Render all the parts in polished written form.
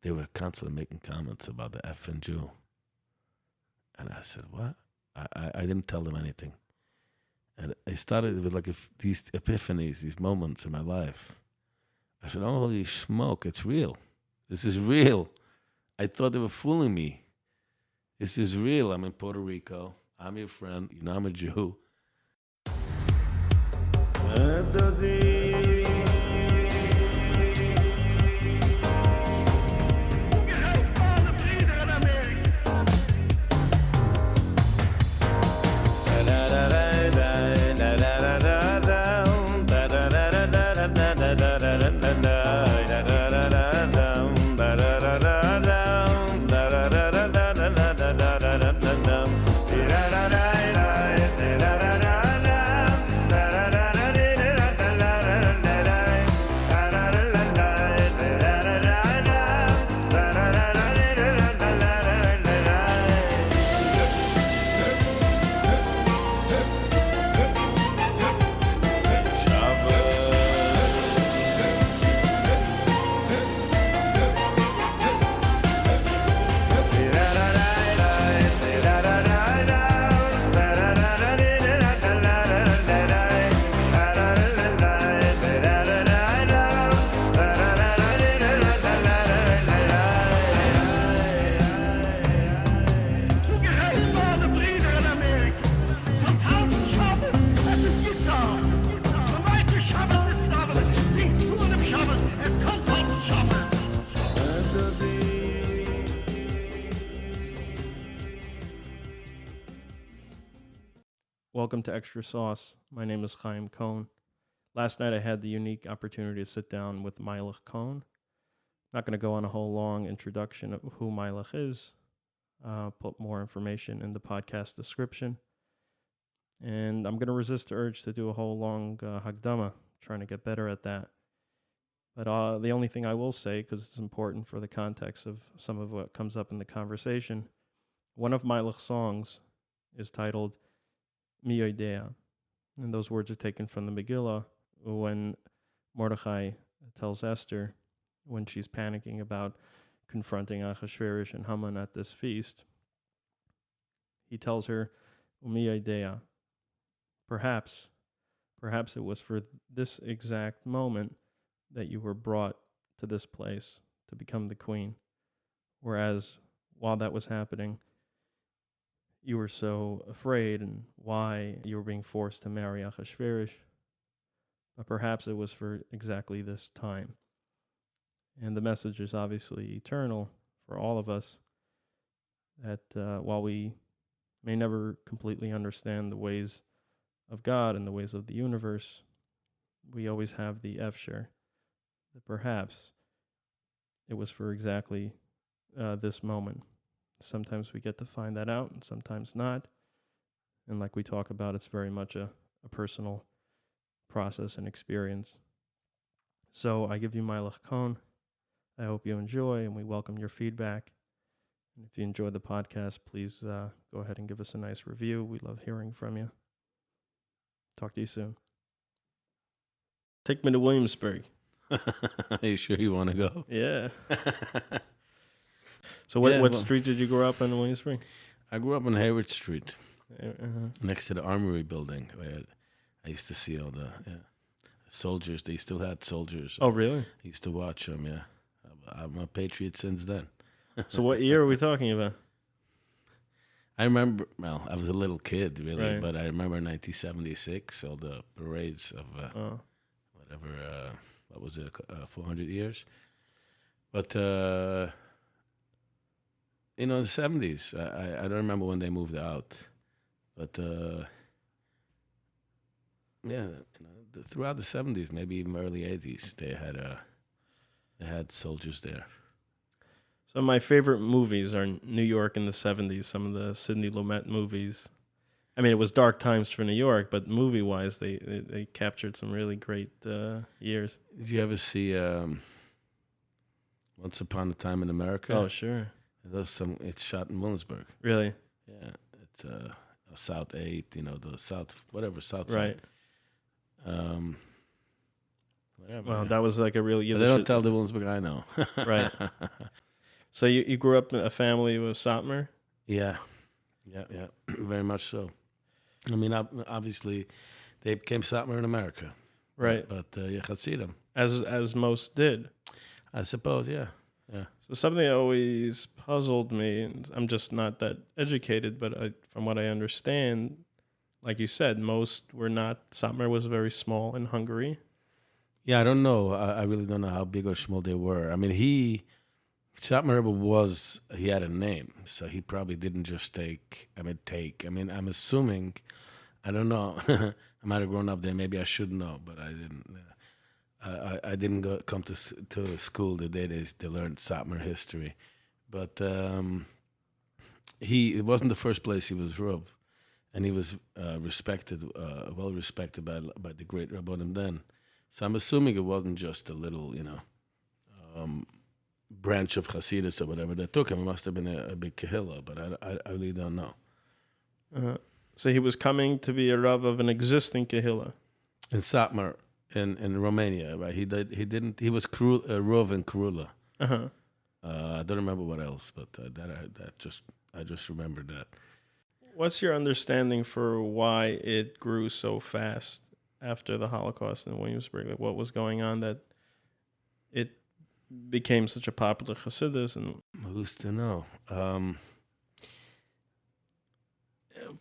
they were constantly making comments about the effing Jew. And I said, what? I didn't tell them anything. And I started with these epiphanies, these moments in my life. I said, holy smoke, it's real. This is real. I thought they were fooling me. This is real. I'm in Puerto Rico. I'm your friend. You know I'm a Jew. Welcome to Extra Sauce. My name is Meilech Kohn. Last night I had the unique opportunity to sit down with Meilech Kohn. Not going to go on a whole long introduction of who Meilech is. Put more information in the podcast description. And I'm going to resist the urge to do a whole long Hagdama, trying to get better at that. But the only thing I will say, because it's important for the context of some of what comes up in the conversation, one of Meilech's songs is titled Yodea, and those words are taken from the Megillah when Mordechai tells Esther, when she's panicking about confronting Achashverosh and Haman at this feast, he tells her, Yodea, perhaps it was for this exact moment that you were brought to this place to become the queen, whereas while that was happening, you were so afraid and why you were being forced to marry Achashverosh. But perhaps it was for exactly this time. And the message is obviously eternal for all of us, that while we may never completely understand the ways of God and the ways of the universe, we always have the efshar, that perhaps it was for exactly this moment. Sometimes we get to find that out and sometimes not. And like we talk about, it's very much a personal process and experience. So I give you Meilech Kohn. I hope you enjoy, and we welcome your feedback. And if you enjoy the podcast, please go ahead and give us a nice review. We love hearing from you. Talk to you soon. Take me to Williamsburg. Are you sure you want to go? Yeah. So what street did you grow up in Williamsburg? I grew up on Hayward Street, next to the Armory building. I used to see all the soldiers. They still had soldiers. Oh, really? I used to watch them, yeah. I'm a patriot since then. So what year are we talking about? I remember, well, I was a little kid, really, right. But I remember 1976, all the parades of what was it, 400 years? But... in the 70s, I don't remember when they moved out, but throughout the 70s, maybe even early 80s, they had soldiers there. So my favorite movies are New York in the 70s, some of the Sidney Lumet movies. I mean, it was dark times for New York, but movie-wise, they captured some really great years. Did you ever see Once Upon a Time in America? Oh, sure. It's shot in Williamsburg. Really? Yeah, it's a South 8, the South, whatever, South right. Side. Whatever. Well, that was like a really... They don't tell the Williamsburg I know. Right. So you grew up in a family with Satmar? Yeah, very much so. I mean, obviously, they became Satmar in America, Right. But Chassidim, As most did. I suppose, yeah. So something that always puzzled me, and I'm just not that educated, but from what I understand, like you said, most were not. Satmar was very small in Hungary. Yeah, I don't know. I really don't know how big or small they were. I mean, Satmar Rebbe he had a name, so he probably didn't just take. I mean, I'm assuming, I don't know. I might have grown up there. Maybe I should know, but I didn't. I didn't come to school the day they learned Satmar history, but it wasn't the first place he was Rav, and he was respected, well respected by the great Rabbanim then. So I'm assuming it wasn't just a little, branch of Hasidus or whatever that took him. It must have been a big kehillah, but I really don't know. So he was coming to be a Rav of an existing kehillah. In Satmar, in Romania, right? He was Rav in Kurula. I don't remember what else, but I just remembered that. What's your understanding for why it grew so fast after the Holocaust in Williamsburg? Like what was going on that it became such a popular Hasidus? And who's to know?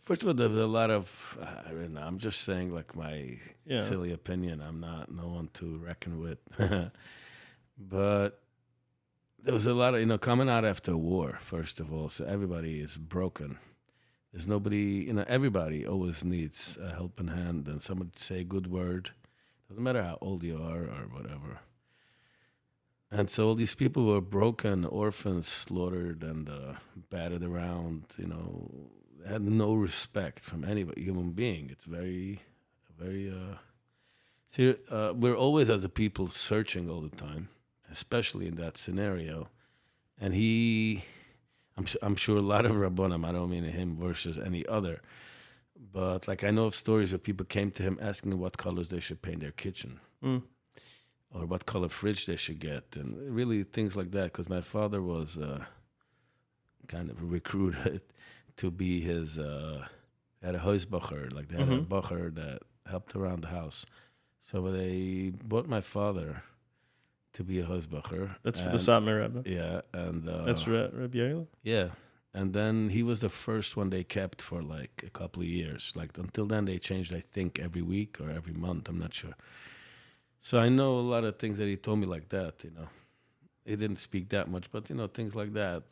First of all, there's a lot of, I don't know, I'm just saying like my silly opinion. I'm not no one to reckon with. But there was a lot of, coming out after a war, first of all, so everybody is broken. There's nobody, everybody always needs a helping hand and someone to say a good word. Doesn't matter how old you are or whatever. And so all these people were broken, orphans, slaughtered and battered around, had no respect from any human being. It's very, very, we're always as a people searching all the time, especially in that scenario. And I'm sure a lot of Rabbanim, I don't mean him versus any other, but like I know of stories where people came to him asking what colors they should paint their kitchen or what color fridge they should get, and really things like that, because my father was kind of recruited to be his, had a Hausbacher, like they had a bacher that helped around the house. So they bought my father to be a Hausbacher. That's for the Satmar Rebbe? Yeah. And that's Reb Yael? Yeah. And then he was the first one they kept for like a couple of years. Like until then they changed, I think, every week or every month. I'm not sure. So I know a lot of things that he told me like that, He didn't speak that much, but, things like that.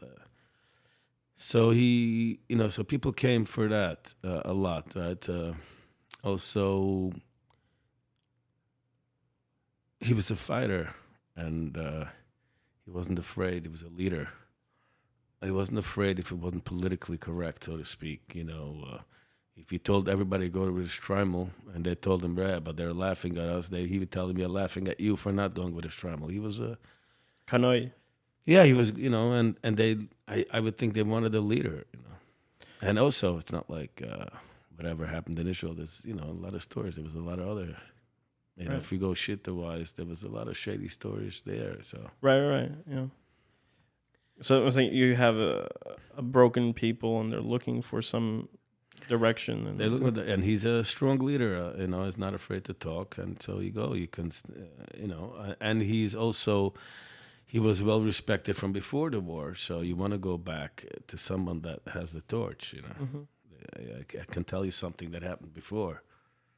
So so people came for that a lot, right? Also, he was a fighter, and he wasn't afraid. He was a leader. He wasn't afraid if it wasn't politically correct, so to speak. If he told everybody to go to the Shtreimel, and they told him, yeah, but they're laughing at us, he would tell them, they're laughing at you for not going with the Shtreimel. He was a... Kanoi. Yeah, he was, and I would think they wanted a leader, And also, it's not like whatever happened in Israel, there's, a lot of stories. There was a lot of other, right. If we go shitta-wise, there was a lot of shady stories there, so. Right, yeah. So I think you have a broken people, and they're looking for some direction. And they look and he's a strong leader, he's not afraid to talk, and so you can, and he's also... He was well respected from before the war, so you want to go back to someone that has the torch, I can tell you something that happened before.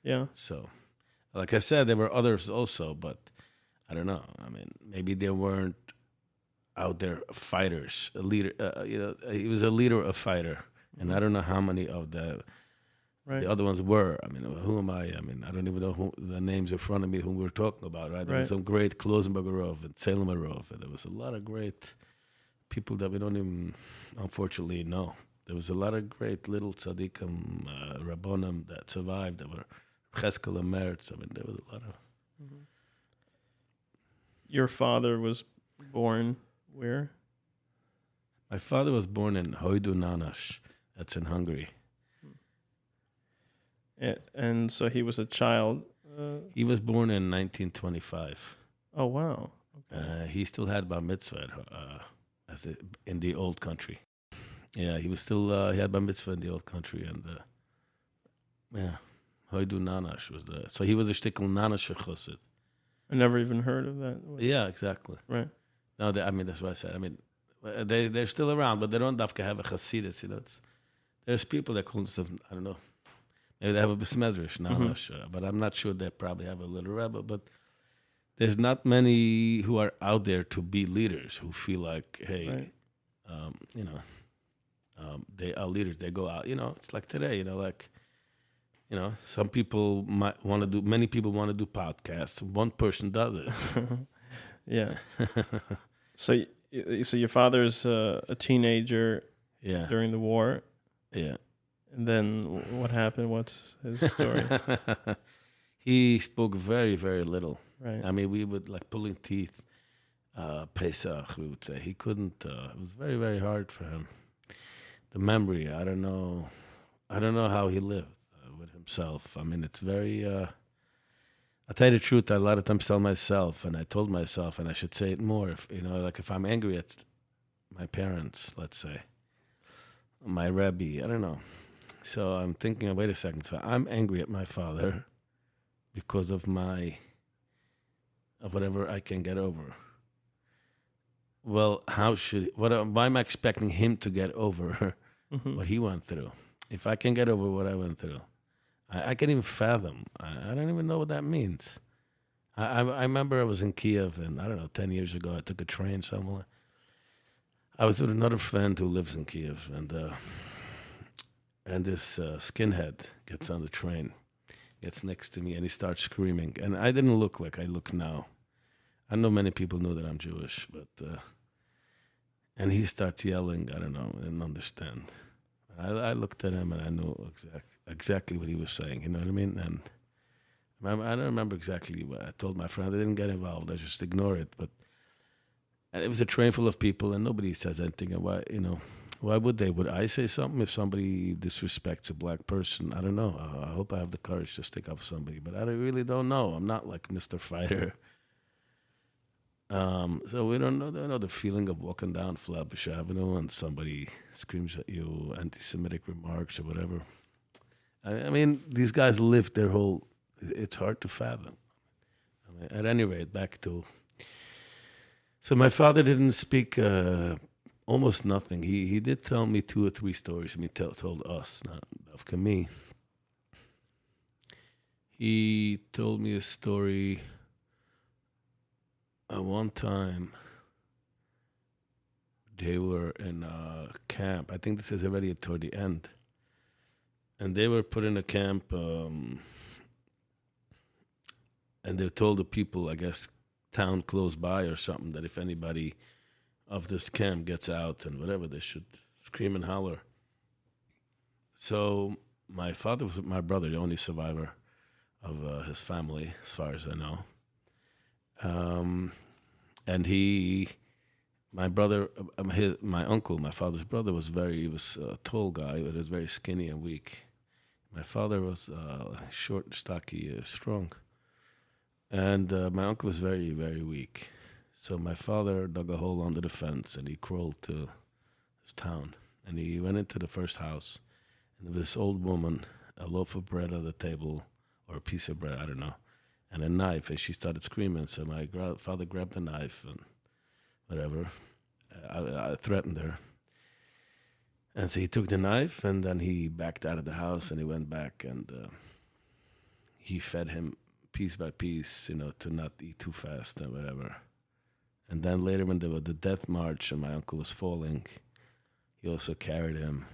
Yeah. So, like I said, there were others also, but I don't know. I mean, maybe they weren't out there fighters. A leader, he was a leader, a fighter, and I don't know how many of the other ones were. I mean, who am I? I mean, I don't even know who the names in front of me whom we're talking about, right? There was some great Klosenbergerov and Selemarov, and there was a lot of great people that we don't even, unfortunately, know. There was a lot of great little tzaddikim, rabbonim that survived. There were Cheskel and Mertz. I mean, there was a lot of... Your father was born where? My father was born in Hoidu Nanash. That's in Hungary. And so he was a child. He was born in 1925. Oh, wow. Okay. He still had bar mitzvah in the old country. Yeah, he was still, he had bar mitzvah in the old country. And yeah, Hoidu Nanash was the, so he was a shtickle Nanash chassid. I never even heard of that. Yeah, exactly. Right. No, that's what I said. I mean, they're still around, but they don't dafka have a chassidus. There's people that call themselves, I don't know, maybe they have a besmedrish, Nanash, but I'm not sure they probably have a little rebbe. But there's not many who are out there to be leaders who feel like, hey, right. They are leaders. They go out. It's like today. Some people might want to do. Many people want to do podcasts. One person does it. Yeah. So your father's a teenager. Yeah. During the war. Yeah. And then what happened? What's his story? He spoke very, very little. Right. I mean, we would like pulling teeth. Pesach, we would say. He couldn't. It was very, very hard for him. The memory, I don't know how he lived with himself. I mean, it's very, I'll tell you the truth, I a lot of times tell myself, and I told myself, and I should say it more, if I'm angry at my parents, let's say, my Rebbe, I don't know. So I'm thinking, wait a second, so I'm angry at my father because of whatever I can get over. Well, why am I expecting him to get over what he went through? If I can get over what I went through, I can't even fathom. I don't even know what that means. I remember I was in Kiev, and I don't know, 10 years ago, I took a train somewhere. I was with another friend who lives in Kiev, and this skinhead gets on the train, gets next to me, and he starts screaming. And I didn't look like I look now. I know many people know that I'm Jewish, but and he starts yelling. I don't know. I didn't understand. I looked at him and I knew exactly what he was saying. You know what I mean? And I don't remember exactly what I told my friend. I didn't get involved. I just ignore it. But and it was a train full of people, and nobody says anything. And why would they? Would I say something if somebody disrespects a black person? I don't know. I hope I have the courage to stick up for somebody, but I really don't know. I'm not like Mr. Fighter. So we don't know the feeling of walking down Flatbush Avenue and somebody screams at you anti-Semitic remarks or whatever. I mean, these guys lived their whole. It's hard to fathom. I mean, at any rate, back to. So my father didn't speak almost nothing. He did tell me 2 or 3 stories. I mean, told us, not of me. He told me a story. One time, they were in a camp. I think this is already toward the end. And they were put in a camp, and they told the people, I guess, town close by or something, that if anybody of this camp gets out and whatever, they should scream and holler. So my father was my brother, the only survivor of his family, as far as I know. And my brother, my uncle, my father's brother he was a tall guy, but he was very skinny and weak. My father was short, stocky, strong. And my uncle was very, very weak. So my father dug a hole under the fence and he crawled to his town. And he went into the first house. And there was this old woman, a loaf of bread on the table, or a piece of bread, I don't know, and a knife, and she started screaming. So my father grabbed the knife and whatever. I threatened her. And so he took the knife, and then he backed out of the house, and he went back, and he fed him piece by piece, to not eat too fast and whatever. And then later when there was the death march and my uncle was falling, he also carried him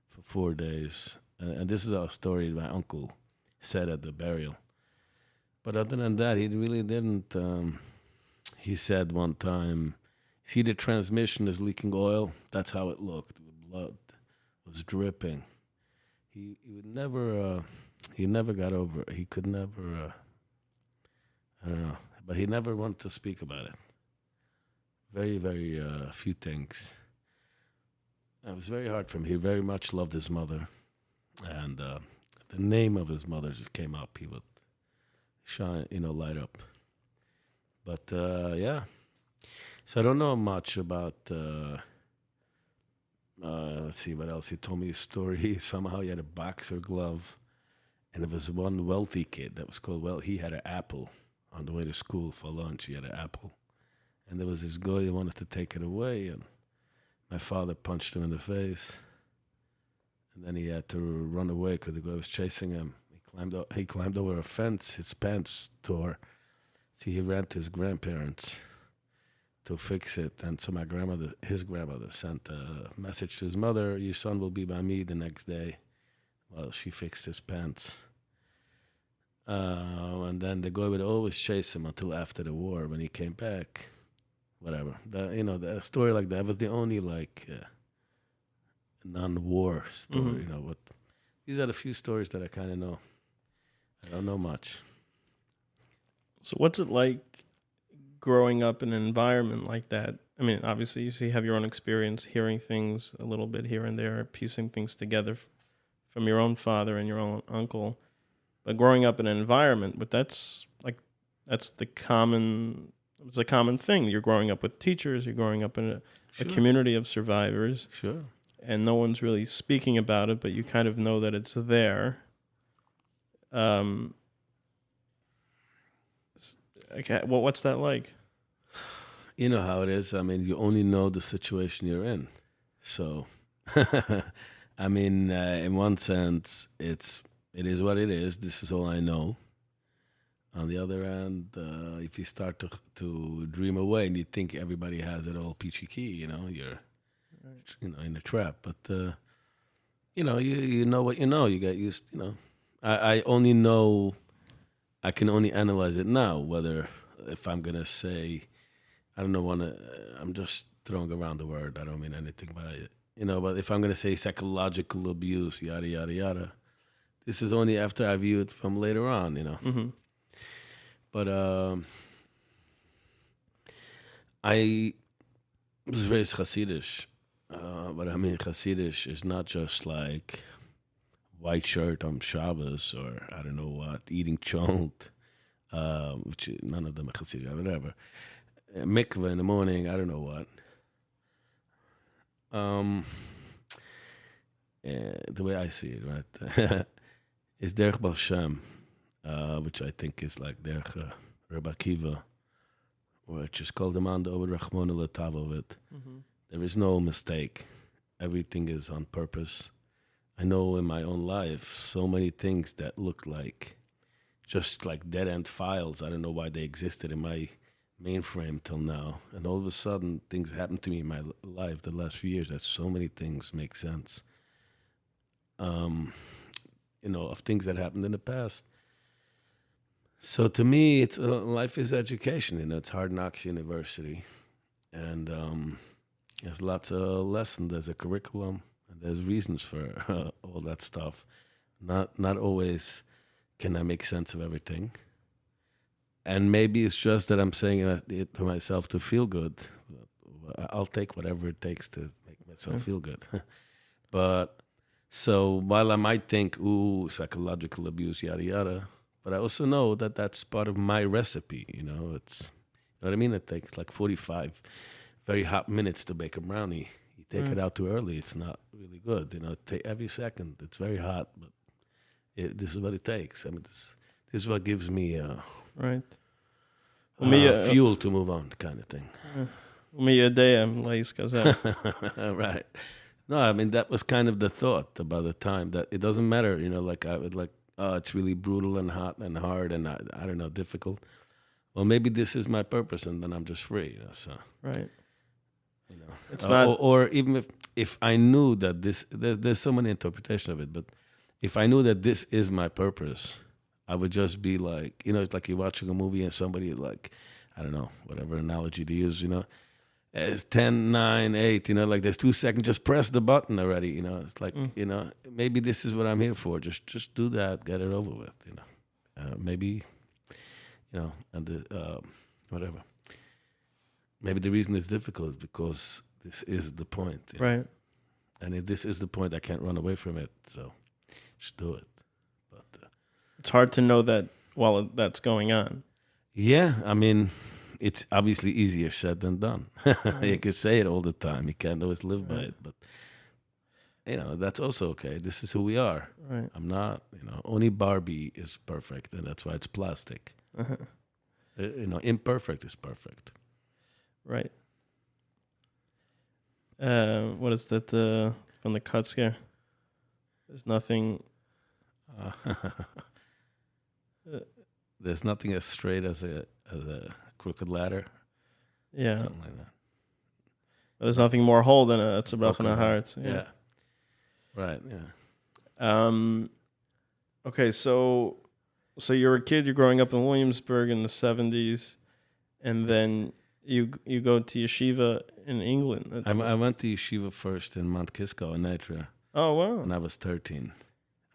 for 4 days. And this is a story my uncle said at the burial. But other than that, he really didn't. He said one time, see the transmission is leaking oil? That's how it looked. The blood was dripping. He would never, he never got over it. He could never, I don't know. But he never wanted to speak about it. Very, very few things. It was very hard for him. He very much loved his mother. And the name of his mother just came up. He would shine, light up. But, yeah. So I don't know much about. Let's see what else. He told me a story. Somehow he had a boxer glove, and there was one wealthy kid that was called. Well, he had an apple on the way to school for lunch. He had an apple, and there was this guy who wanted to take it away, and my father punched him in the face, and then he had to run away because the guy was chasing him. He climbed over a fence. His pants tore. See, he ran to his grandparents to fix it. And so his grandmother, sent a message to his mother, your son will be by me the next day. Well, she fixed his pants. And then the guy would always chase him until after the war when he came back. Whatever. The story like that was the only non-war story, But these are the few stories that I kind of know. I don't know much. So what's it like growing up in an environment like that? I mean, obviously, you have your own experience, hearing things a little bit here and there, piecing things together from your own father and your own uncle. But growing up in an environment, it's a common thing. You're growing up with teachers, you're growing up in a community of survivors. Sure. And no one's really speaking about it, but you kind of know that it's there. Okay, well, what's that like? You know how it is. I mean, you only know the situation you're in. So, I mean, in one sense, it is what it is. This is all I know. On the other hand, if you start to dream away and you think everybody has it all peachy key, you're in a trap. But you know what you know. You get used. I only know. I can only analyze it now. Whether if I'm gonna say, I don't know. I'm just throwing around the word. I don't mean anything by it. But if I'm gonna say psychological abuse, yada yada yada, this is only after I view it from later on. Mm-hmm. But I was raised Hasidish. But I mean, Hasidish is not just like white shirt on Shabbos or I don't know what, eating chont, which none of them are Hasidic, whatever. Mikveh in the morning, I don't know what. The way I see it, right, is Derech Baal Shem, which I think is like Derech Rabbi Akiva, which is called the man over Rachmona Latavovit. There is no mistake. Everything is on purpose. I know in my own life so many things that look like just like dead-end files. I don't know why they existed in my mainframe till now. And all of a sudden, things happen to me in my life the last few years that so many things make sense. Of things that happened in the past. So to me, it's life is education. It's Hard Knocks University. And there's lots of lessons. There's a curriculum. And there's reasons for all that stuff. Not always can I make sense of everything. And maybe it's just that I'm saying it to myself to feel good. I'll take whatever it takes to make myself feel good. But so while I might think, psychological abuse, yada, yada, but I also know that that's part of my recipe. It's, you know what I mean? It takes like 45 very hot minutes to bake a brownie. You take it out too early, it's not really good. Every second, it's very hot, but this is what it takes. I mean, this is what gives me fuel to move on, kind of thing. Yodea, right. No, I mean, that was kind of the thought about the time that it doesn't matter, like I would it's really brutal and hot and hard and I don't know, difficult. Well, maybe this is my purpose and then I'm just free, so. Right. It's not, or even if I knew that there's so many interpretations of it, but if I knew that this is my purpose, I would just be like, it's like you're watching a movie and somebody like, I don't know, whatever analogy to use, it's 10, 9, 8, like there's 2 seconds, just press the button already, it's like, maybe this is what I'm here for. Just do that, get it over with, maybe, and whatever. Maybe the reason it's difficult is because this is the point. Right. And if this is the point, I can't run away from it, so just do it. But it's hard to know that while that's going on. Yeah, I mean, it's obviously easier said than done. You can say it all the time. You can't always live by it, but that's also okay. This is who we are. Right. I'm not, only Barbie is perfect, and that's why it's plastic. Imperfect is perfect. Right. What is that from the cuts here? There's nothing. There's nothing as straight as a crooked ladder. Yeah. Something like that. There's nothing more whole than a tzibachna heart. Yeah. Right. Yeah. Okay. So you're a kid. You're growing up in Williamsburg in the 70s, and then you go to yeshiva in England. I went to yeshiva first in Mount Kisco in Nitra. Oh wow! When I was 13,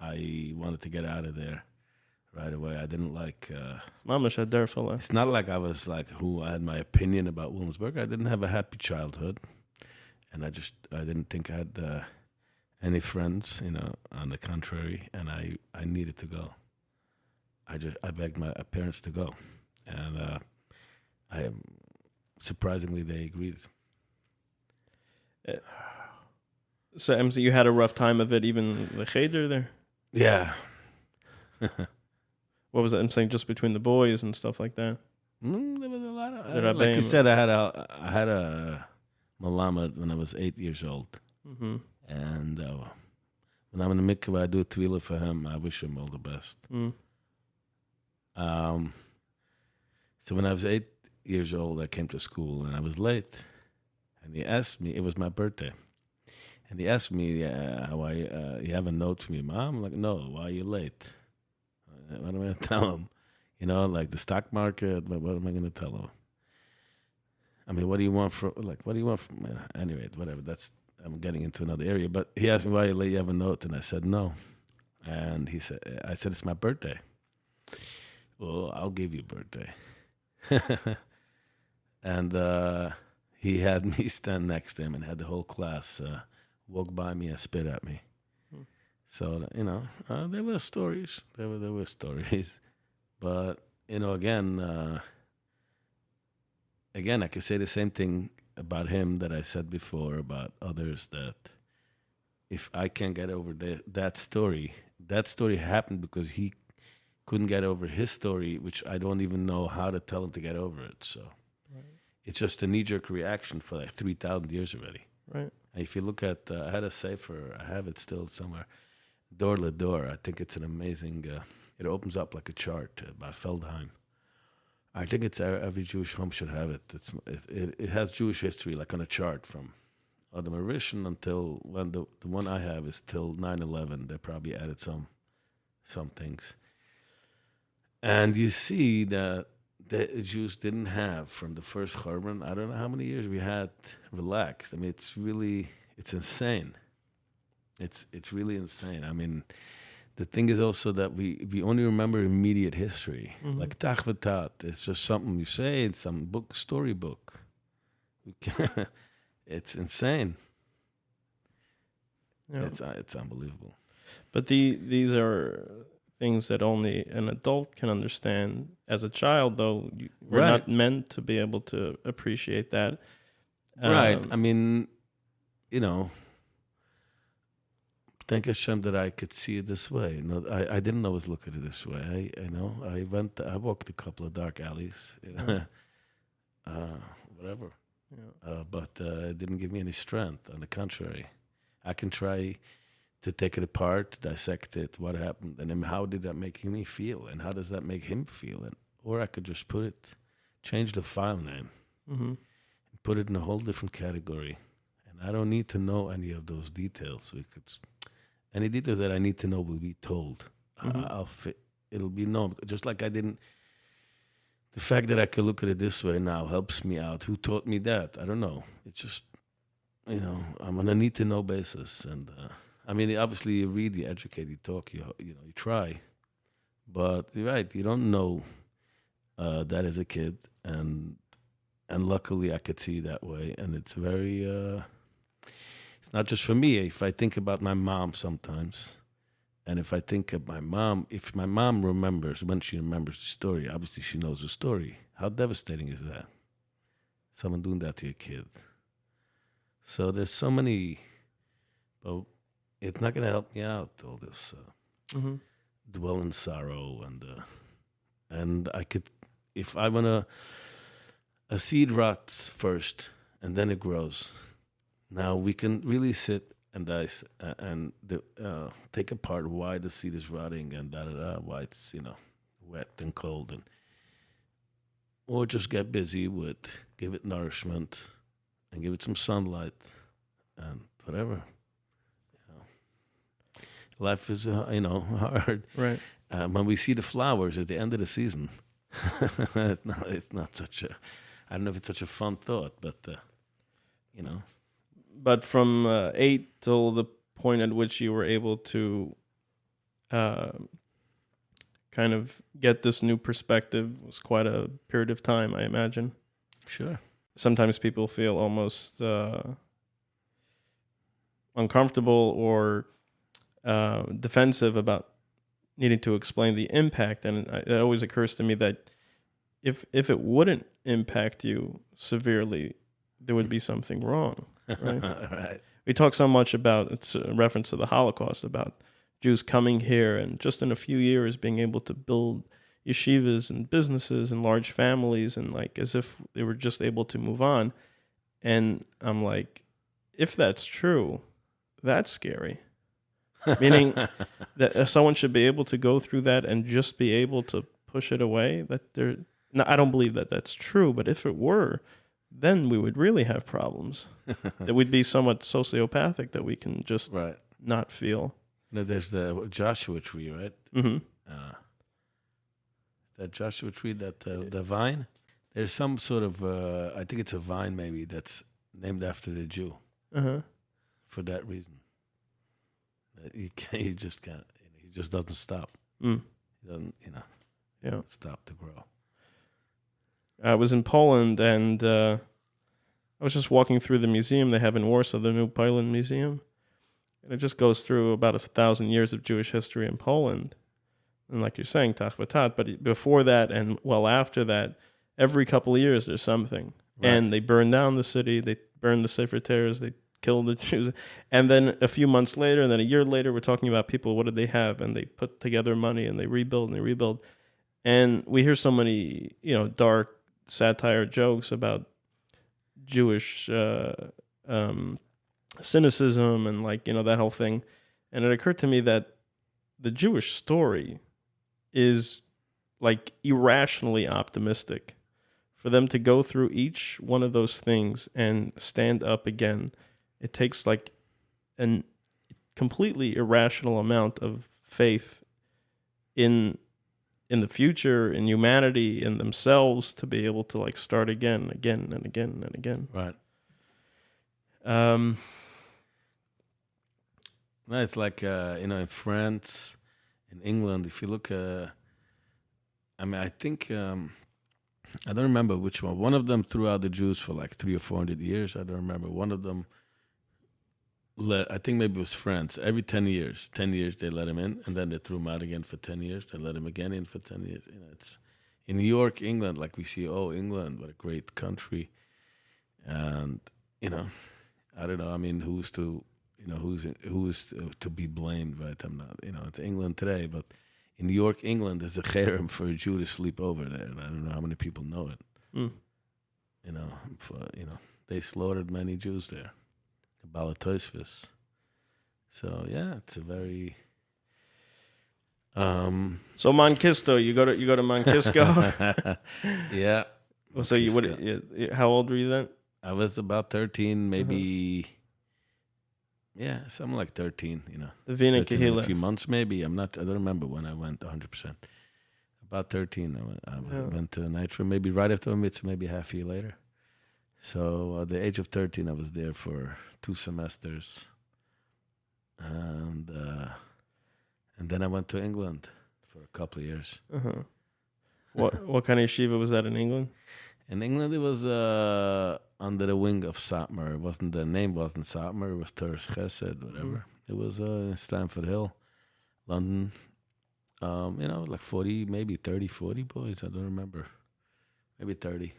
I wanted to get out of there right away. I didn't like. It's not like I was like I had my opinion about Williamsburg. I didn't have a happy childhood, and I didn't think I had any friends. On the contrary, and I needed to go. I begged my parents to go, and surprisingly they agreed. So you had a rough time of it, even the cheder there. Yeah. What was it? I'm saying just between the boys and stuff like that. There was a lot of. Like you said, I had a malamed when I was 8 years old, and when I'm in the mikveh, I do a tefillah for him. I wish him all the best. So when I was 8 years old, I came to school and I was late, and he asked me. It was my birthday. And he asked me, why you have a note from your mom? I'm like, no, why are you late? What am I going to tell him? Like the stock market, what am I going to tell him? I mean, what do you want from, anyway, whatever, I'm getting into another area. But he asked me, why are you late? You have a note? And I said, no. And I said, it's my birthday. Well, I'll give you a birthday. And he had me stand next to him and had the whole class walk by me and spit at me. So, there were stories. There were stories. But, again, I could say the same thing about him that I said before about others, that if I can't get over that story happened because he couldn't get over his story, which I don't even know how to tell him to get over it. So it's just a knee-jerk reaction for like 3,000 years already. Right. And if you look at, I had a sefer, I have it still somewhere, Door Ledor. I think it's an amazing, it opens up like a chart by Feldheim. I think it's every Jewish home should have it. It has Jewish history like on a chart from Adam Rishon until when the one I have is till 9/11. They probably added some things. And you see that the Jews didn't have from the first Churban, I don't know how many years we had relaxed. I mean, it's insane. It's really insane. I mean, the thing is also that we only remember immediate history. Like Tach V'Tat, it's just something you say in some storybook. It's insane. Yeah. It's unbelievable. But these are things that only an adult can understand. As a child, though, we're not meant to be able to appreciate that. Right. I mean, thank Hashem that I could see it this way. I didn't always look at it this way. I walked a couple of dark alleys, whatever. Yeah. But it didn't give me any strength. On the contrary, I can try to take it apart, dissect it, what happened, and then how did that make me feel, and how does that make him feel? Or I could just change the file name, and put it in a whole different category. And I don't need to know any of those details. Any details that I need to know will be told. It'll be known. Just like I didn't. The fact that I could look at it this way now helps me out. Who taught me that? I don't know. It's just, I'm on a need-to-know basis. And, obviously you read, you educate, you talk, you try. But you're right, you don't know that as a kid. And luckily I could see that way. And it's very, it's not just for me. If I think about my mom sometimes, and if I think of my mom, if my mom remembers, when she remembers the story, obviously she knows the story. How devastating is that? someone doing that to your kid. So there's so many, but it's not going to help me out, all this dwell in sorrow. And I could, if I want to, a seed rots first and then it grows. Now we can really sit and take apart why the seed is rotting and why it's wet and cold, or just get busy with give it nourishment and give it some sunlight and whatever. Life is hard. Right. When we see the flowers at the end of the season, it's not such a. I don't know if it's such a fun thought, but But from 8 till the point at which you were able to kind of get this new perspective was quite a period of time, I imagine. Sure. Sometimes people feel almost uncomfortable or defensive about needing to explain the impact. And it always occurs to me that if it wouldn't impact you severely, there would be something wrong. Right? Right. We talk so much about, it's a reference to the Holocaust, about Jews coming here and just in a few years being able to build yeshivas and businesses and large families, and like as if they were just able to move on. And I'm like, if that's true, that's scary. Meaning that someone should be able to go through that and just be able to push it away. No, I don't believe that that's true, but if it were, then we would really have problems. That we'd be somewhat sociopathic, that we can just not feel. There's the Joshua tree, right? Mm-hmm. That Joshua tree, that the vine. There's some sort of, I think it's a vine maybe that's named after the Jew. For that reason. You just can't. He just doesn't stop. He doesn't, stop to grow. I was in Poland, and I was just walking through the museum they have in Warsaw, the New Poland Museum. And it just goes through about 1,000 years of Jewish history in Poland. And like you're saying, Tach V'Tat, but before that and well after that, every couple of years there's something. Right. And they burn down the city, they burn the Sefer Torahs, they kill the Jews. And then a few months later, and then a year later, we're talking about people, what did they have? And they put together money and they rebuild and they rebuild. And we hear so many, dark satire jokes about Jewish cynicism and that whole thing. And it occurred to me that the Jewish story is like irrationally optimistic. For them to go through each one of those things and stand up again, it takes like a completely irrational amount of faith in the future, in humanity, in themselves, to be able to start again and again and again. Right. No, it's like in France, in England. If you look, I think I don't remember which one. One of them threw out the Jews for 300 or 400 years. I don't remember. One of them, I think maybe it was France. Every 10 years they let him in, and then they threw him out again for 10 years. They let him again in for 10 years. It's in New York, England. Like we see, England, what a great country. And I don't know. I mean, who's to be blamed, right? I'm not. It's England today, but in New York, England, there's a cherem for a Jew to sleep over there, and I don't know how many people know it. They slaughtered many Jews there. Balatosvis. So yeah, it's a very. So Mankisto, you go to Mankisko. Yeah. Well, so how old were you then? I was about 13, maybe. Yeah, something like 13. The Vina Kahila. A few months, maybe. I don't remember when I went 100%. About 13, I went to Nitro, maybe right after the mitzvah, maybe half a year later. So at the age of 13, I was there for 2 semesters, and then I went to England for a couple of years. What kind of yeshiva was that in England? In England, it was under the wing of Satmar. The name wasn't Satmar. It was Torres Chesed, whatever. It was in Stamford Hill, London. 40, maybe 30, 40 boys. I don't remember. Maybe 30.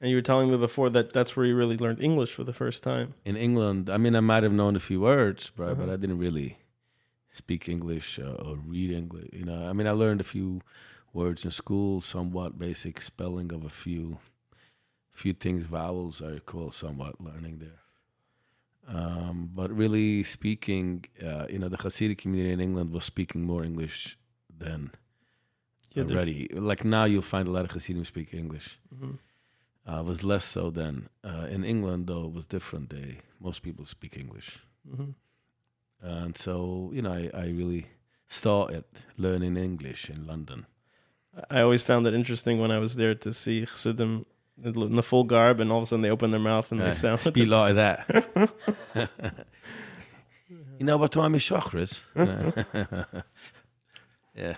And you were telling me before that that's where you really learned English for the first time. In England, I mean, I might have known a few words, but I didn't really speak English or read English. I mean, I learned a few words in school, somewhat basic spelling of a few things, vowels I recall somewhat learning there. But really speaking, the Hasidic community in England was speaking more English than already. Like now you'll find a lot of Hasidim speak English. It was less so then. In England, though, it was different. Most people speak English. And so, I really started learning English in London. I always found it interesting when I was there to see Chassidim in the full garb, and all of a sudden they open their mouth and they sound speak like that. You know what time is chakras? Yeah.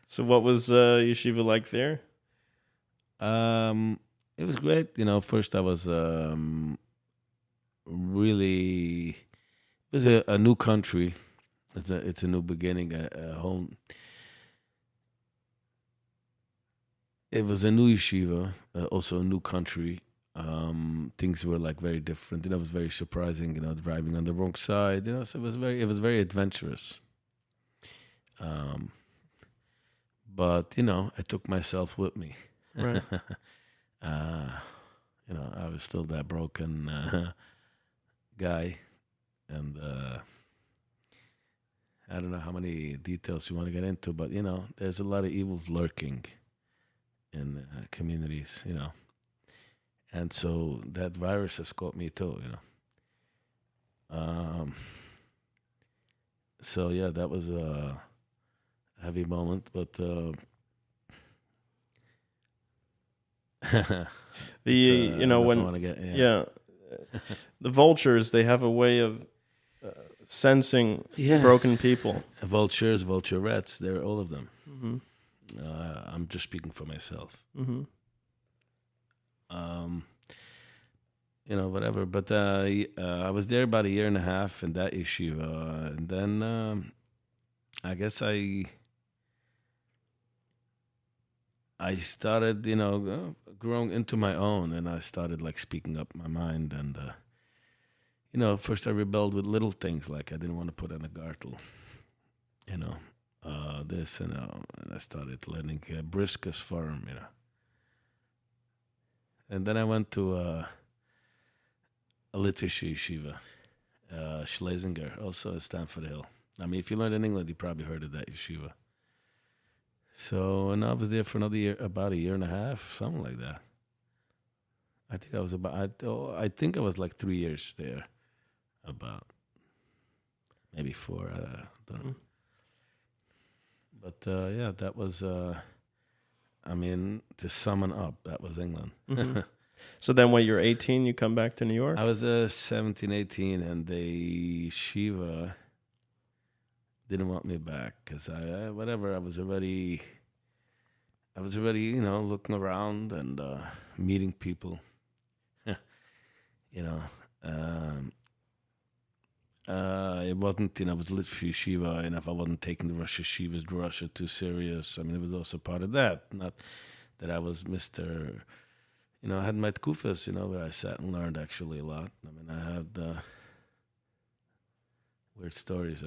So what was yeshiva like there? It was great. First I was really. It was a new country. It's a new beginning. A whole. It was a new yeshiva, also a new country. Things were like very different. It was very surprising. Driving on the wrong side. So it was very adventurous. But I took myself with me. Right. I was still that broken guy, and I don't know how many details you want to get into, but there's a lot of evils lurking in communities, and so that virus has caught me too, So yeah, that was a heavy moment, but the vultures, they have a way of sensing broken people. Vultures, vulturettes, they're all of them. I'm just speaking for myself. Whatever. But I was there about a year and a half in that yeshiva, and then I guess I started, growing into my own, and I started like speaking up my mind, and first I rebelled with little things, like I didn't want to put on a gartel, this, and I started learning briskus farm, and then I went to a Litvish yeshiva, Schlesinger, also at Stamford Hill. I mean, if you learned in England, you probably heard of that yeshiva. So, and I was there for another year, about a year and a half, something like that. I think I was like 3 years there, about maybe 4. I don't know. But yeah, that was. To sum it up, that was England. So then, when you're 18, you come back to New York? I was 17, 18, and the yeshiva didn't want me back because I was already, looking around and meeting people. It wasn't, I was lit for yeshiva, and if I wasn't taking the Rosh Yeshiva's drasha too serious, it was also part of that. Not that I was Mr. I had my tkufas, where I sat and learned actually a lot. I had weird stories.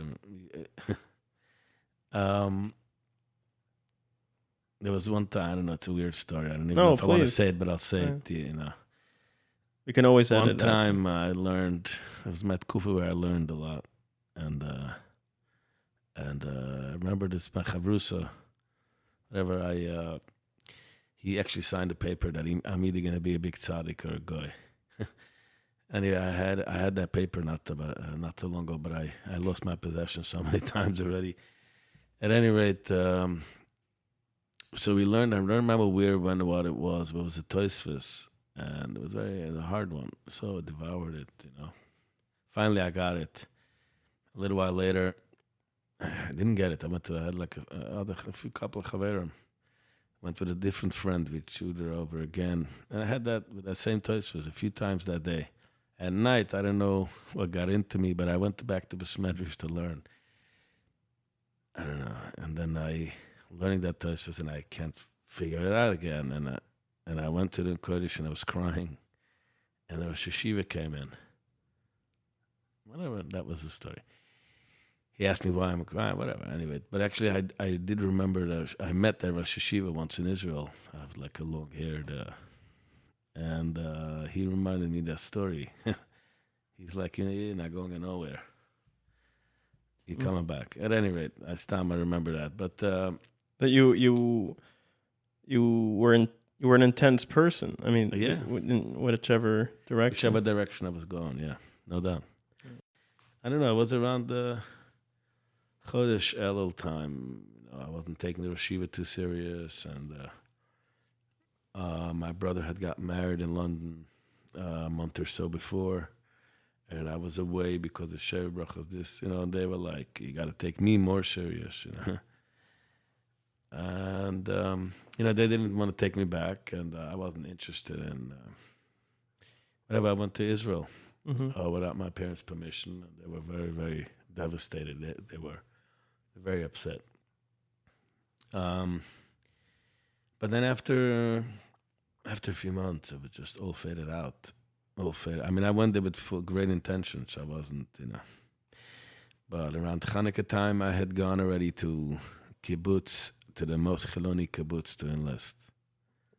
There was one time, I don't know, it's a weird story. I don't even know if I want to say it, but I'll say it, We can always edit one time I learned, it was my tkufa where I learned a lot. And I remember this, my chavrusa, whatever, he actually signed a paper that I'm either going to be a big tzaddik or a goy. Anyway, I had that paper not too long ago, but I lost my possession so many times already. At any rate, so we learned. I don't remember what it was, but it was a Tosfos, and it was a hard one. So I devoured it. Finally, I got it. A little while later, I didn't get it. I had like a couple of chaverim. Went with a different friend. We chewed her over again, and I had that with that same Tosfos a few times that day. At night, I don't know what got into me, but I went back to Besmedrish to learn. I don't know, and then learning that Tosfos, and I can't figure it out again. And And I went to the Kodesh and I was crying. And the Rosh Hashiva came in. Whatever, that was the story. He asked me why I'm crying, whatever. Anyway, but actually, I did remember that I met that Rosh Hashiva once in Israel. I have like a long-haired, and he reminded me that story. He's like, you're not going nowhere. You're coming back. At any rate, I remember that. But that you were an intense person. I mean, yeah, in whichever direction. Whichever direction I was going, yeah, no doubt. I don't know. It was around the Chodesh Elul time. I wasn't taking the Rosh Hashiva too serious, and my brother had got married in London a month or so before, and I was away because of Sheva Brachos. This, and they were like, "You got to take me more serious," And they didn't want to take me back, and I wasn't interested in whatever. I went to Israel without my parents' permission, and they were very, very devastated. They were very upset. But then after a few months, it was just all faded out. All faded. I mean, I went there with great intentions. I wasn't, But around Hanukkah time, I had gone already to kibbutz, to the most Chiloni kibbutz to enlist.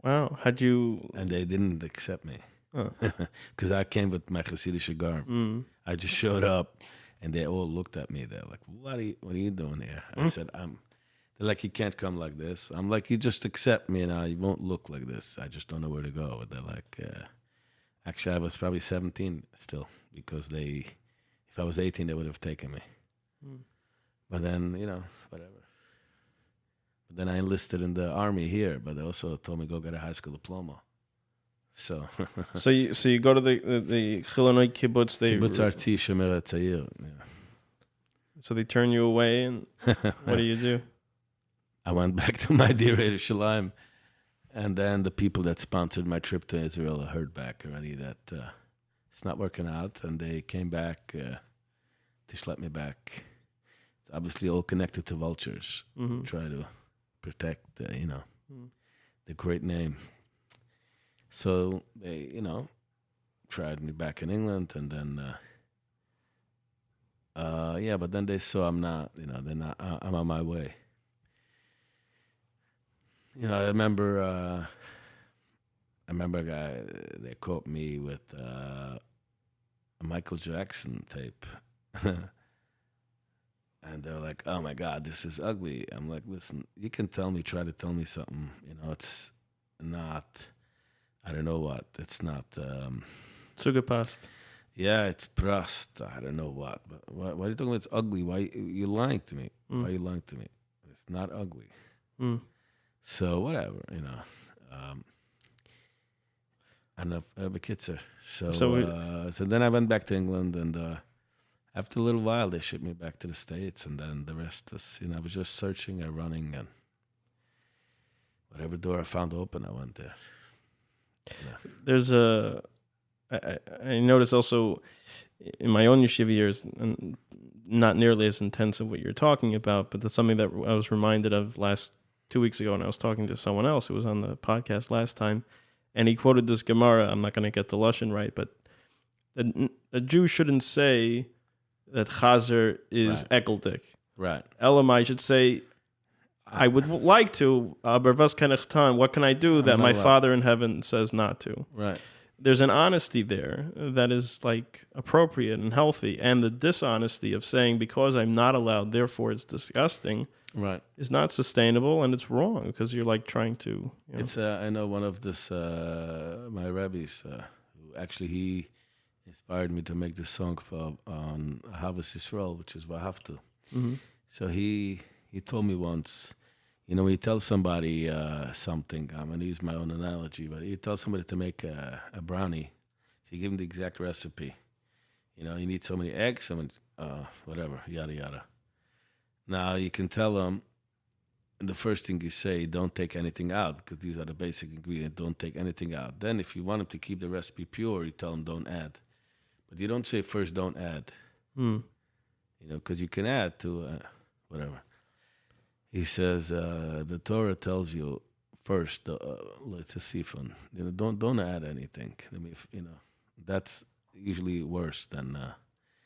Wow. How'd you... And they didn't accept me. Because I came with my Hasidic garb. I just showed up, and they all looked at me. They're like, what are you doing here? I said, they're like, you can't come like this. I'm like, you just accept me, and I won't look like this. I just don't know where to go. They're like, actually, I was probably 17 still, because if I was 18, they would have taken me. But then, whatever. But then I enlisted in the army here, but they also told me go get a high school diploma. So so you go to the Chilonoi kibbutz. Kibbutz Arti Shomer Tzayir. So they turn you away, and what do you do? I went back to my dear Yerushalayim, and then the people that sponsored my trip to Israel heard back already that it's not working out, and they came back to let me back. It's obviously all connected to vultures. Try to protect the great name. So they, tried me back in England, and then, but then they saw I'm not, I'm on my way. I remember a guy, they caught me with a Michael Jackson tape. And they were like, oh my God, this is ugly. I'm like, listen, you can try to tell me something. It's not, I don't know what. It's not. Zugepasst. Yeah, it's pressed. I don't know what. But why are you talking about it's ugly? Why you lying to me? Why are you lying to me? It's not ugly. So whatever, enough of a kitzer. So then I went back to England, and after a little while, they shipped me back to the States, and then the rest was, I was just searching and running, and whatever door I found open, I went there. Yeah. There's I noticed also in my own yeshiva years, and not nearly as intense of what you're talking about, but that's something that I was reminded of 2 weeks ago when I was talking to someone else who was on the podcast last time, and he quoted this Gemara. I'm not going to get the Lashon right, but a Jew shouldn't say that Chazer is ekeldik. Right. Elamai should say, I would like to, aber was kann ich tun? What can I do that my Father in heaven says not to? Right. There's an honesty there that is like appropriate and healthy, and the dishonesty of saying because I'm not allowed, therefore it's disgusting. Right. Is not sustainable, and it's wrong because you're like trying to. It's I know one of this my rabbis who actually he inspired me to make this song on Havas Yisrael, which is Vahavtu. So he told me once, when you tell somebody something, I'm going to use my own analogy, but you tell somebody to make a brownie, so you give them the exact recipe. You need so many eggs, whatever, yada yada. Now, you can tell them, the first thing you say, don't take anything out, because these are the basic ingredients. Don't take anything out. Then, if you want them to keep the recipe pure, you tell them don't add. But you don't say first don't add. Because you can add to whatever. He says, the Torah tells you, first, let's see fun. Don't add anything. I mean, that's usually worse than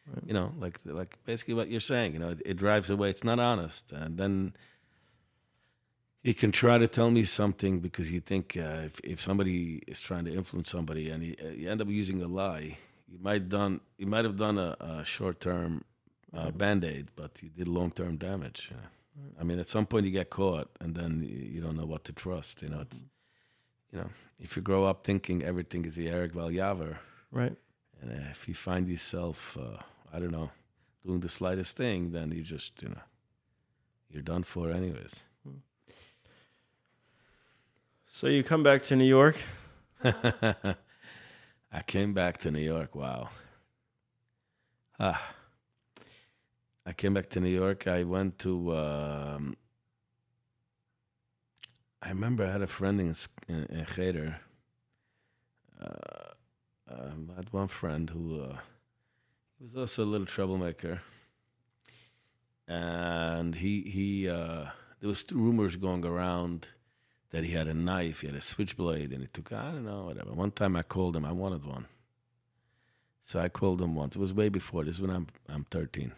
Right. like basically what you're saying. It drives away. It's not honest, and then you can try to tell me something because you think if somebody is trying to influence somebody and you end up using a lie, you might have done a short term Right. band-aid, but you did long-term damage. Right. I mean, at some point you get caught, and then you don't know what to trust. It's if you grow up thinking everything is the Eric Valjaver, Right. and if you find yourself, I don't know, doing the slightest thing, then you just you're done for anyways. So you come back to New York. I came back to New York. Wow. I came back to New York. I went to. I remember I had a friend in Cheder. I had one friend who was also a little troublemaker, and he there was rumors going around that he had a knife, he had a switchblade, and he took, I don't know, whatever. One time I called him, I wanted one. So I called him once. It was way before this, when I'm 13.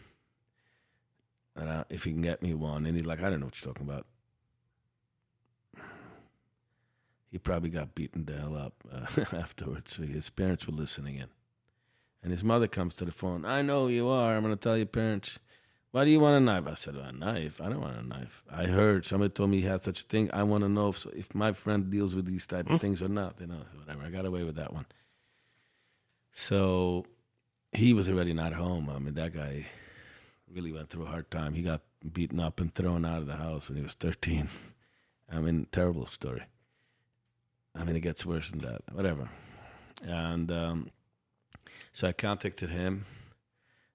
And if he can get me one. And he's like, I don't know what you're talking about. He probably got beaten the hell up afterwards. So his parents were listening in. And his mother comes to the phone. I know who you are. I'm going to tell your parents. Why do you want a knife? I said, a knife? I don't want a knife. I heard somebody told me he had such a thing. I want to know if my friend deals with these type of things or not. Whatever. I got away with that one. So he was already not home. I mean, that guy really went through a hard time. He got beaten up and thrown out of the house when he was 13. I mean, terrible story. I mean, it gets worse than that. Whatever. And so I contacted him.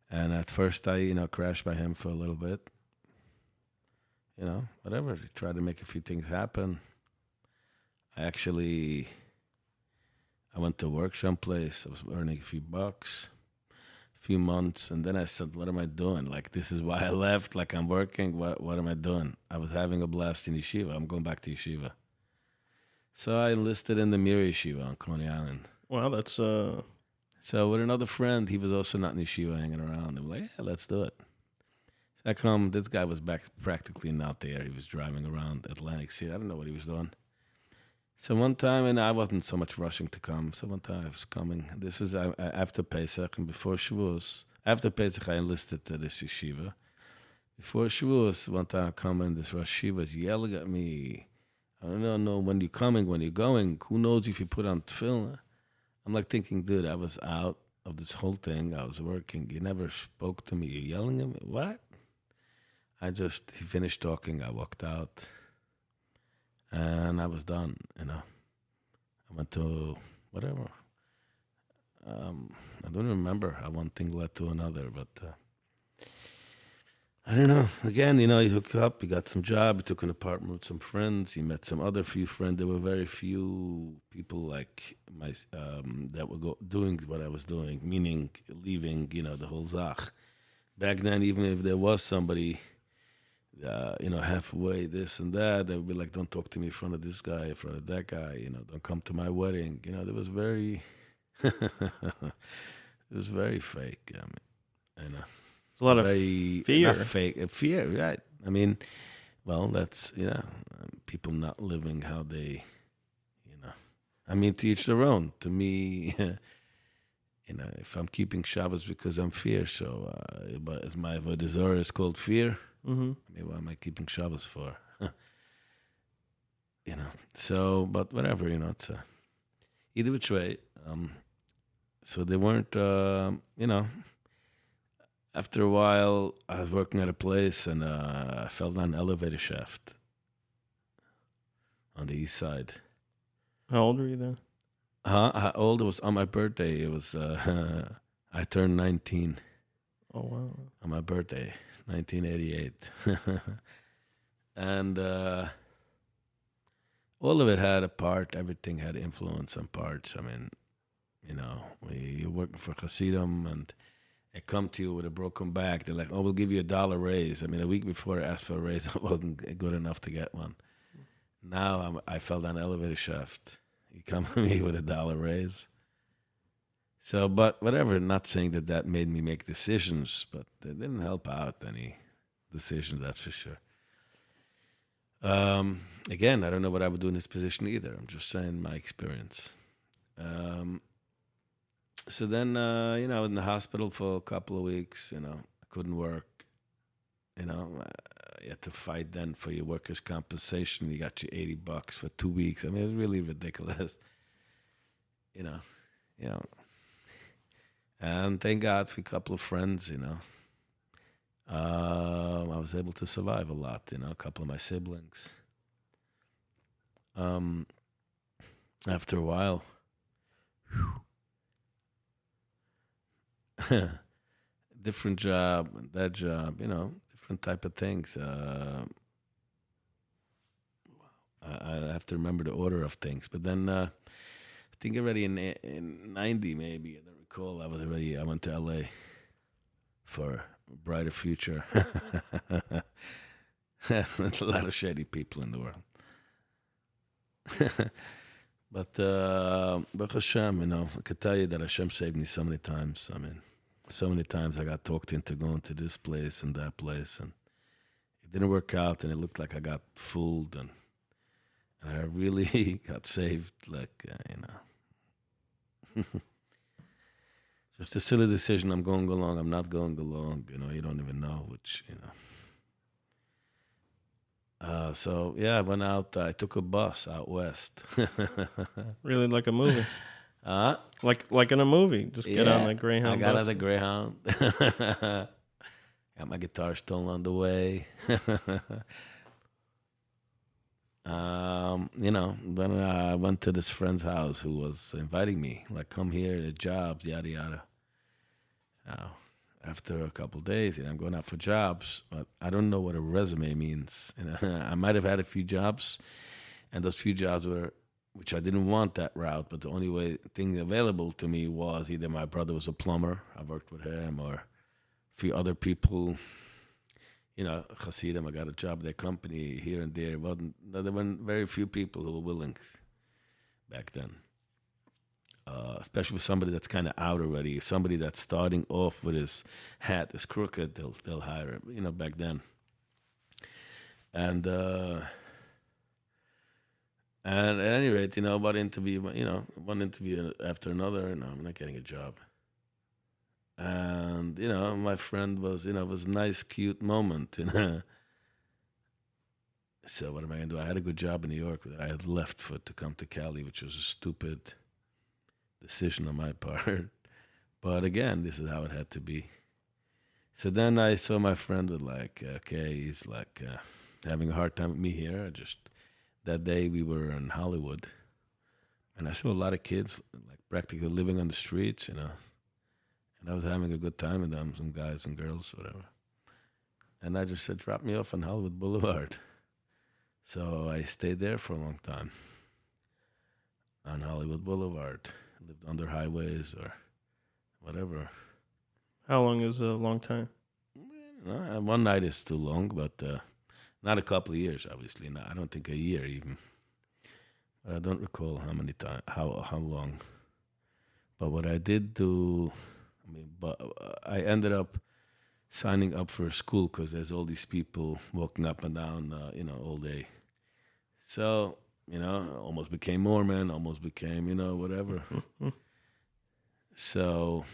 And at first I, crashed by him for a little bit. Whatever. Tried to make a few things happen. I went to work someplace. I was earning a few bucks, a few months. And then I said, what am I doing? Like, this is why I left. Like, I'm working. What am I doing? I was having a blast in yeshiva. I'm going back to yeshiva. So I enlisted in the Mir Yeshiva on Coney Island. Wow, that's So with another friend, he was also not in yeshiva hanging around. They were like, yeah, let's do it. So I come, this guy was back practically not there. He was driving around Atlantic City. I don't know what he was doing. So one time, and I wasn't so much rushing to come. So one time I was coming. This was after Pesach and before Shavuos. After Pesach, I enlisted to this yeshiva. Before Shavuos, one time I come in, this Rosh Yeshiva is yelling at me. I don't know when you're coming, when you're going. Who knows if you put on tefillin? I'm like thinking, dude, I was out of this whole thing. I was working. You never spoke to me. You're yelling at me. What? He finished talking. I walked out. And I was done, I went to whatever. I don't remember how one thing led to another, but I don't know. Again, he hooked up, he got some job, he took an apartment with some friends, he met some other few friends. There were very few people like my that were doing what I was doing, meaning leaving, the whole zach. Back then, even if there was somebody, halfway this and that, they would be like, don't talk to me in front of this guy, in front of that guy, don't come to my wedding. There was very, it was very fake. a lot of very fear. Not fake, fear, right? I mean, well, that's people not living how they, I mean, to each their own. To me, if I'm keeping Shabbos because I'm fear, so but as my avodah zarah is called fear. Mm-hmm. I mean, what am I keeping Shabbos for? So, but whatever, it's either which way. So they weren't, after a while, I was working at a place and I fell down an elevator shaft on the east side. How old were you then? How old? It was on my birthday. It was, I turned 19. Oh, wow. On my birthday, 1988. And all of it had a part. Everything had influence and parts. I mean, you're working for Hasidim and they come to you with a broken back. They're like, oh, we'll give you $1 raise. I mean, a week before I asked for a raise, I wasn't good enough to get one. Now I fell down an elevator shaft. He come to me with $1 raise. So, but whatever, not saying that made me make decisions, but it didn't help out any decision, that's for sure. Again, I don't know what I would do in this position either. I'm just saying my experience. So then, I was in the hospital for a couple of weeks. I couldn't work. You had to fight then for your workers' compensation. You got your $80 for 2 weeks. I mean, it's really ridiculous. you know. And thank God for a couple of friends. I was able to survive a lot. A couple of my siblings. After a while, different job, that job, different type of things. I have to remember the order of things. But then I think already in 90 maybe, I don't recall, I went to LA for a brighter future. There's a lot of shady people in the world. But Baruch Hashem, I could tell you that Hashem saved me so many times. I mean, so many times I got talked into going to this place and that place, and it didn't work out, and it looked like I got fooled, and I really got saved, Just a silly decision. I'm going along. I'm not going along. You don't even know which. So yeah, I went out. I took a bus out west. Really like a movie. Like in a movie. Just get on the Greyhound. I got bus. on the Greyhound. Got my guitar still on the way. Then I went to this friend's house who was inviting me, like, come here, the jobs, yada yada. After a couple of days, I'm going out for jobs, but I don't know what a resume means. I might have had a few jobs, and those few jobs were, which I didn't want that route, but the only thing available to me was either my brother was a plumber, I worked with him, or a few other people. Hasidim, I got a job at their company here and there. There weren't very few people who were willing back then. Especially with somebody that's kind of out already. If somebody that's starting off with his hat is crooked, they'll hire him. Back then. And at any rate, one interview after another, and I'm not getting a job. And my friend was, it was a nice, cute moment. So what am I gonna do? I had a good job in New York that I had left to come to Cali, which was a stupid decision on my part. But again, this is how it had to be. So then I saw my friend with he's having a hard time with me here. That day we were in Hollywood, and I saw a lot of kids practically living on the streets, and I was having a good time with them, some guys and girls, whatever. And I just said, drop me off on Hollywood Boulevard. So I stayed there for a long time on Hollywood Boulevard. Lived under highways or whatever. How long is a long time? One night is too long, but not a couple of years, obviously. No, I don't think a year even. But I don't recall how many times, how long. But what I did do, I ended up signing up for a school because there's all these people walking up and down, all day. So, almost became Mormon, almost became, whatever. So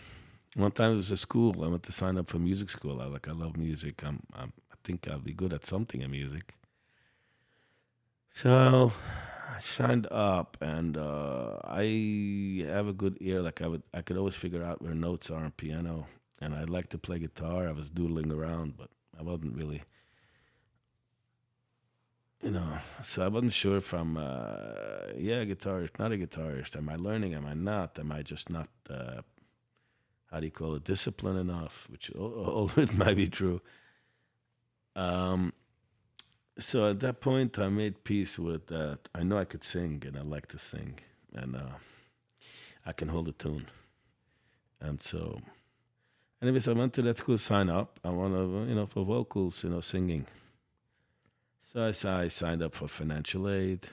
one time it was a school. I went to sign up for music school. I love music. I think I'll be good at something in music. So I signed up, and I have a good ear. I could always figure out where notes are on piano, and I like to play guitar. I was doodling around, but I wasn't really, so I wasn't sure if I'm, a guitarist, not a guitarist. Am I learning? Am I not? Am I just not, disciplined enough? Which all of it might be true. So at that point, I made peace with that. I know I could sing, and I like to sing, and I can hold a tune. And so, anyways, I went to that school, sign up. I want to, for vocals, singing. So I signed up for financial aid.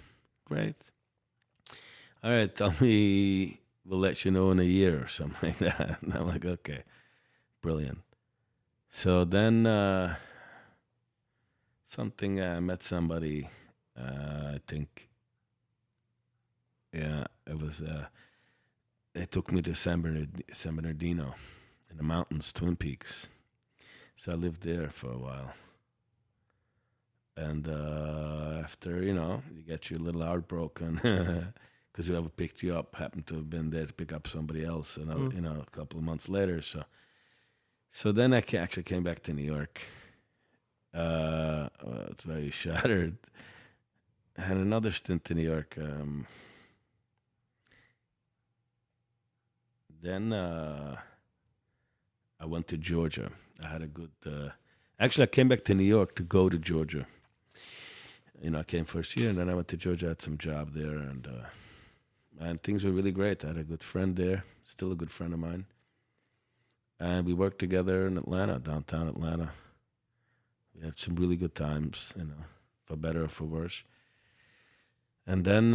Great. All right, tell me, we'll let you know in a year or something like that. And I'm like, okay, brilliant. So then I met somebody, I think, yeah, it took me to San Bernardino in the mountains, Twin Peaks. So I lived there for a while. And after, you get your little heart broken because whoever picked you up happened to have been there to pick up somebody else, and a couple of months later. So then I actually came back to New York. It's very shattered. I had another stint in New York. Then I went to Georgia. I had a good... actually, I came back to New York to go to Georgia. I came first year, and then I went to Georgia, had some job there, and things were really great. I had a good friend there, still a good friend of mine. And we worked together in Atlanta, downtown Atlanta. We had some really good times, for better or for worse. And then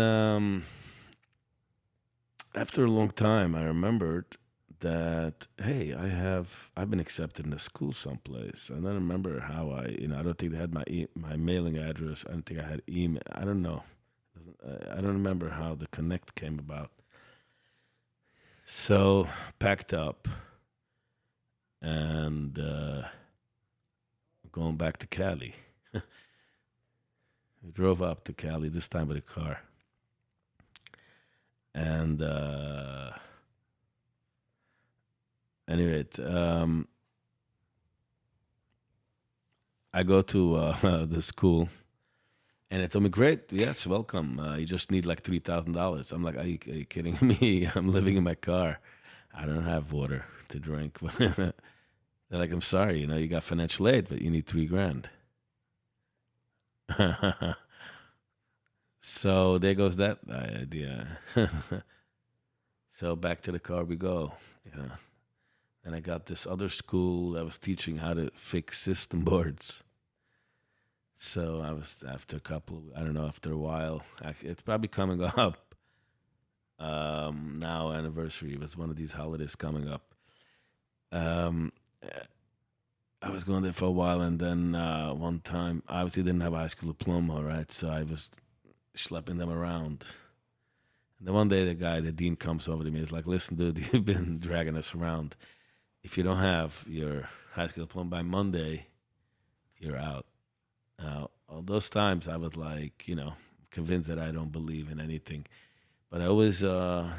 after a long time, I remembered that, hey, I've been accepted in a school someplace. And then I remember how I don't think they had my mailing address. I don't think I had email. I don't know. I don't remember how the connect came about. So packed up and going back to Cali. We drove up to Cali, this time with a car. And anyway, I go to the school, and they told me, great, yes, welcome. You just need like $3,000. I'm like, are you kidding me? I'm living in my car. I don't have water to drink. They're like, I'm sorry, you got financial aid, but you need $3,000. So there goes that idea. So back to the car we go. And I got this other school that was teaching how to fix system boards. So I was, after a while, actually, it's probably coming up now, anniversary. It was one of these holidays coming up. I was going there for a while, and then one time, I obviously didn't have a high school diploma, right? So I was schlepping them around. And then one day, the dean comes over to me. He's like, listen, dude, you've been dragging us around. If you don't have your high school diploma by Monday, you're out. Now, all those times, I was like, convinced that I don't believe in anything. But I always, had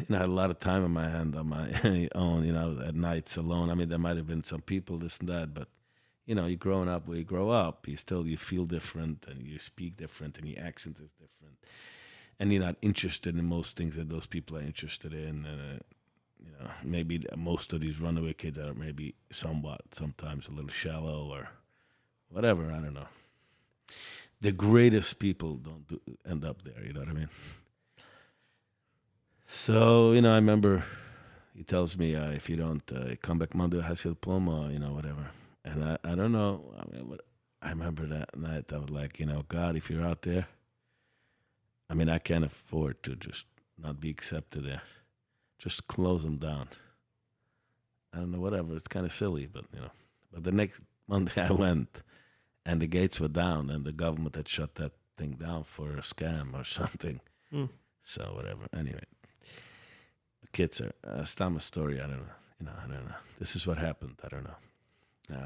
a lot of time in my hand on my own, at nights alone. I mean, there might have been some people, this and that, but, you're growing up where you grow up. You feel different, and you speak different, and your accent is different. And you're not interested in most things that those people are interested in. And, maybe most of these runaway kids are maybe sometimes a little shallow or whatever. I don't know. The greatest people don't end up there. You know what I mean? So, I remember he tells me, if you don't come back Monday, high school diploma, whatever. And I don't know. I remember that night. I was like, God, if you're out there, I can't afford to just not be accepted there. Just close them down. I don't know, whatever. It's kind of silly, but, But the next Monday I went, and the gates were down, and the government had shut that thing down for a scam or something. So, whatever. Anyway. Kids are stam a story. I don't know. I don't know. This is what happened. I don't know.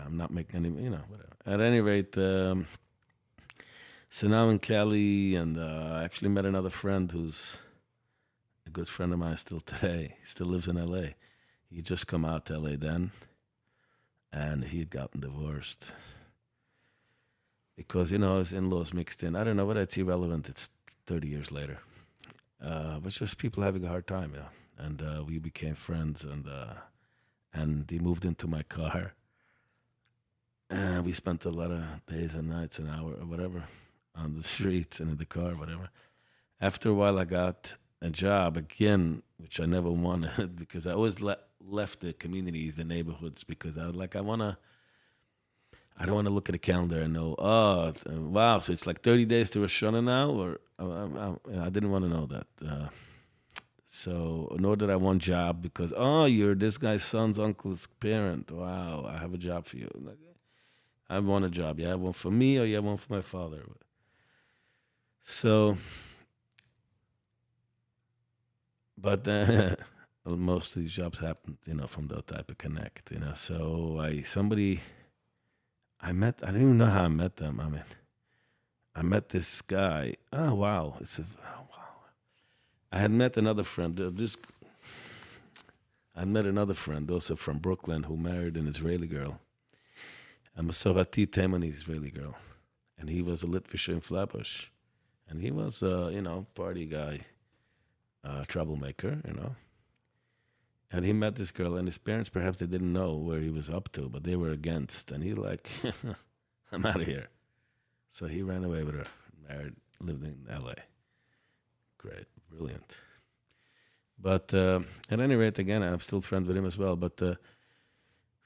I'm not making any, whatever. At any rate, so now I'm in Cali, and I actually met another friend who's a good friend of mine still today. He still lives in L.A. He just come out to L.A. then, and he'd gotten divorced because, his in-laws mixed in. I don't know whether it's irrelevant. It's 30 years later. But just people having a hard time, And we became friends, and he moved into my car. And we spent a lot of days and nights, an hour or whatever, on the streets and in the car, whatever. After a while, I got a job again, which I never wanted because I always left the communities, the neighborhoods, because I was like, I I don't want to look at the calendar and know, wow, so it's like 30 days to Rosh Hashanah now, or I didn't want to know that. So, nor did I want job because, you're this guy's son's uncle's parent. Wow, I have a job for you. Like, I want a job. You have one for me or you have one for my father. So, but most of these jobs happened, from that type of connect, So I didn't even know how I met them. I mean, I met this guy. Oh, wow. Wow. I had met another friend. I met another friend also from Brooklyn who married an Israeli girl. A Masorati Temani Israeli girl. And he was a Litvisher in Flatbush. And he was, party guy, troublemaker, And he met this girl, and his parents, perhaps they didn't know where he was up to, but they were against. And he like, I'm out of here. So he ran away with her, married, lived in L.A. Great, brilliant. But at any rate, again, I'm still friends with him as well. But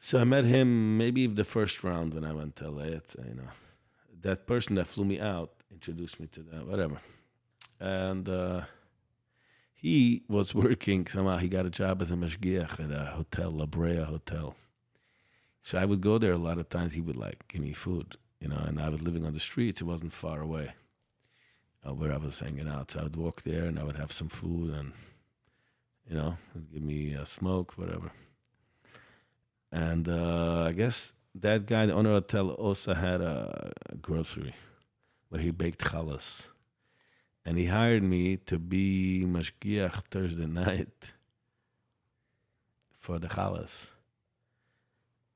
so I met him maybe the first round when I went to L.A. That person that flew me out introduced me to that, whatever. And he was working, somehow he got a job as a mashgiach at a hotel, La Brea Hotel. So I would go there a lot of times. He would like give me food, and I was living on the streets. It wasn't far away where I was hanging out. So I would walk there and I would have some food and, he'd give me a smoke, whatever. And I guess that guy, the owner of the hotel, also had a grocery where he baked challahs. And he hired me to be mashgiach Thursday night for the challahs.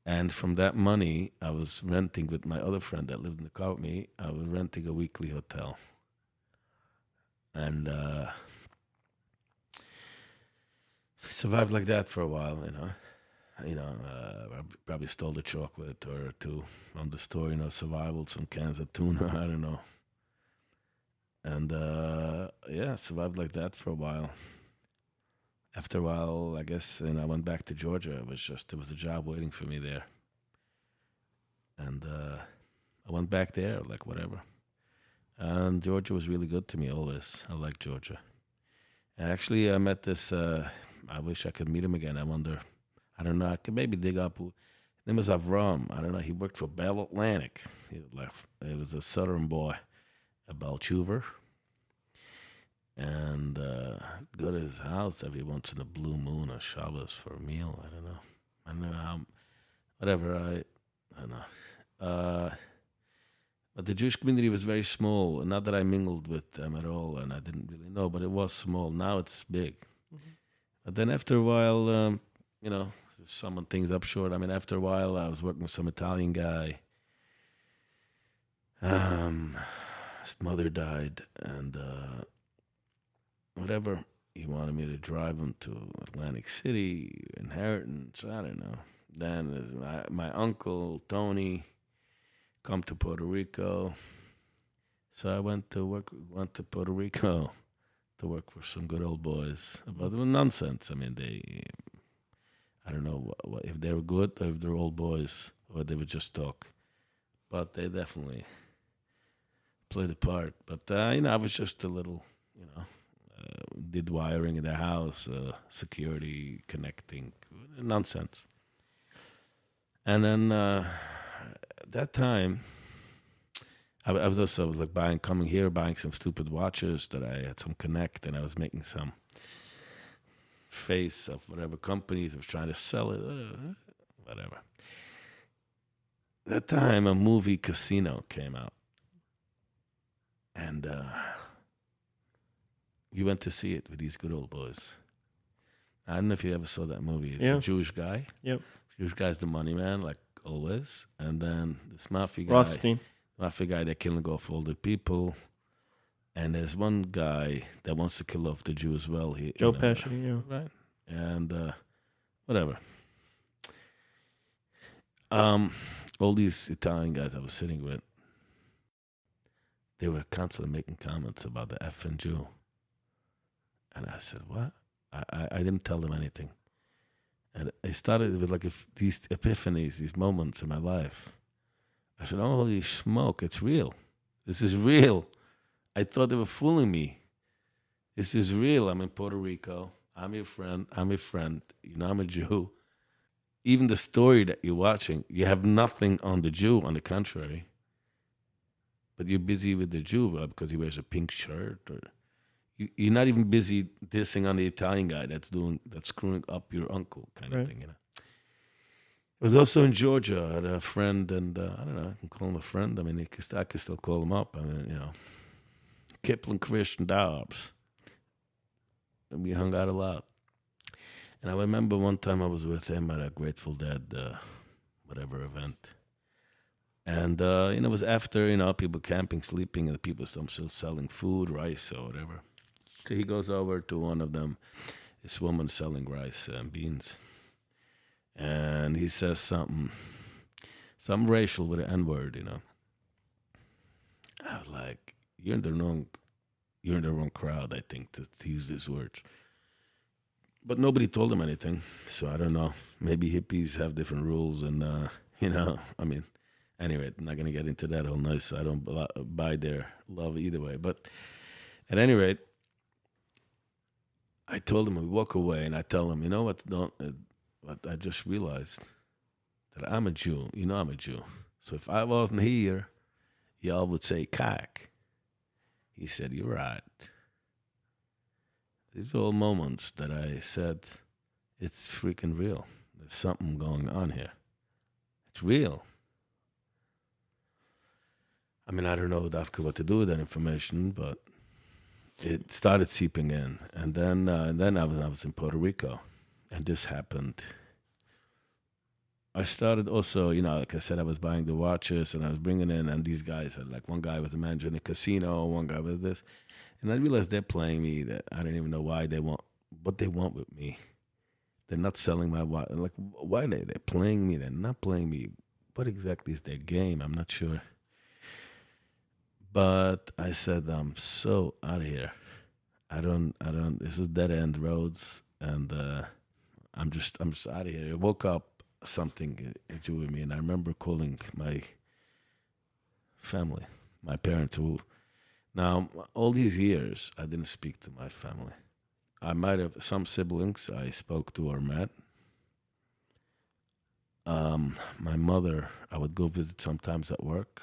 And from that money, I was renting with my other friend that lived in the car with me. I was renting a weekly hotel. And survived like that for a while, I probably stole a chocolate or two from the store, survival, some cans of tuna, I don't know. And survived like that for a while. After a while, I guess, I went back to Georgia. There was a job waiting for me there. And I went back there, like whatever. And Georgia was really good to me always. I like Georgia. And actually, I met this, I wish I could meet him again. I wonder, I don't know, I could maybe dig up. His name was Avram. I don't know, he worked for Bell Atlantic. He was a southern boy. A Balchuver, and go to his house every once in a blue moon or Shabbos for a meal. I don't know how, whatever. I don't know. But the Jewish community was very small. Not that I mingled with them at all, and I didn't really know, but it was small. Now it's big. Mm-hmm. But then after a while, summing things up short. I mean, after a while, I was working with some Italian guy. His mother died, and whatever, he wanted me to drive him to Atlantic City, inheritance, I don't know. Then my uncle, Tony, come to Puerto Rico. So I went to Puerto Rico to work for some good old boys. But it was nonsense. I mean, I don't know if they were good or if they were old boys or they would just talk. But they definitely played a part. But, I was just a little, did wiring in the house, security, connecting, nonsense. And then that time, I was also coming here, buying some stupid watches that I had some connect, and I was making some face of whatever companies I was trying to sell it, whatever. That time, a movie Casino came out. And we went to see it with these good old boys. I don't know if you ever saw that movie. It's a Jewish guy. Yep. Jewish guy's the money man, like always. And then this mafia guy. Rothstein. Mafia guy that killing off older people. And there's one guy that wants to kill off the Jew as well. Joe Pesci, yeah. Right? And whatever. All these Italian guys I was sitting with, they were constantly making comments about the effing Jew. And I said, what? I didn't tell them anything. And I started with these epiphanies, these moments in my life I said, holy smoke, it's real. This is real. I thought they were fooling me. This is real. I'm in Puerto Rico. I'm your friend. I'm your friend. You know, I'm a Jew. Even the story that you're watching, you have nothing on the Jew, on the contrary. But you're busy with the Jew because he wears a pink shirt, or you're not even busy dissing on the Italian guy that's screwing up your uncle kind of thing, you know. I was also in Georgia. I had a friend, and I don't know, I can call him a friend. I mean, I can still call him up. I mean, you know, Kipling Christian Dobbs. And we hung out a lot. And I remember one time I was with him at a Grateful Dead, whatever event. And, it was after, people camping, sleeping, and the people still selling food, rice, or whatever. So he goes over to one of them, this woman selling rice and beans. And he says some racial with an N-word, I was like, you're in the wrong crowd, I think, to use these words. But nobody told him anything, so I don't know. Maybe hippies have different rules, and, I mean, anyway, I'm not going to get into that whole noise. I don't buy their love either way. But at any rate, I told him, we walk away, and I tell him, you know what, but I just realized that I'm a Jew. You know I'm a Jew. So if I wasn't here, y'all would say kak. He said, you're right. These are all moments that I said, it's freaking real. There's something going on here. It's real. I mean, I don't know what to do with that information, but it started seeping in. And then I was in Puerto Rico, and this happened. I started also, like I said, I was buying the watches, and I was bringing in, and these guys had, like, one guy was a manager in a casino, one guy was this. And I realized they're playing me that I don't even know what they want with me. They're not selling my watch. Like, why they're playing me? They're not playing me. What exactly is their game? I'm not sure. But I said, I'm so out of here. This is dead end roads, and I'm just out of here. I woke up, something drew with me, and I remember calling my family, my parents, who, now, all these years, I didn't speak to my family. I might have some siblings I spoke to or met. My mother, I would go visit sometimes at work.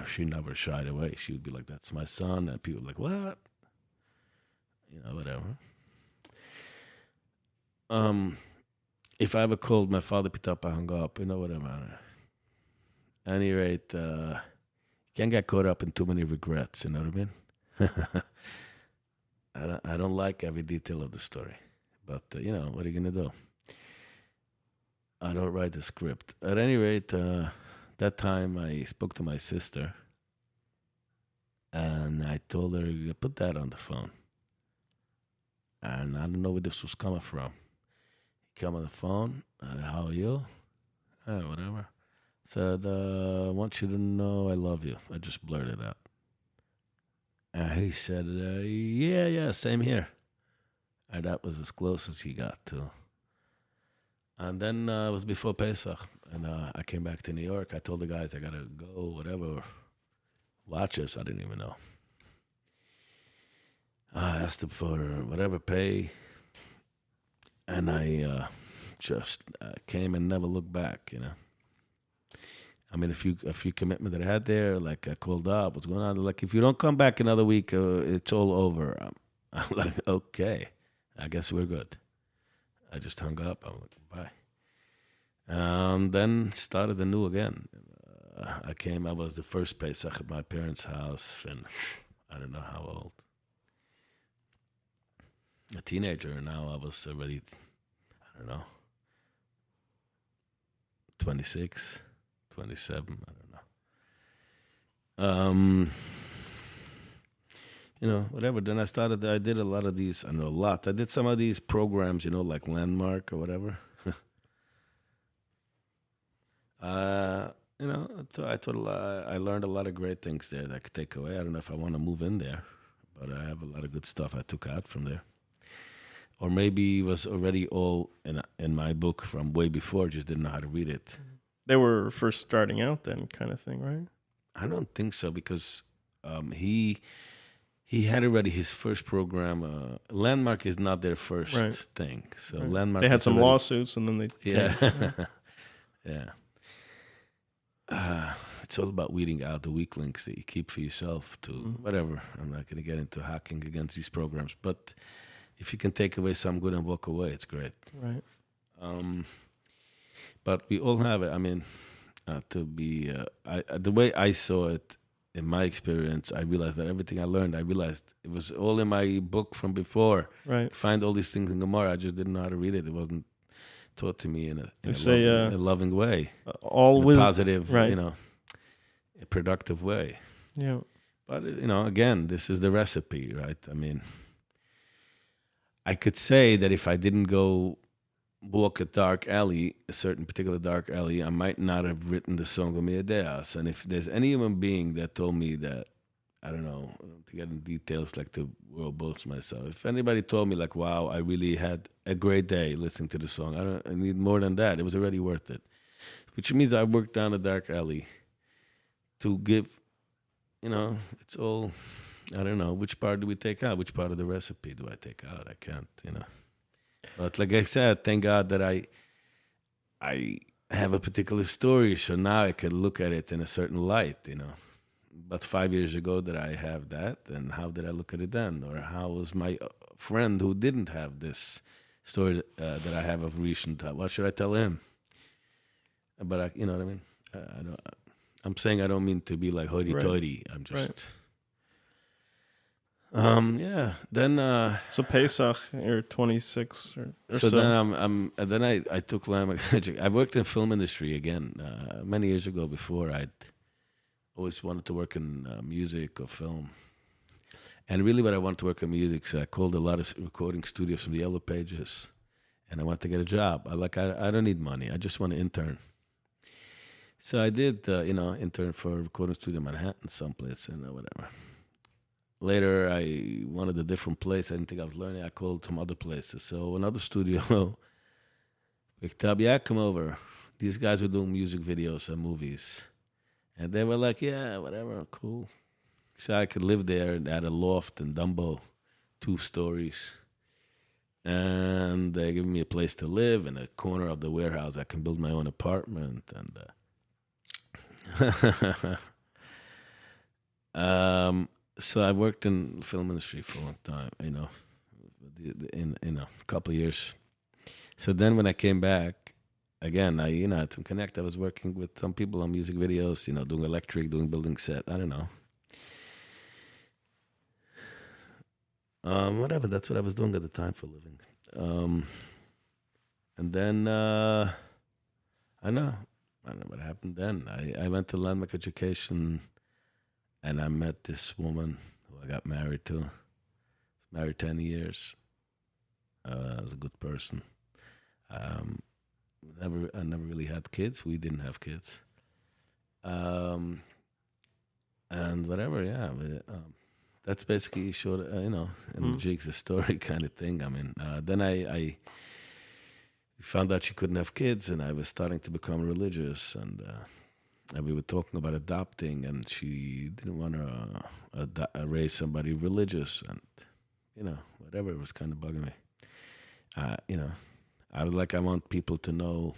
She never shied away. She would be like, that's my son. And people were like, what? Whatever. If I ever called my father, picked up, I hung up, whatever. At any rate, can't get caught up in too many regrets, you know what I mean? I don't like every detail of the story. But, what are you going to do? I don't write the script. At any rate, that time I spoke to my sister, and I told her, put that on the phone. And I don't know where this was coming from. He came on the phone, how are you? Whatever. Said, I want you to know I love you. I just blurted out. And he said, yeah, same here. And that was as close as he got to. And then it was before Pesach, and I came back to New York. I told the guys I got to go, whatever, watches, I didn't even know. I asked them for whatever pay, and I just came and never looked back, I mean, a few commitment that I had there, like I called up, what's going on? They're like, if you don't come back another week, it's all over. I'm like, okay, I guess we're good. I just hung up. I'm like, bye. Then started anew again. I was the first Pesach at my parents' house, and I don't know how old. A teenager, now I was already, I don't know, 26. 27, I don't know. Whatever. Then I did a lot of these, I did some of these programs, like Landmark or whatever. I learned a lot of great things there that I could take away. I don't know if I want to move in there, but I have a lot of good stuff I took out from there. Or maybe it was already all in my book from way before, just didn't know how to read it. They were first starting out then, kind of thing, right? I don't think so because he had already his first program. Landmark is not their first Right. thing, so Right. Landmark. They had is some already, lawsuits, and then they Yeah, came, right? yeah. It's all about weeding out the weak links that you keep for yourself. To whatever. I'm not going to get into hacking against these programs, but if you can take away some good and walk away, it's great. Right. But we all have it. I mean, to be the way I saw it in my experience, I realized that everything I learned, I realized it was all in my book from before. Right. Find all these things in Gemara. I just didn't know how to read it. It wasn't taught to me in a a loving way, all in a wisdom, positive, right? A productive way. Yeah. But again, this is the recipe, right? I mean, I could say that if I didn't go walk a dark alley, a certain particular dark alley, I might not have written the song of Yodea. And if there's any human being that told me that, I don't know, to get in details like the world boats myself. If anybody told me like, wow, I really had a great day listening to the song, I need more than that. It was already worth it. Which means I worked down a dark alley to give, it's all, I don't know, which part do we take out? Which part of the recipe do I take out? I can't, But like I said, thank God that I have a particular story, so now I can look at it in a certain light, But 5 years ago that I have that, and how did I look at it then? Or how was my friend who didn't have this story that I have of recent? What should I tell him? But you know what I mean? I'm saying I don't mean to be like hoity-toity. Right. I'm just... Right. Yeah. Then so Pesach, you're 26 or so. Then I took language. I worked in film industry again many years ago. Before I'd always wanted to work in music or film, and really, what I wanted to work in music. So I called a lot of recording studios from the Yellow Pages, and I wanted to get a job. I don't need money. I just want to intern. So I did, intern for a recording studio in Manhattan, someplace, and whatever. Later, I wanted a different place. I didn't think I was learning. I called some other places. So another studio picked up, yeah, come over. These guys were doing music videos and movies. And they were like, yeah, whatever, cool. So I could live there at a loft in Dumbo, 2 stories. And they gave me a place to live in a corner of the warehouse. I can build my own apartment. And so I worked in the film industry for a long time, in a couple of years. So then when I came back, again, I had some connect. I was working with some people on music videos, doing electric, doing building set. I don't know. Whatever, that's what I was doing at the time for a living. And then, I don't know what happened then. I went to Landmark Education, and I met this woman who I got married to. Married 10 years. I was a good person. I never really had kids. We didn't have kids. And whatever, yeah. That's basically short, in Jigs, a story kind of thing. I mean, then I found out she couldn't have kids, and I was starting to become religious, and we were talking about adopting, and she didn't want to raise somebody religious, and whatever. It was kind of bugging me. I was like, I want people to know.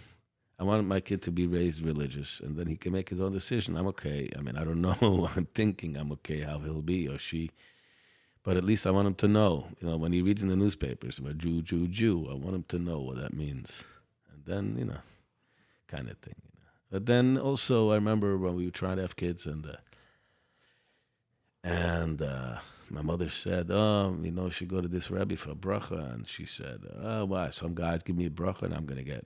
I want my kid to be raised religious, and then he can make his own decision. I'm okay. I mean, I don't know. I'm thinking I'm okay how he'll be or she, but at least I want him to know. When he reads in the newspapers about Jew, Jew, Jew, I want him to know what that means, and then kind of thing. But then also, I remember when we were trying to have kids, and my mother said, you should go to this Rebbe for a bracha. And she said, why? Some guys give me a bracha and I'm going to get,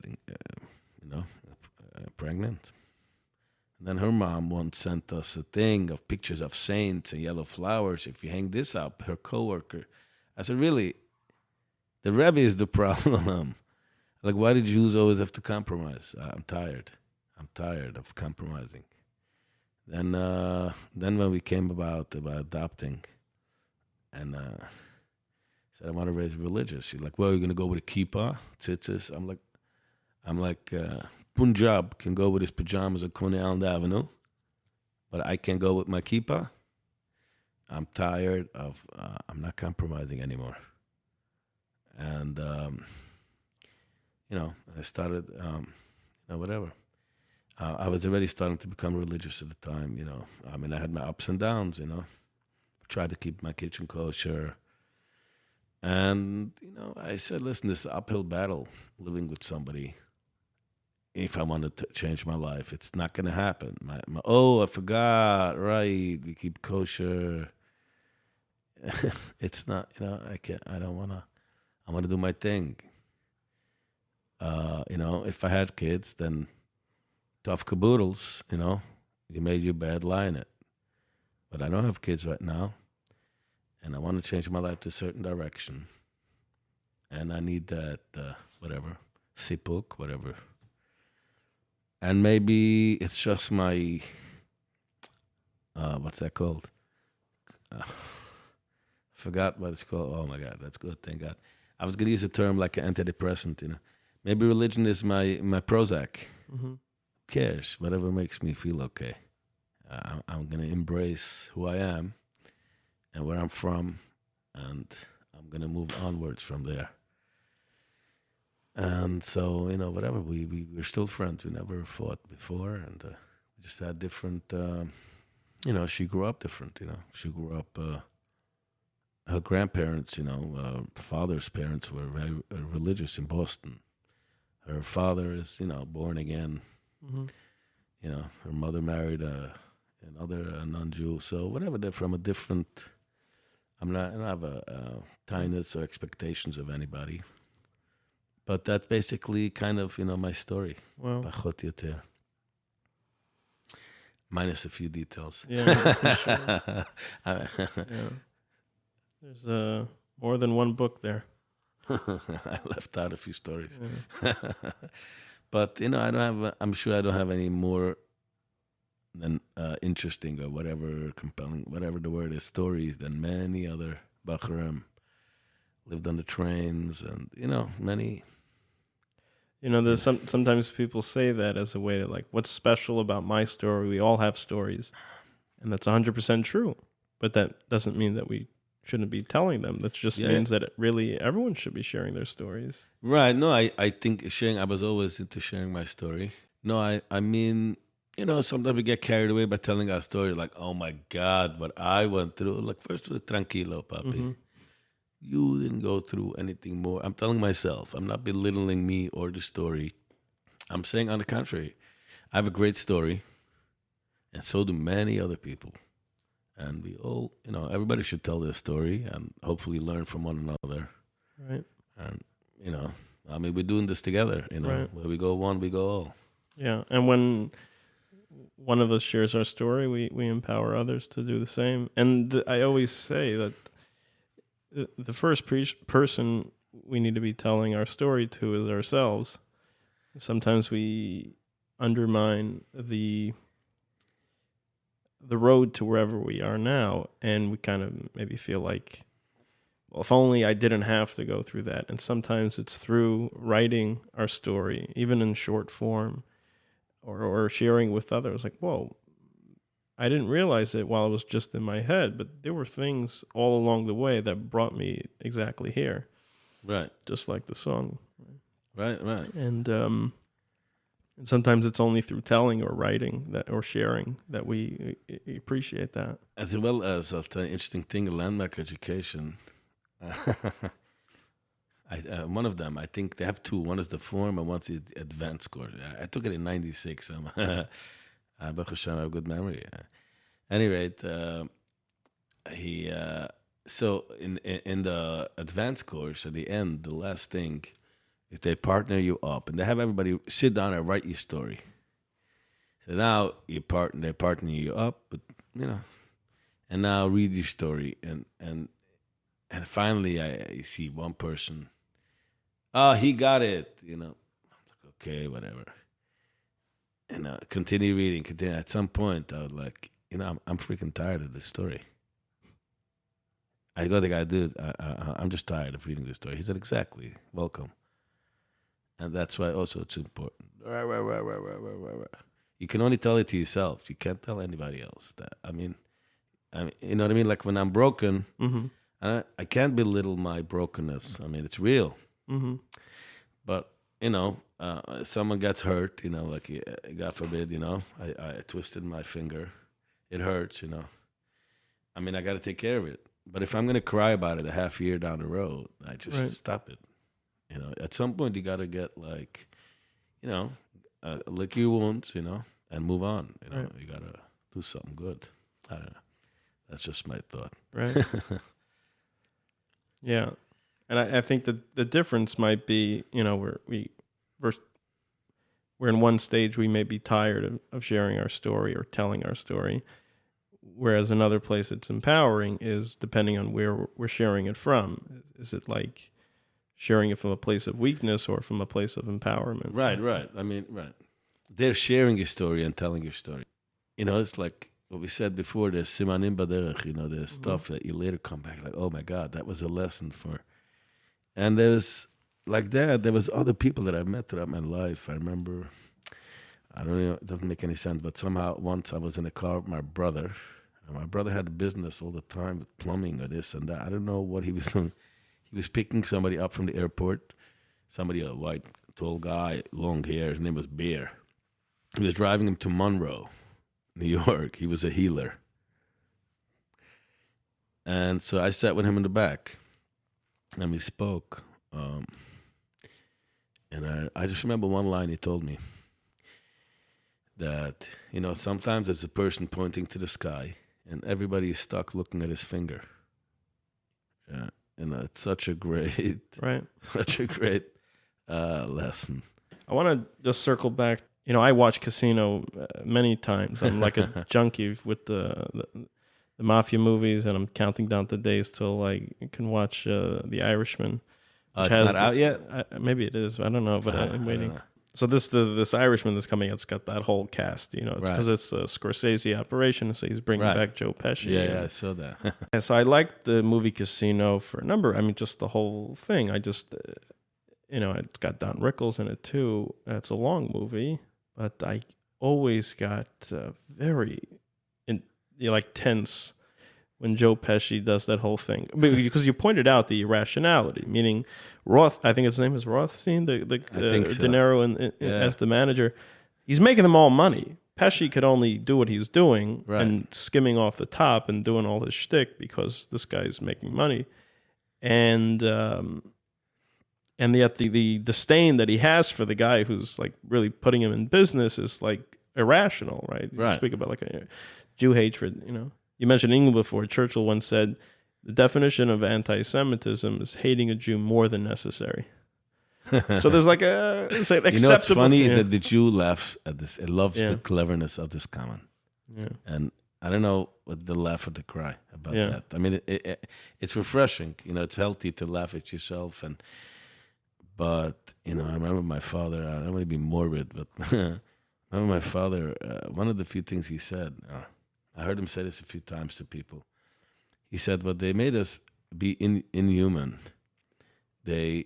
pregnant. And then her mom once sent us a thing of pictures of saints and yellow flowers. If you hang this up, her coworker. I said, really? The Rebbe is the problem. Like, why do Jews always have to compromise? I'm tired. I'm tired of compromising. Then when we came about adopting, and said, I want to raise religious. She's like, well, you're going to go with a kippah, tzitzis? I'm like, Punjab can go with his pajamas on Coney Island Avenue, but I can't go with my kippah. I'm tired of, I'm not compromising anymore. And, I started, whatever. I was already starting to become religious at the time, I mean, I had my ups and downs, Tried to keep my kitchen kosher. And, I said, listen, this is an uphill battle living with somebody. If I wanted to change my life, it's not going to happen. I forgot, right, we keep kosher. It's not, I want to do my thing. If I had kids, then tough caboodles, you made your bed, lie in it. But I don't have kids right now, and I want to change my life to a certain direction. And I need that, sipuk, whatever. And maybe it's just my, what's that called? Forgot what it's called. Oh my God, that's good. Thank God. I was going to use a term like an antidepressant. Maybe religion is my Prozac. Mm-hmm. Who cares? Whatever makes me feel okay. I'm going to embrace who I am and where I'm from, and I'm going to move onwards from there. And so, whatever. We're still friends. We never fought before, and we just had different. She grew up different. She grew up. Her grandparents, father's parents were very religious in Boston. Her father is, born again. Mm-hmm. Her mother married another non-Jew. So whatever, they're from a different. I don't have a kindness or expectations of anybody. But that's basically kind of, my story. Wow. Pachot yoter. Minus a few details. Yeah, for sure. Yeah. There's more than one book there. I left out a few stories. Yeah. But, I don't have, I'm sure I don't have any more than interesting or whatever, compelling, whatever the word is, stories than many other Bachurim. Lived on the trains and, many. There's sometimes people say that as a way to like, what's special about my story? We all have stories. And that's 100% true. But that doesn't mean that we shouldn't be telling them. That just means that everyone should be sharing their stories. Right. No, I think I was always into sharing my story. No, I mean, sometimes we get carried away by telling our story, like, oh my God, what I went through. Like, first was tranquilo, papi. Mm-hmm. You didn't go through anything more. I'm telling myself, I'm not belittling me or the story. I'm saying, on the contrary, I have a great story, and so do many other people. And we all, everybody should tell their story and hopefully learn from one another. Right. And, we're doing this together, Right. Where we go one, we go all. Yeah. And when one of us shares our story, we empower others to do the same. And I always say that the first person we need to be telling our story to is ourselves. Sometimes we undermine the road to wherever we are now, and we kind of maybe feel like, well, if only I didn't have to go through that. And sometimes it's through writing our story, even in short form, or sharing with others, like, whoa, I didn't realize it while it was just in my head, but there were things all along the way that brought me exactly here. Right. Just like the song. Right. And sometimes it's only through telling or writing or sharing that we appreciate that. As well as an interesting thing, landmark education. One of them, I think they have two. One is the form and one's the advanced course. I took it in 96. Baruch Hashem, I have a good memory. At any rate, so in the advanced course, at the end, the last thing, if they partner you up, and they have everybody sit down and write your story. So now they're partnering you up, but and now read your story, and finally I see one person. Oh, he got it. I'm like, okay, whatever. And continue reading. At some point, I was like, I'm freaking tired of this story. I go to the guy, dude, I'm just tired of reading this story. He said, exactly, welcome. And that's why also it's important. You can only tell it to yourself. You can't tell anybody else that. I mean, you know what I mean? Like when I'm broken, I can't belittle my brokenness. I mean, it's real. But, someone gets hurt, like God forbid, I twisted my finger. It hurts, I mean, I got to take care of it. But if I'm going to cry about it a half year down the road, I just stop it. At some point you got to get like, lick your wounds, and move on. You got to do something good. I don't know. That's just my thought. Right. Yeah. And I think that the difference might be, we're in one stage we may be tired of sharing our story or telling our story, whereas another place it's empowering is depending on where we're sharing it from. Is it like sharing it from a place of weakness or from a place of empowerment? Right. I mean, right. They're sharing your story and telling your story. It's like what we said before, there's simanim baderech, there's stuff that you later come back like, oh my God, that was a lesson for. And there's like that, there was other people that I met throughout my life. I remember, I don't know, it doesn't make any sense, but somehow once I was in a car with my brother, and my brother had a business all the time with plumbing or this and that. I don't know what he was doing. He was picking somebody up from the airport, a white, tall guy, long hair, his name was Bear. He was driving him to Monroe, New York. He was a healer. And so I sat with him in the back, and we spoke. And I just remember one line he told me, that, sometimes it's a person pointing to the sky, and everybody is stuck looking at his finger. Yeah, it's such a great, lesson. I want to just circle back. I watch Casino many times. I'm like a junkie with the mafia movies, and I'm counting down the days till I can watch The Irishman. It's not out yet? Maybe it is. I don't know, but I'm waiting. So this Irishman that's coming out, it's got that whole cast. It's because it's a Scorsese operation, so he's bringing back Joe Pesci. Yeah, I saw that. And so I liked the movie Casino for a number. I mean, just the whole thing. I just, it's got Don Rickles in it too. It's a long movie, but I always got very tense when Joe Pesci does that whole thing. Because you pointed out the irrationality, meaning Roth, I think his name is Rothstein, De Niro as the manager. He's making them all money. Pesci could only do what he's doing and skimming off the top and doing all his shtick because this guy's making money. And yet the disdain that he has for the guy who's like really putting him in business is like irrational, right? You speak about like a Jew hatred, You mentioned England before. Churchill once said, the definition of anti-Semitism is hating a Jew more than necessary. So there's like it's like acceptable. It's funny that the Jew laughs at this. It loves the cleverness of this comment. Yeah. And I don't know what the laugh or the cry about that. I mean, it's refreshing. It's healthy to laugh at yourself. But I remember my father, I don't want to be morbid, but I remember my father, one of the few things he said, I heard him say this a few times to people. He said, "What they made us be inhuman. They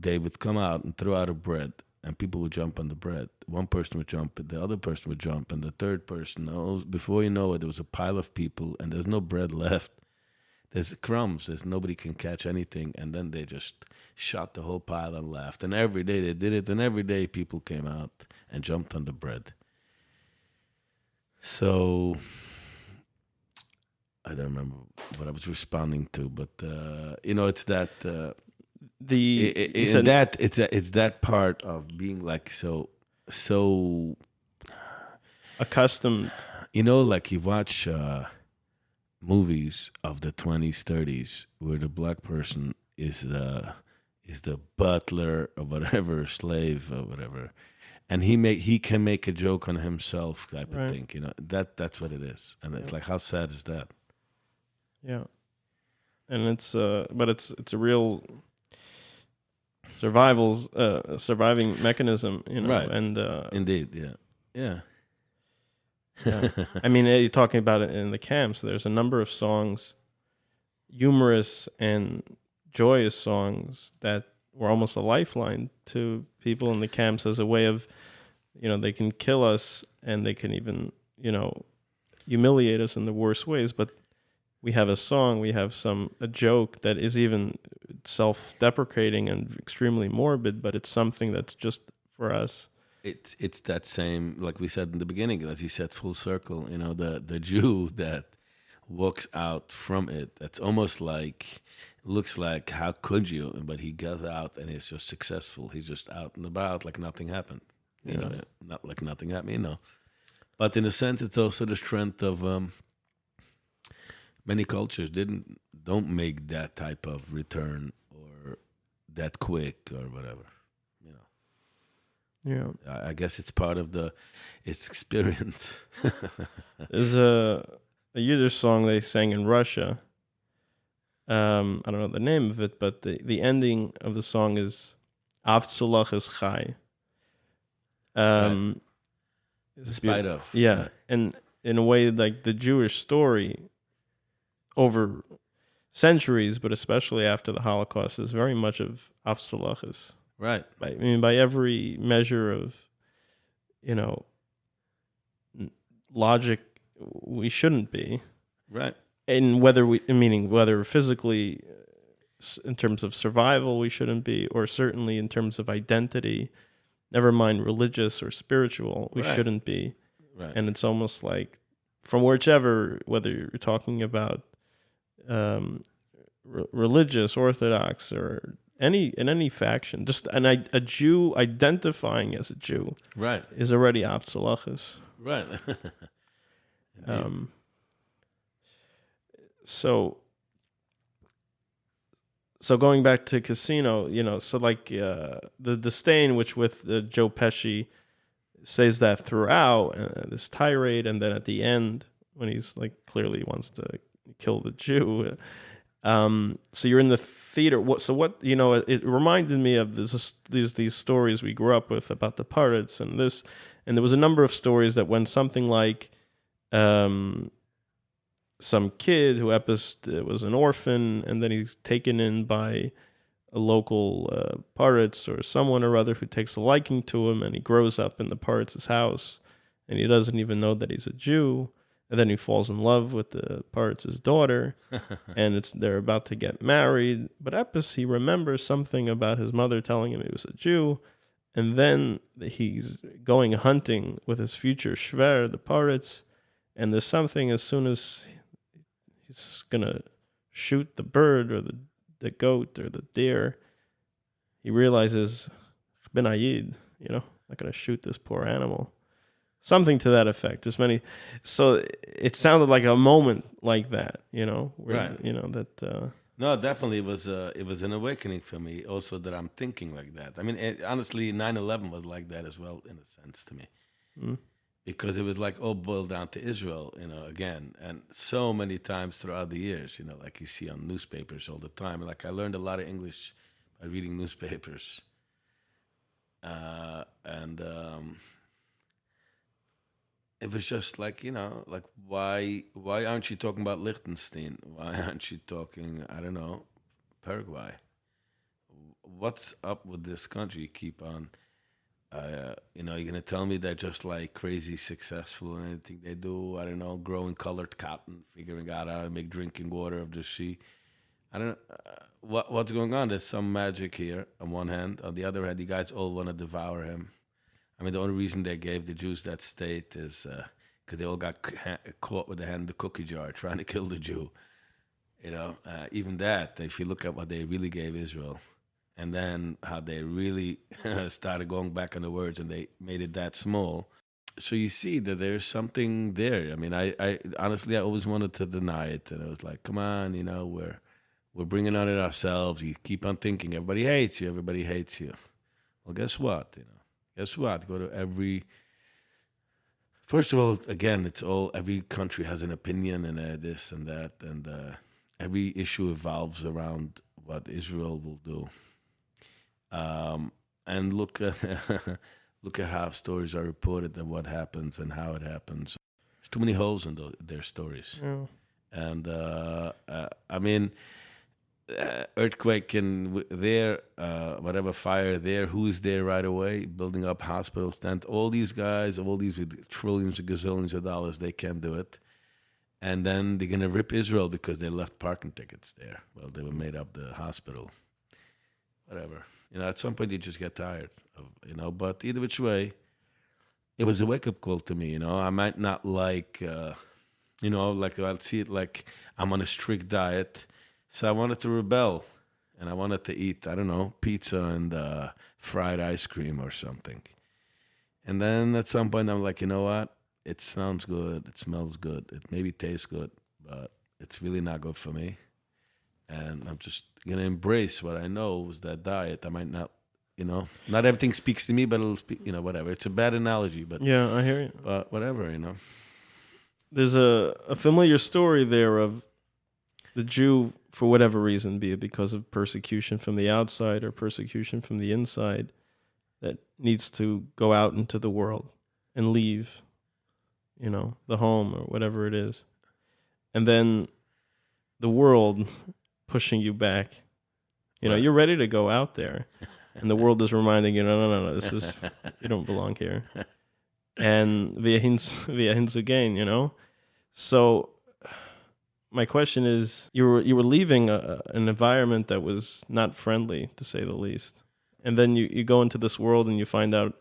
would come out and throw out a bread, and people would jump on the bread. One person would jump, the other person would jump, and the third person. Before you know it, there was a pile of people, and there's no bread left. There's crumbs. There's nobody can catch anything, and then they just shot the whole pile and laughed. And every day they did it, and every day people came out and jumped on the bread. So." I don't remember what I was responding to, but it's that it's that part of being like so accustomed. Like you watch movies of the 20s, 30s, where the black person is the butler or whatever, slave or whatever, and he can make a joke on himself type of thing. That's what it is, and it's like, how sad is that? Yeah, and it's but it's a real surviving mechanism, right? And indeed, yeah. I mean, you're talking about it in the camps. There's a number of songs, humorous and joyous songs that we're almost a lifeline to people in the camps as a way of, they can kill us and they can even, humiliate us in the worst ways. But we have a song, we have a joke that is even self-deprecating and extremely morbid, but it's something that's just for us. It's that same, like we said in the beginning, as you said, full circle. The Jew that walks out from it. It's almost like, looks like, how could you? But he goes out and he's just successful. He's just out and about like nothing happened. Not like nothing happened. But in a sense, it's also the strength of many cultures don't make that type of return or that quick or whatever. Yeah, I guess it's part of its experience. There's a Yiddish song they sang in Russia. I don't know the name of it, but the ending of the song is Avtsulach is Chai. Right. Despite of. Yeah, right. and in a way, like the Jewish story over centuries, but especially after the Holocaust, is very much of Avtsulachis. Right. By every measure of, logic, we shouldn't be. Right. And whether physically, in terms of survival, we shouldn't be, or certainly in terms of identity, never mind religious or spiritual, we shouldn't be. Right. And it's almost like, from whether you're talking about religious, Orthodox, or in any faction, just a Jew identifying as a Jew, right, is already Avtsulachis. Right. So going back to Casino, so like the disdain which with Joe Pesci says that throughout this tirade, and then at the end when he's like clearly wants to kill the Jew. So you're in the theater. It reminded me of these stories we grew up with about the pirates and this, and there was a number of stories that when something like some kid who was an orphan, and then he's taken in by a local pirates or someone or other who takes a liking to him, and he grows up in the pirates' house, and he doesn't even know that he's a Jew. And then he falls in love with the pirates' daughter, and they're about to get married. But Epis, he remembers something about his mother telling him he was a Jew, and then he's going hunting with his future shver, the pirates, and there's something as soon as he's gonna shoot the bird or the goat or the deer, he realizes, Ben Ayid, not gonna shoot this poor animal. Something to that effect. There's many. So it sounded like a moment like that, where, right. That. No, definitely it was an awakening for me. Also, that I'm thinking like that. I mean, honestly, 9/11 was like that as well, in a sense, to me, because it was like all boiled down to Israel, again, and so many times throughout the years, like you see on newspapers all the time. Like I learned a lot of English by reading newspapers, and. It was just like, like why aren't you talking about Liechtenstein? Why aren't you talking, I don't know, Paraguay? What's up with this country? You keep on, you're going to tell me they're just like crazy successful in anything they do. I don't know, growing colored cotton, figuring out how to make drinking water of the sea. I don't know. What's going on? There's some magic here on one hand. On the other hand, you guys all want to devour him. I mean, the only reason they gave the Jews that state is because they all got caught with the hand in the cookie jar trying to kill the Jew. Even that, if you look at what they really gave Israel, and then how they really started going back on the words and they made it that small. So you see that there's something there. I mean, I honestly, I always wanted to deny it. And I was like, come on, we're bringing on it ourselves. You keep on thinking, everybody hates you. Well, guess what, Guess what? Go to every. First of all, again, every country has an opinion and this and that, and every issue evolves around what Israel will do. And look at how stories are reported and what happens and how it happens. There's too many holes in their stories. Yeah. And I mean, earthquake there, whatever fire there, who's there right away, building up hospitals. And all these guys, all these with trillions of gazillions of dollars, they can't do it. And then they're going to rip Israel because they left parking tickets there. Well, they were made up the hospital. Whatever. At some point you just get tired of, but either which way, it was a wake-up call to me, I might not like, like I'll see it like I'm on a strict diet. So I wanted to rebel, and I wanted to eat, I don't know, pizza and fried ice cream or something. And then at some point I'm like, you know what? It sounds good. It smells good. It maybe tastes good, but it's really not good for me. And I'm just going to embrace what I know is that diet. I might not, not everything speaks to me, but it'll speak, whatever. It's a bad analogy, but yeah, I hear you. But whatever, There's a familiar story there of the Jew, for whatever reason, be it because of persecution from the outside or persecution from the inside, that needs to go out into the world and leave, the home or whatever it is. And then the world pushing you back. Right. You're ready to go out there. And the world is reminding you, no, you don't belong here. And via hinzugein, So my question is, you were leaving an environment that was not friendly, to say the least. And then you go into this world and you find out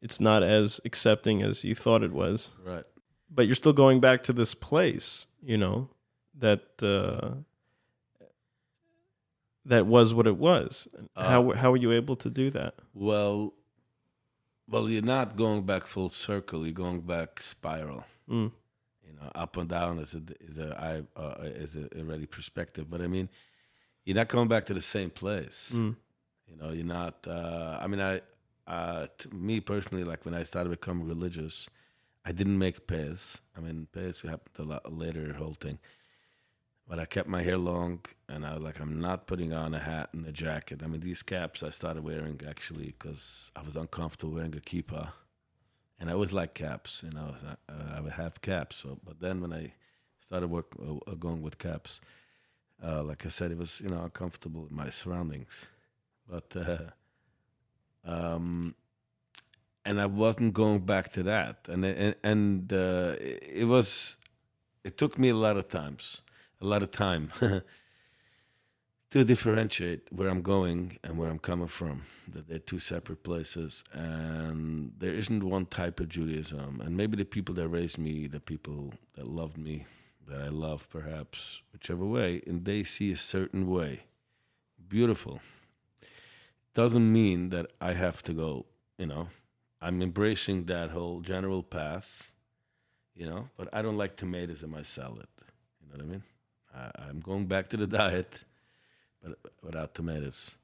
it's not as accepting as you thought it was. Right. But you're still going back to this place, that that was what it was. How were you able to do that? Well, you're not going back full circle. You're going back spiral. Up and down is a already perspective. But I mean, you're not coming back to the same place. You're not. To me personally, like when I started becoming religious, I didn't make payas. I mean, payas happened a lot later, the whole thing. But I kept my hair long, and I was like, I'm not putting on a hat and a jacket. I mean, these caps I started wearing actually because I was uncomfortable wearing a kippah. And I always liked caps, I would have caps. But then when I started going with caps, like I said, it was, uncomfortable in my surroundings. But, and I wasn't going back to that. And it took me a lot of time to differentiate where I'm going and where I'm coming from. That they're two separate places, and there isn't one type of Judaism. And maybe the people that raised me, the people that loved me, that I love perhaps, whichever way, and they see a certain way. Beautiful. Doesn't mean that I have to go, I'm embracing that whole general path, but I don't like tomatoes in my salad. You know what I mean? I'm going back to the diet, but without tomatoes.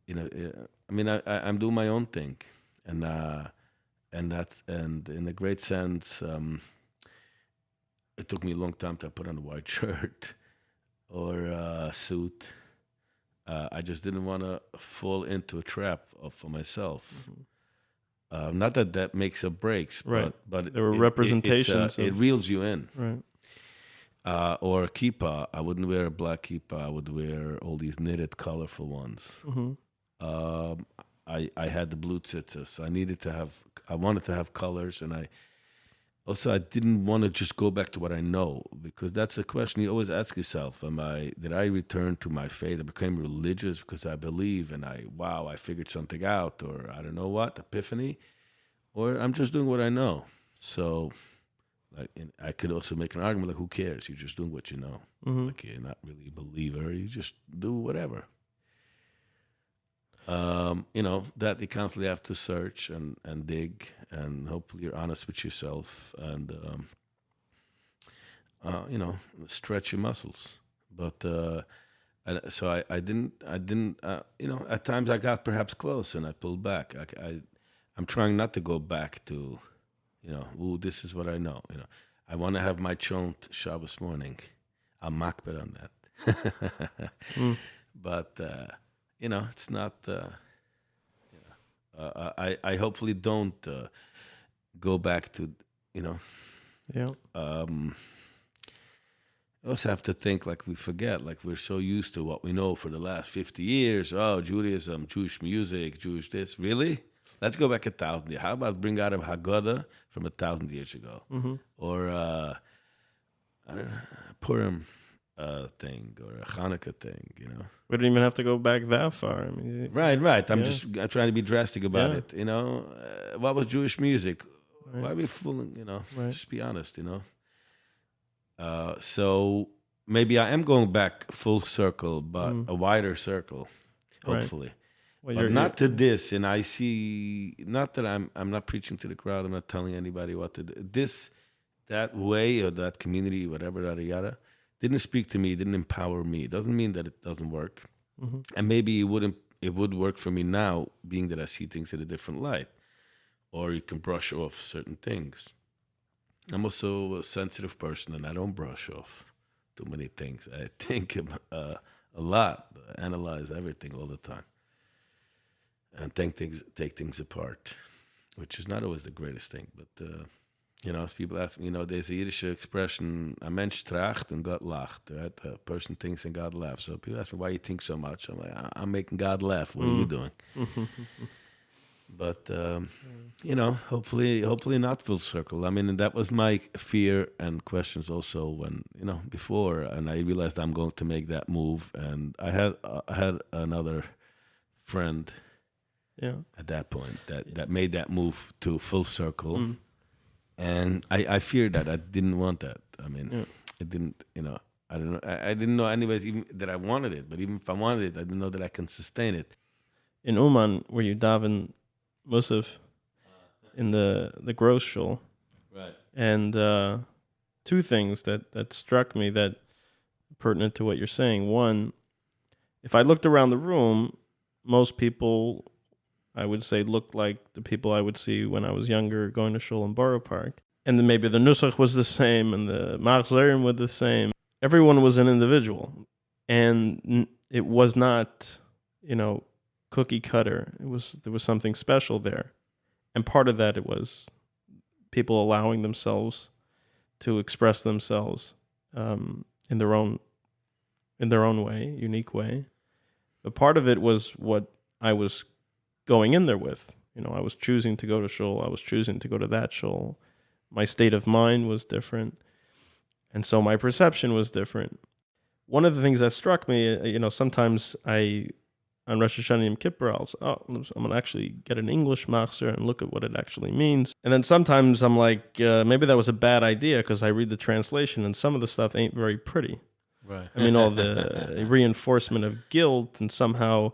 I'm doing my own thing, and in a great sense, it took me a long time to put on a white shirt or a suit. I just didn't want to fall into a trap for myself. Mm-hmm. Not that makes or breaks, right? But there were representations. It reels you in, right? Or a kippah. I wouldn't wear a black kippah. I would wear all these knitted, colorful ones. Mm-hmm. I had the blue tzitzis. I wanted to have colors, and I didn't want to just go back to what I know, because that's a question you always ask yourself. Did I return to my faith? I became religious because I believe, and I figured something out, or I don't know what, epiphany, or I'm just doing what I know. So, I could also make an argument like, who cares? You're just doing what you know. Mm-hmm. Like, you're not really a believer. You just do whatever. That you constantly have to search and dig, and hopefully you're honest with yourself, and stretch your muscles. But so I didn't. At times I got perhaps close and I pulled back. I'm trying not to go back to, this is what I know. I want to have my chont Shabbos morning. I'm makbid on that. But it's not. I hopefully don't go back to, Yeah. We also have to think like we forget, like we're so used to what we know for the last 50 years. Oh, Judaism, Jewish music, Jewish this. Really? Let's go back 1,000 years. How about bring out a Haggadah from 1,000 years ago? Mm-hmm. Or I don't know, Purim thing or a Hanukkah thing, you know? We didn't even have to go back that far. I mean, Right. I'm yeah. I'm trying to be drastic about Yeah. it, you know? What was Jewish music? Right. Why are we fooling, you know? Right. Just be honest, you know? So maybe I am going back full circle, but a wider circle, hopefully. Right. Well, But not to this, and I see, not that I'm not preaching to the crowd, I'm not telling anybody what to do. That way, or that community, whatever, yada, yada, didn't speak to me, didn't empower me. It doesn't mean that it doesn't work. Mm-hmm. And maybe it would work for me now, being that I see things in a different light. Or you can brush off certain things. I'm also a sensitive person, and I don't brush off too many things. I think a lot, analyze everything all the time, and take things apart, which is not always the greatest thing. But you know, if people ask me, you know, there's a Yiddish expression: "A Mensch tracht and God lacht." Right? A person thinks and God laughs. So people ask me, "Why you think so much?" I'm like, "I'm making God laugh. What are you doing?" But you know, hopefully not full circle. I mean, and that was my fear and questions also when, you know, before, and I realized I'm going to make that move. And I had another friend, at that point that made that move to full circle, and I feared that. I didn't want that. I mean, it didn't, you know, I don't know. I didn't know anyways even that I wanted it. But even if I wanted it, I didn't know that I can sustain it. In Uman, where you daven Musaf in the gross shul, Right. and two things that struck me that pertinent to what you're saying. One, if I looked around the room, most people, I would say, looked like the people I would see when I was younger going to shul in Borough Park. And then maybe the nusach was the same and the machzerim were the same. Everyone was an individual. And it was not, you know, cookie cutter. There was something special there. And part of that, it was people allowing themselves to express themselves in their own way, unique way. But part of it was what I was going in there with. You know, I was choosing to go to shul. I was choosing to go to that shul. My state of mind was different. And so my perception was different. One of the things that struck me, you know, sometimes on Rosh Hashanah Yom Kippur, I'm going to actually get an English machzer and look at what it actually means. And then sometimes I'm like, maybe that was a bad idea because I read the translation and some of the stuff ain't very pretty. Right. I mean, all the reinforcement of guilt and somehow,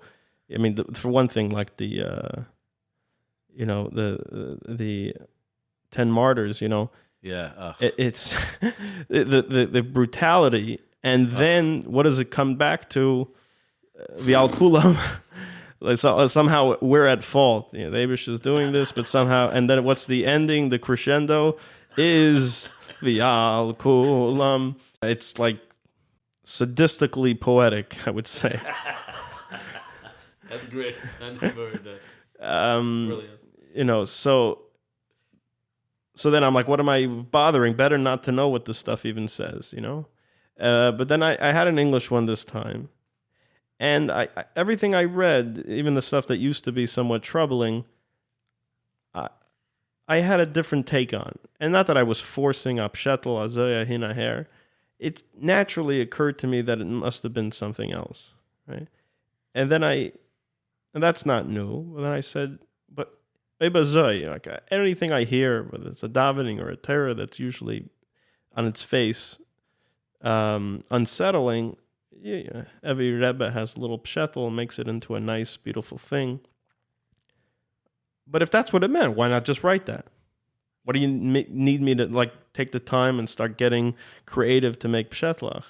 I mean, for one thing, like the 10 martyrs, you know. Yeah. It's the brutality. And then what does it come back to? V'al kulam, somehow we're at fault. You know, the Eibush is doing this, but somehow, and then what's the ending? The crescendo is v'al kulam. It's like sadistically poetic, I would say. That's great. I never heard that. Brilliant. You know, so then I'm like, what am I bothering? Better not to know what this stuff even says, you know? But then I had an English one this time. And I everything I read, even the stuff that used to be somewhat troubling, I had a different take on. And not that I was forcing apshetel azoya hinaher. It naturally occurred to me that it must have been something else, right? And that's not new. And then I said, but ebazoy, like anything I hear, whether it's a davening or a Torah that's usually on its face unsettling. Yeah, every Rebbe has a little pshetel and makes it into a nice, beautiful thing. But if that's what it meant, why not just write that? What do you need me to like take the time and start getting creative to make pshetlach?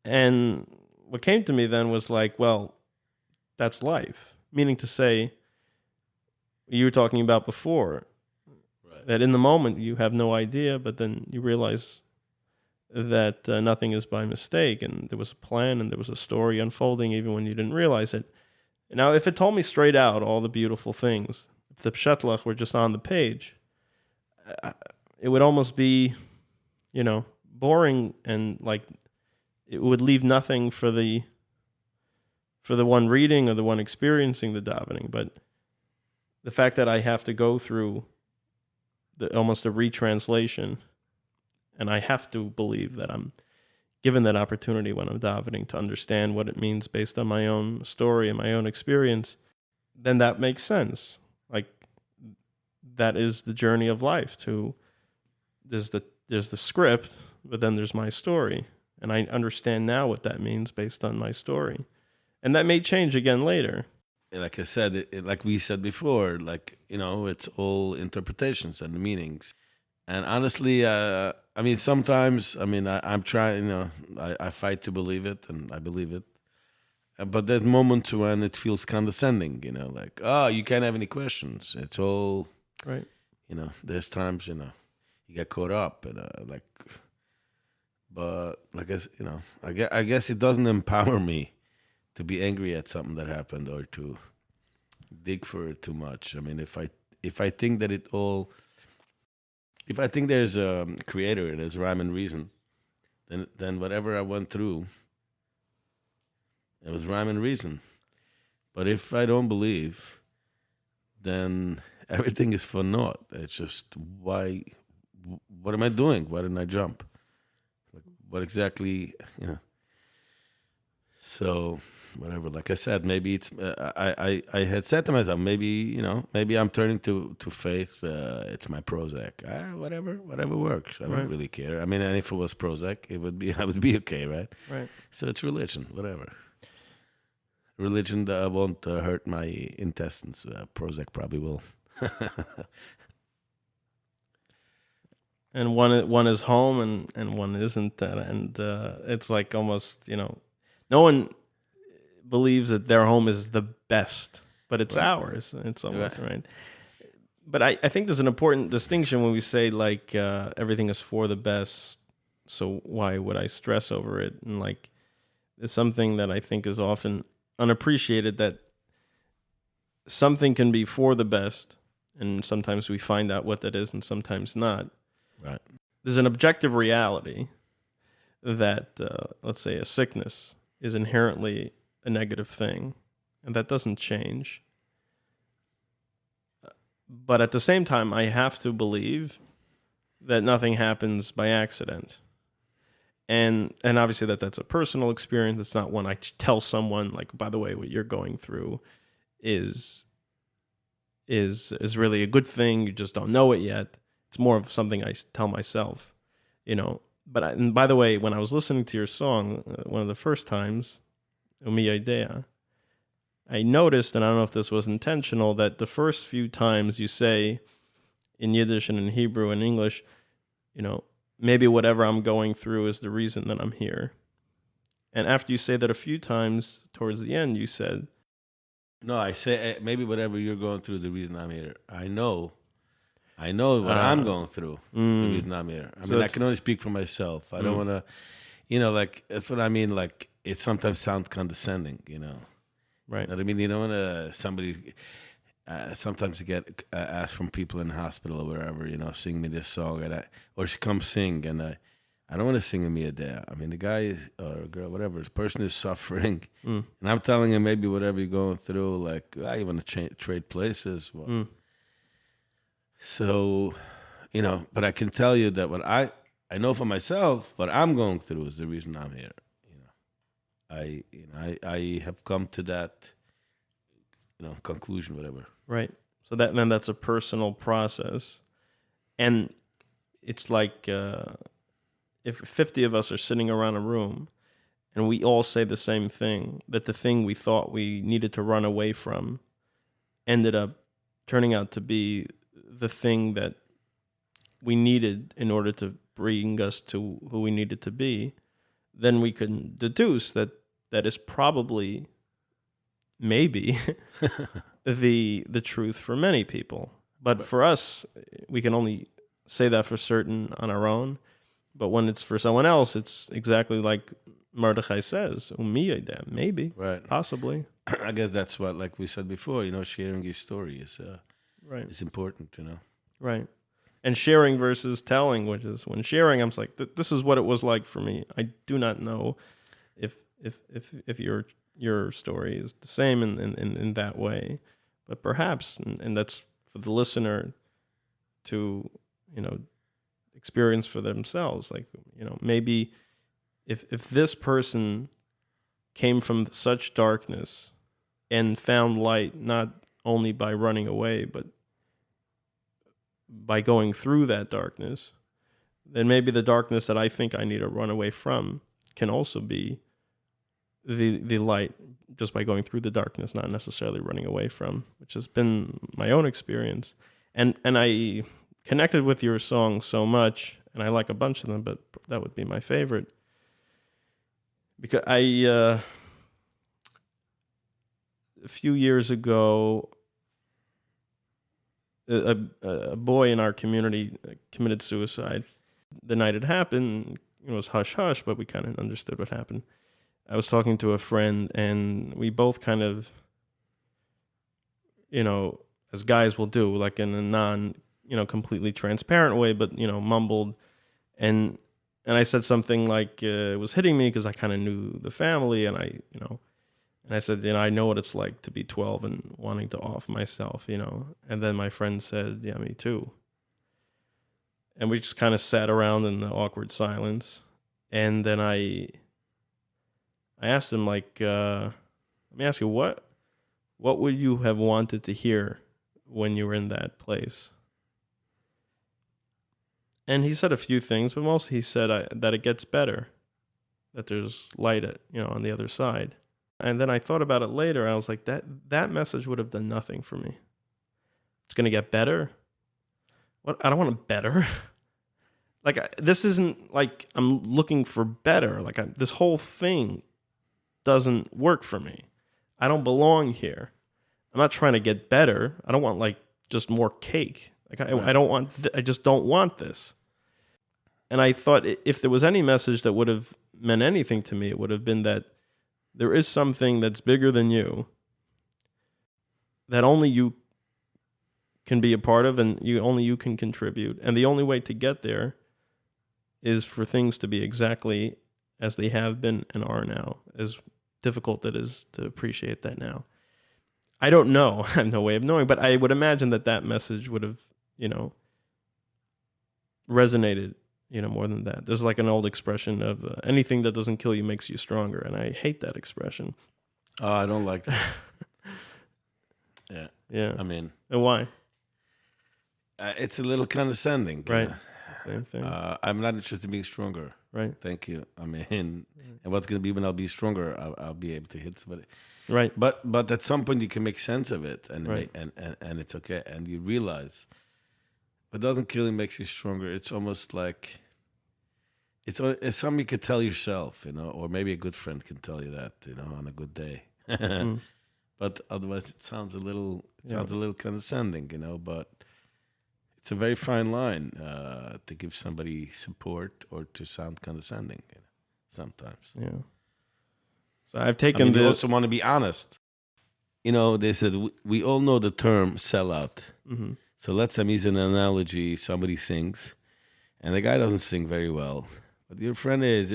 And what came to me then was like, well, that's life. Meaning to say, you were talking about before, right, that in the moment you have no idea, but then you realize that nothing is by mistake, and there was a plan, and there was a story unfolding even when you didn't realize it. Now, if it told me straight out all the beautiful things, if the pshetlach were just on the page, it would almost be, you know, boring and like it would leave nothing for the one reading or the one experiencing the davening. But the fact that I have to go through almost a retranslation, and I have to believe that I'm given that opportunity when I'm davening to understand what it means based on my own story and my own experience, then that makes sense. Like that is the journey of life. There's the script, but then there's my story, and I understand now what that means based on my story, and that may change again later. Like I said, like we said before, like, it's all interpretations and meanings. And honestly, I mean, sometimes, I'm trying, I fight to believe it, and I believe it. But that moment when it feels condescending, like, oh, you can't have any questions. It's all, right. There's times, you get caught up, and but like, I guess it doesn't empower me to be angry at something that happened or to dig for it too much. I mean, if I think that if I think there's a creator and there's rhyme and reason, then whatever I went through, it was rhyme and reason. But if I don't believe, then everything is for naught. It's just why? What am I doing? Why didn't I jump? What exactly? So whatever. Like I said, maybe it's. I had said to myself, maybe I'm turning to faith. It's my Prozac. Whatever works. I don't really care. I mean, and if it was Prozac, I would be okay, right? Right. So it's religion. Whatever. Religion won't hurt my intestines. Prozac probably will. And one is home and one isn't, and it's like almost no one believes that their home is the best, but it's ours. It's almost right. But I think there's an important distinction when we say like everything is for the best, so why would I stress over it? And like it's something that I think is often unappreciated, that something can be for the best, and sometimes we find out what that is and sometimes not. Right. There's an objective reality that, let's say, a sickness is inherently a negative thing, and that doesn't change. But at the same time, I have to believe that nothing happens by accident. And obviously that's a personal experience. It's not one I tell someone, like, by the way, what you're going through is really a good thing. You just don't know it yet. It's more of something I tell myself, But and by the way, when I was listening to your song, one of the first times, Yodea, I noticed, and I don't know if this was intentional, that the first few times you say in Yiddish and in Hebrew and English, maybe whatever I'm going through is the reason that I'm here. And after you say that a few times, towards the end, you said, no, I say maybe whatever you're going through is the reason I'm here. I know what I'm going through. The reason I'm here. I mean, I can only speak for myself. I don't want to, like, that's what I mean. Like, it sometimes sounds condescending, Right. You know what I mean? You don't want to, sometimes you get asked from people in the hospital or wherever, sing me this song, or she comes sing, and I don't want to sing a Yodea. I mean, the guy or girl, whatever, the person is suffering, and I'm telling him maybe whatever you're going through, like, you want to trade places. Well, so, but I can tell you that what I know for myself, what I'm going through is the reason I'm here. I have come to that, conclusion, whatever. Right. So that's a personal process, and it's like if 50 of us are sitting around a room, and we all say the same thing, that the thing we thought we needed to run away from ended up turning out to be the thing that we needed in order to bring us to who we needed to be, then we can deduce that is probably, maybe, the truth for many people. But for us, we can only say that for certain on our own. But when it's for someone else, it's exactly like Mordechai says, maybe, right, possibly. I guess that's what, like we said before, sharing your story is right. It's important, Right. And sharing versus telling, which is when sharing, I'm like, this is what it was like for me. I do not know if your story is the same in that way, but perhaps, and that's for the listener to, experience for themselves. Like, maybe if this person came from such darkness and found light not only by running away, but by going through that darkness, then maybe the darkness that I think I need to run away from can also be the light, just by going through the darkness, not necessarily running away from, which has been my own experience. And I connected with your song so much, and I like a bunch of them, but that would be my favorite. Because a few years ago, a boy in our community committed suicide. The night it happened, it was hush-hush, but we kind of understood what happened. I was talking to a friend, and we both kind of, as guys will do, like in a non, completely transparent way, but, mumbled. And I said something like, it was hitting me because I kind of knew the family, and and I said, I know what it's like to be 12 and wanting to off myself, And then my friend said, yeah, me too. And we just kind of sat around in the awkward silence. And then I asked him, like, let me ask you, what would you have wanted to hear when you were in that place? And he said a few things, but mostly he said that it gets better, that there's light on the other side. And then I thought about it later. I was like, that message would have done nothing for me. It's going to get better? What? I don't want it better. Like, this isn't like I'm looking for better. Like, this whole thing doesn't work for me. I don't belong here. I'm not trying to get better. I don't want, like, just more cake. Like, I don't want, I just don't want this. And I thought if there was any message that would have meant anything to me, it would have been that there is something that's bigger than you, that only you can be a part of, and only you can contribute. And the only way to get there is for things to be exactly as they have been and are now, as difficult it is to appreciate that now. I don't know. I have no way of knowing, but I would imagine that message would have, resonated, more than that. There's like an old expression of anything that doesn't kill you makes you stronger, and I hate that expression. Oh, I don't like that. Yeah. I mean, and why? It's a little condescending. Right. Same thing. I'm not interested in being stronger. Right. Thank you. I mean, and what's going to be when I'll be stronger? I'll be able to hit somebody. Right. But at some point you can make sense of it, and right. and it's okay, and you realize what doesn't kill you makes you stronger. It's almost like it's something you could tell yourself, or maybe a good friend can tell you that, on a good day. But otherwise, it sounds a little condescending, But it's a very fine line to give somebody support or to sound condescending. Sometimes. Yeah. So I've taken you also want to be honest. They said we all know the term sellout. Mm-hmm. So let's use an analogy. Somebody sings, and the guy doesn't sing very well, but your friend is.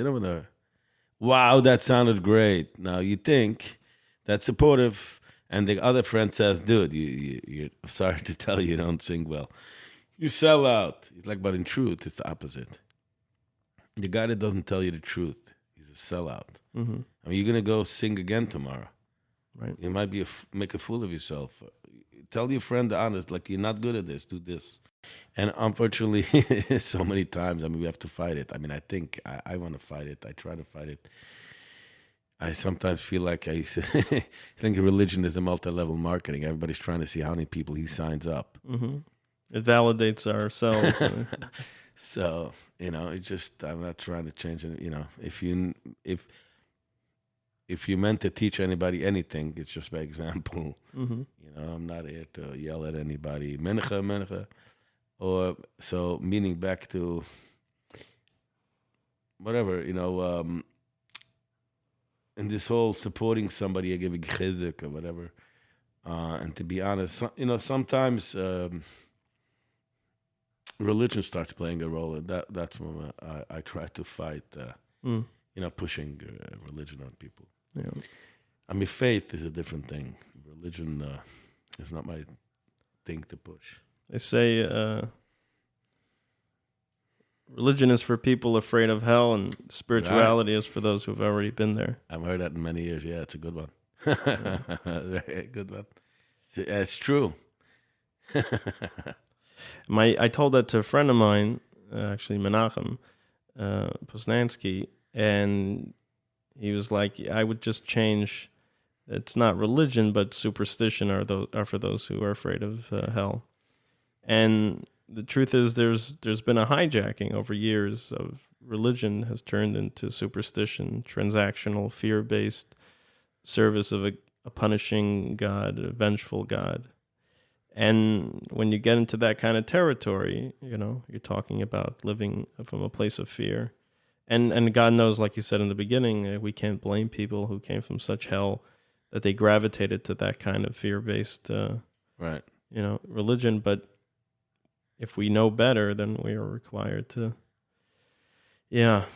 Wow, that sounded great. Now you think that's supportive, and the other friend says, "Dude, you're sorry to tell you don't sing well. You sell out." He's like, but in truth, it's the opposite. The guy that doesn't tell you the truth, he's a sellout. Mm-hmm. I mean, you're gonna go sing again tomorrow. Right. You might make a fool of yourself. Tell your friend the honest, like, you're not good at this. Do this. And unfortunately, so many times, we have to fight it. I think I want to fight it. I try to fight it. I sometimes feel like I think religion is a multi-level marketing. Everybody's trying to see how many people he signs up. Mm-hmm. It validates ourselves. So, it's just, I'm not trying to change it. If you meant to teach anybody anything, it's just by example. Mm-hmm. I'm not here to yell at anybody. Menige. Or, so, meaning back to whatever, in this whole supporting somebody, giving chizuk or whatever. And to be honest, sometimes religion starts playing a role, and that's when I try to fight, pushing religion on people. Yeah. I mean, faith is a different thing. Religion is not my thing to push. They say religion is for people afraid of hell, and spirituality is for those who've already been there. I've heard that in many years. Yeah, it's a good one. Very good one. It's true. I told that to a friend of mine, actually Menachem Poznansky, and he was like, I would just change. It's not religion, but superstition are for those who are afraid of hell. And the truth is, there's been a hijacking over years of religion has turned into superstition, transactional, fear-based service of a punishing God, a vengeful God. And when you get into that kind of territory, you're talking about living from a place of fear. And God knows, like you said in the beginning, we can't blame people who came from such hell that they gravitated to that kind of fear-based religion. But if we know better, then we are required to. Yeah.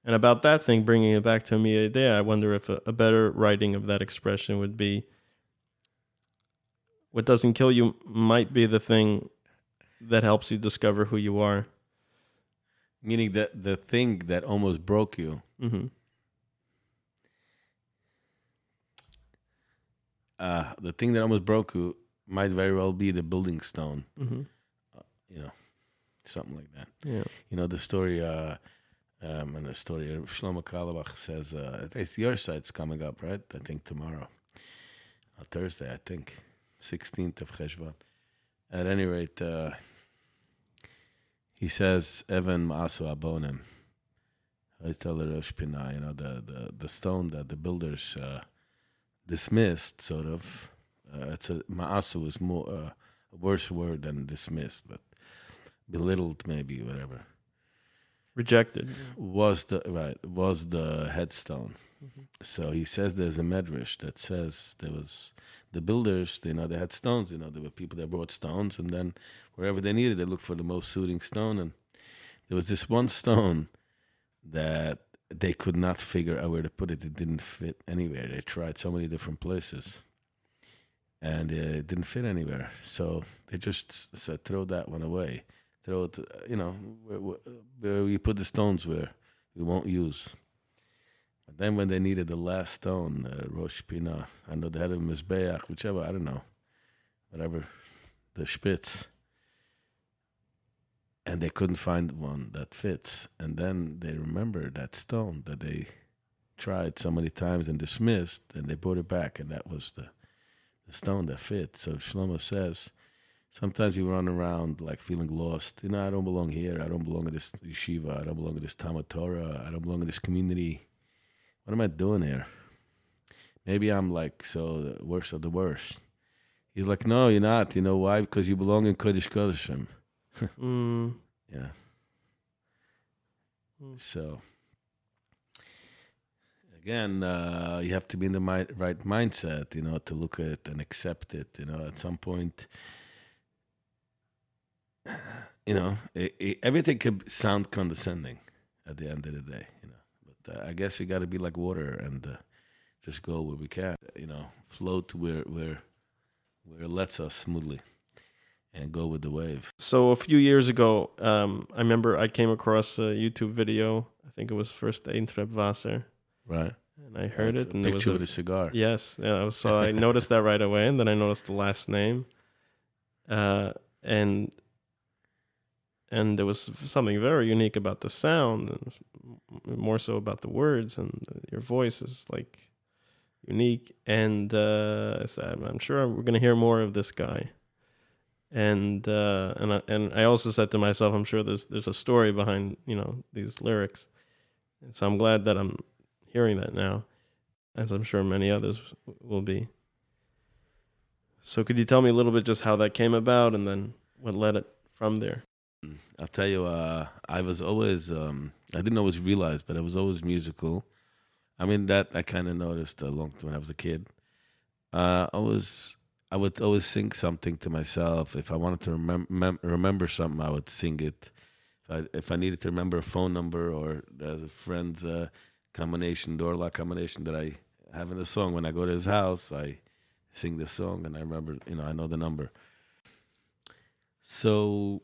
And about that thing, bringing it back to Yodea, I wonder if a better writing of that expression would be, what doesn't kill you might be the thing that helps you discover who you are. Meaning that the thing that almost broke you. Mm-hmm. The thing that almost broke you might very well be the building stone. Mm-hmm. Something like that. Yeah. The story, and the story, Shlomo Karlebach says, your site's coming up, right? I think tomorrow. Thursday, I think. 16th of Cheshvan. At any rate, he says, Evan Ma'asu Abonim. I tell the Rosh Pinah, the stone that the builders dismissed, sort of. Ma'asu is more a worse word than dismissed, but belittled, maybe, whatever. Rejected. Was the headstone. Mm-hmm. So he says there's a medrash that says there was the builders, they had stones, there were people that brought stones, and then wherever they needed, they looked for the most suiting stone, and there was this one stone that they could not figure out where to put it. It didn't fit anywhere. They tried so many different places, and it didn't fit anywhere. So they just said, throw that one away. Throw it, where we put the stones where we won't use. But then when they needed the last stone, Rosh Pinah, I know they had a Mizbeach, whichever, I don't know, whatever, the Spitz. And they couldn't find one that fits. And then they remembered that stone that they tried so many times and dismissed, and they brought it back, and that was the stone that fit. So Shlomo says, sometimes you run around like feeling lost. I don't belong here. I don't belong in this yeshiva. I don't belong in this Talmud Torah. I don't belong in this community. What am I doing here? Maybe I'm like the worst of the worst. He's like, no, you're not. You know why? Because you belong in Kodesh Kodeshim. Yeah. So, again, you have to be in the right mindset, to look at it and accept it. At some point, everything could sound condescending at the end of the day, But I guess you got to be like water and just go where we can, float where it lets us smoothly and go with the wave. So a few years ago, I remember I came across a YouTube video. I think it was first Eintrebwasser. Right. And I heard it. And a picture with a cigar. Yes. Yeah, so I noticed that right away, and then I noticed the last name. And there was something very unique about the sound, and more so about the words, and your voice is like unique. And I said, I'm sure we're going to hear more of this guy. And I also said to myself, I'm sure there's a story behind these lyrics. And so I'm glad that I'm hearing that now, as I'm sure many others will be. So could you tell me a little bit just how that came about, and then what led it from there? I'll tell you, I was always, I didn't always realize, but I was always musical. I mean, that I kind of noticed a long time when I was a kid. I would always sing something to myself. If I wanted to remember something, I would sing it. If I needed to remember a phone number or there's a friend's combination, door lock combination that I have in the song, when I go to his house, I sing the song and I remember, I know the number. So,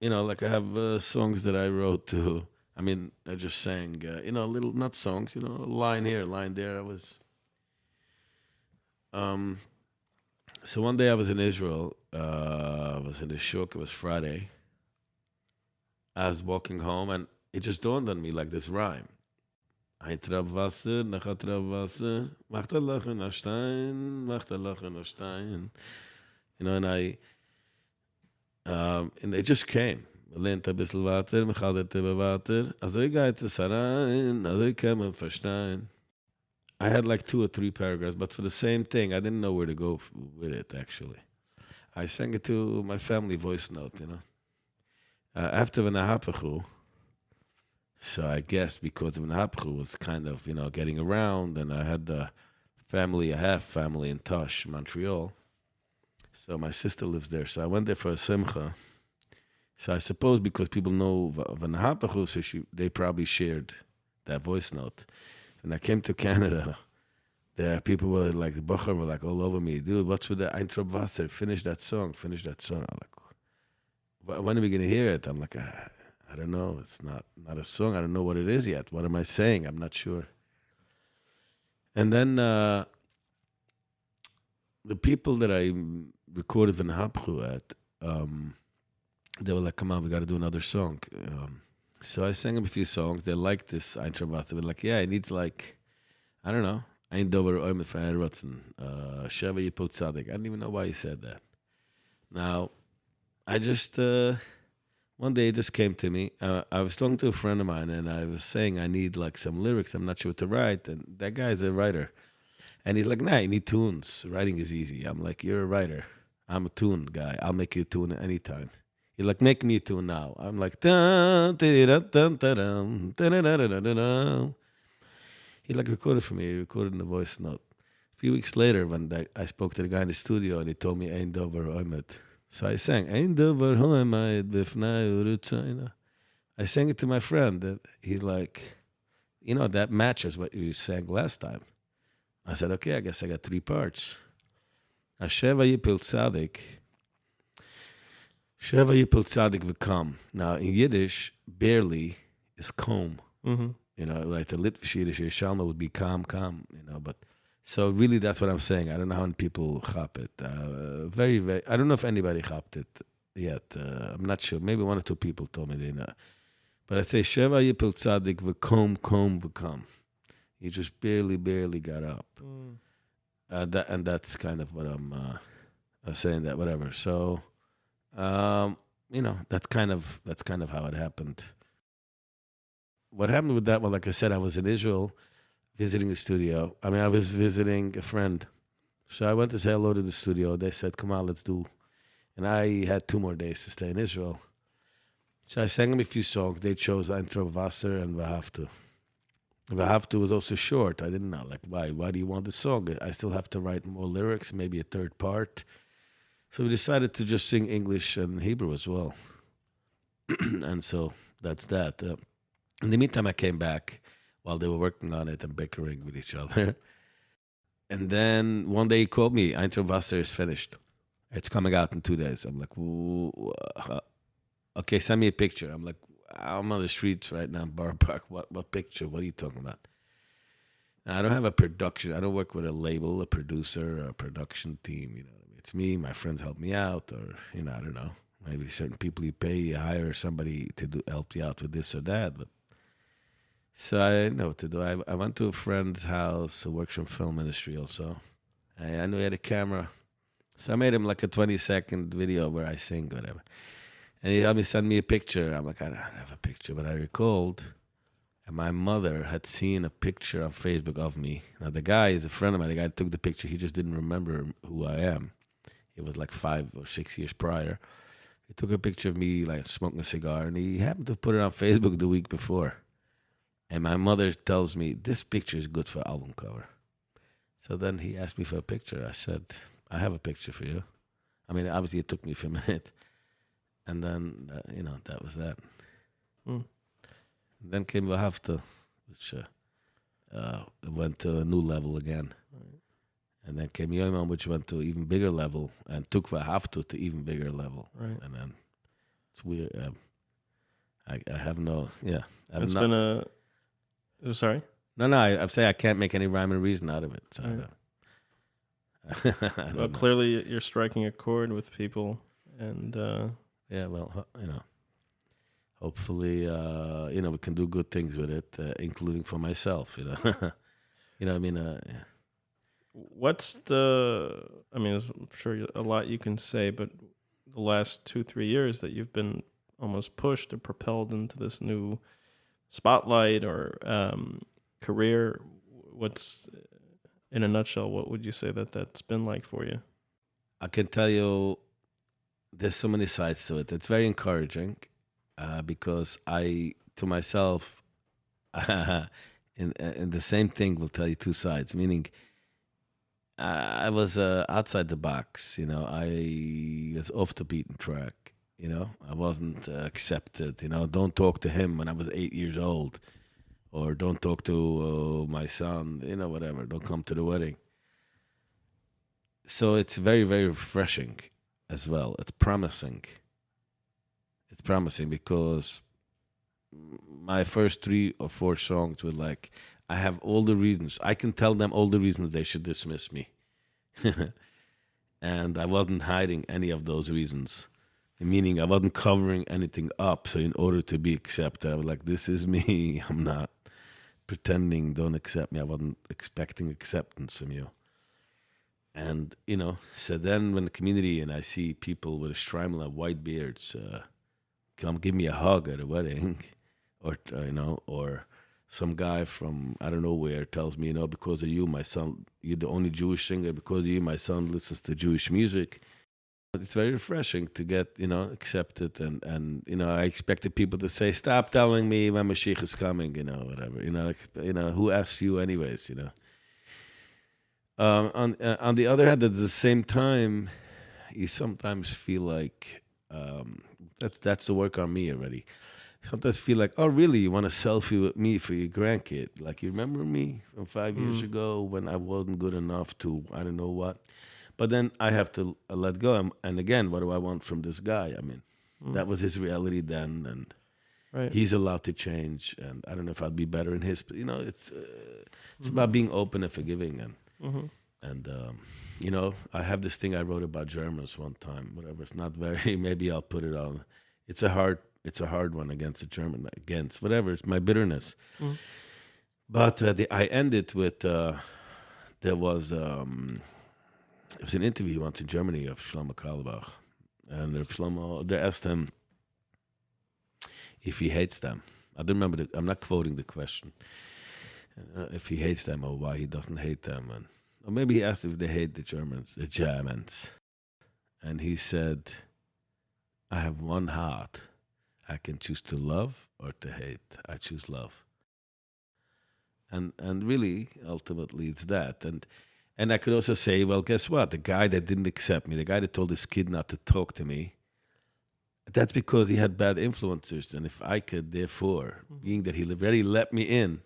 like I have songs that I wrote to. I mean, I just sang, little, not songs, a line here, a line there. So one day I was in Israel. I was in the shuk. It was Friday. I was walking home, and it just dawned on me like this rhyme. Ein Trab Wasser, nach ein Trab Wasser, macht Loch in a Stein, macht Loch in a Stein. And it just came. Lehnt ein bisschen weiter, mich haltet über weiter. Also ich geht es herein, also ich kann man verstehen. I had like 2 or 3 paragraphs, but for the same thing, I didn't know where to go with it, actually. I sang it to my family voice note, after V'nahapachu. So I guess because V'nahapachu was kind of, getting around, and I had a half family in Tosh, Montreal. So my sister lives there. So I went there for a simcha. So I suppose because people know V'nahapachu, so they probably shared that voice note. When I came to Canada, the people were like, the Bachar were like all over me. Dude, what's with the Ein Trab Wasser? Finish that song. I'm like, when are we going to hear it? I'm like, I don't know. It's not a song. I don't know what it is yet. What am I saying? I'm not sure. And then the people that I recorded V'nahapachu at, they were like, come on, we got to do another song. So I sang them a few songs. They liked this Ein Trab Wasser. They were like, yeah, it needs like, I don't know. Ein Dover Oimet Fein Sheva Yipol Tzadik. I don't even know why he said that. Now, I just, one day it just came to me. I was talking to a friend of mine, and I was saying I need like some lyrics. I'm not sure what to write. And that guy's a writer. And he's like, nah, you need tunes. Writing is easy. I'm like, you're a writer. I'm a tune guy. I'll make you a tune anytime. He's like, make me a tune now. I'm like, dun, dun, dun, dun, dun, dun, dun, dun, dun. He like recorded for me. He recorded in a voice note. A few weeks later, when I spoke to the guy in the studio, and he told me, Ein Dover Oimet. So I sang, Ein Dover Oimet b'fnai urutza. I sang it to my friend. And he's like, that matches what you sang last time. I said, okay, I guess I got 3 parts. Sheva Yipol Tzadik. Sheva Yipol Tzadik v'kam. Now, in Yiddish, barely is kom. Mm-hmm. Like the Litvish Yiddish, Yerushalma would be kam, but so really that's what I'm saying. I don't know how many people chop it. Very, very, I don't know if anybody chopped it yet. I'm not sure. Maybe 1 or 2 people told me they know. But I say, Sheva Yipol Tzadik v'kam. He just barely got up. And that's kind of what I'm saying, that whatever. So, that's kind of how it happened. What happened with that one, like I said, I was in Israel visiting the studio. I mean, I was visiting a friend. So I went to say hello to the studio. They said, come on, let's do. And I had 2 more days to stay in Israel. So I sang them a few songs. They chose Ein Trab Wasser and V'ahavtu. V'ahavtu was also short. I didn't know, like, why? Why do you want the song? I still have to write more lyrics, maybe a 3rd part. So we decided to just sing English and Hebrew as well. And so that's that. In the meantime, I came back while they were working on it and bickering with each other. And then one day he called me, Ein Trab Wasser is finished. It's coming out in 2 days. I'm like, okay, send me a picture. I'm like, I'm on the streets right now in Borough Park. What picture? What are you talking about? Now, I don't have a production. I don't work with a label, a producer, or a production team. It's me. My friends help me out, or I don't know. Maybe certain people you pay, you hire somebody to help you out with this or that. But so I didn't know what to do. I went to a friend's house who works in film industry also. I knew he had a camera. So I made him like a 20-second video where I sing, whatever. And he helped me send me a picture. I'm like, I don't have a picture. But I recalled, and my mother had seen a picture on Facebook of me. Now, the guy is a friend of mine. The guy that took the picture, he just didn't remember who I am. It was like 5 or 6 years prior. He took a picture of me, like, smoking a cigar, and he happened to put it on Facebook the week before. And my mother tells me, this picture is good for album cover. So then he asked me for a picture. I said, I have a picture for you. I mean, obviously it took me a minute. And then, that was that. Mm. Then came Vahavta, which went to a new level again. Right. And then came Yoimam, which went to an even bigger level, and took Vahavta to even bigger level. Right. And then it's weird. I have no, It's been a... Oh, sorry? No, I'm saying I can't make any rhyme and reason out of it. So Right. I don't Well, know. clearly you're striking a chord with people, and Yeah, well, hopefully, we can do good things with it, including for myself, You know what I mean? Yeah. what's there's, I'm sure a lot you can say, but the last 2-3 years that you've been almost pushed or propelled into this new spotlight or career, what's, in a nutshell, what would you say that's been like for you? I can tell you there's so many sides to it. It's very encouraging because I, to myself, in the same thing will tell you two sides, meaning I was outside the box, I was off the beaten track, I wasn't accepted, don't talk to him when I was 8 years old, or don't talk to my son, whatever, don't come to the wedding. So it's very, very refreshing as well. It's promising. It's promising because my first 3 or 4 songs were like, I have all the reasons. I can tell them all the reasons they should dismiss me. And I wasn't hiding any of those reasons. Meaning I wasn't covering anything up. So in order to be accepted, I was like, this is me. I'm not pretending, don't accept me. I wasn't expecting acceptance from you. And, so then when the community and I see people with a streimel and white beards come give me a hug at a wedding, or some guy from I don't know where tells me, because of you, my son, you're the only Jewish singer. Because of you, my son listens to Jewish music. It's very refreshing to get, accepted. And I expected people to say, stop telling me when Mashiach is coming, whatever. Who asked you anyways, On the other hand, at the same time, you sometimes feel like that's the work on me already. Sometimes feel like, oh, really? You want a selfie with me for your grandkid? Like, you remember me from 5 years ago when I wasn't good enough to, I don't know what. But then I have to let go. And again, what do I want from this guy? I mean, that was his reality then, and Right. he's allowed to change. And I don't know if I'd be better in his, but, it's about being open and forgiving. And I have this thing I wrote about Germans one time, whatever. It's not very, maybe I'll put it on. It's a hard one against the German, against whatever. It's my bitterness. But I ended with, there was, it was an interview once in Germany of Shlomo Carlebach. And they asked him if he hates them. I don't remember, I'm not quoting the question. If he hates them or why he doesn't hate them. Or maybe he asked if they hate the Germans. And he said, I have one heart. I can choose to love or to hate. I choose love. And really, ultimately, it's that. And I could also say, well, guess what? The guy that didn't accept me, the guy that told his kid not to talk to me, that's because he had bad influencers. And if I could, therefore, being that he already let me in,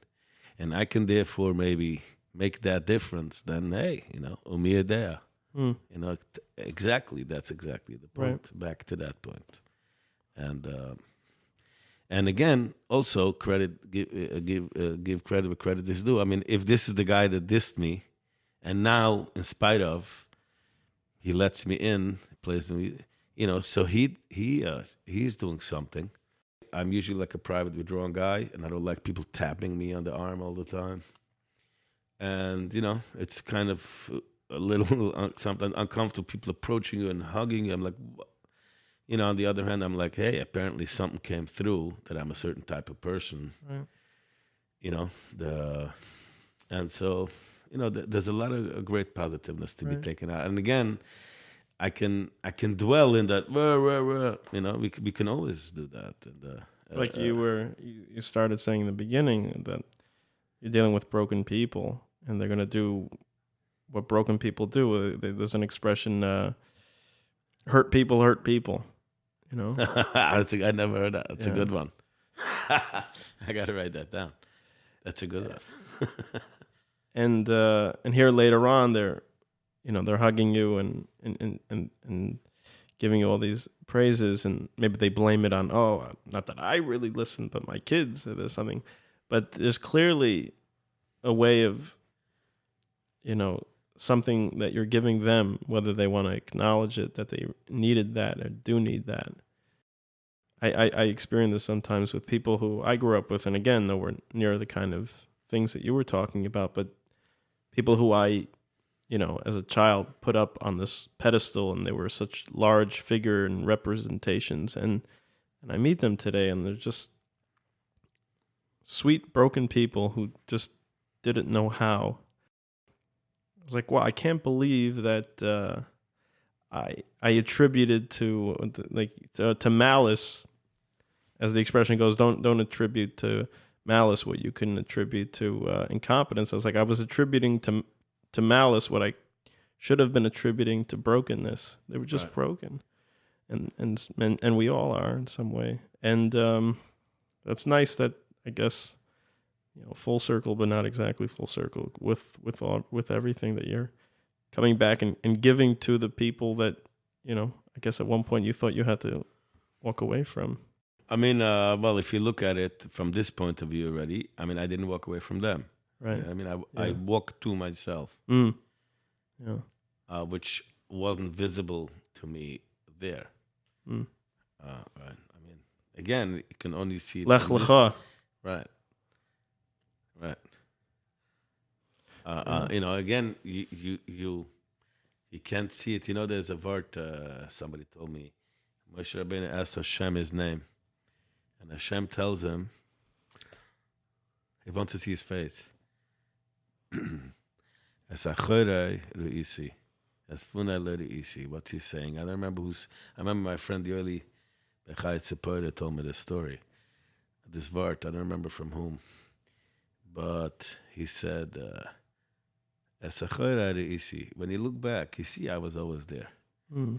and I can therefore maybe make that difference, then hey, Yodea. Exactly. That's exactly the point. Right. Back to that point. And again, also give credit where credit is due. I mean, if this is the guy that dissed me, and now, in spite of, he lets me in, plays me, so he's doing something. I'm usually like a private withdrawn guy, and I don't like people tapping me on the arm all the time. And, it's kind of a little sometimes uncomfortable, people approaching you and hugging you. I'm like, on the other hand, I'm like, hey, apparently something came through that I'm a certain type of person. Right. And so, there's a lot of great positiveness to be taken out. And again, I can dwell in that, we can always do that. And, like you started saying in the beginning that you're dealing with broken people and they're going to do what broken people do. There's an expression, hurt people hurt people, you know? I never heard that. That's a Yeah. good one. I got to write that down. That's a good one. And here later on, they're hugging you and giving you all these praises, and maybe they blame it on, not that I really listened, but my kids, or there's something. But there's clearly a way of, something that you're giving them, whether they want to acknowledge it, that they needed that or do need that. I experience this sometimes with people who I grew up with, and again, nowhere near the kind of things that you were talking about, but people who I, as a child put up on this pedestal, and they were such large figure and representations, and I meet them today, and they're just sweet, broken people who just didn't know how. I was like, wow, I can't believe that I attributed to malice, as the expression goes. Don't attribute to malice what you couldn't attribute to incompetence. I was like, I was attributing to malice what I should have been attributing to brokenness. They were just broken, and we all are in some way. And that's nice that, I guess, full circle, but not exactly full circle, with everything that you're coming back and giving to the people that, I guess at one point you thought you had to walk away from. I mean, well, if you look at it from this point of view already, I mean, I didn't walk away from them. Right. I mean, I walked to myself, which wasn't visible to me there. Right. I mean, again, you can only see it. Lech lecha. Right. Again, you can't see it. There's a word. Somebody told me, Moshe Rabbeinu asked Hashem his name, and Hashem tells him he wants to see his face. What's he saying? I don't remember I remember my friend Yoli Bechayet Sepoida told me this story. This word, I don't remember from whom, but he said, when you look back, you see I was always there.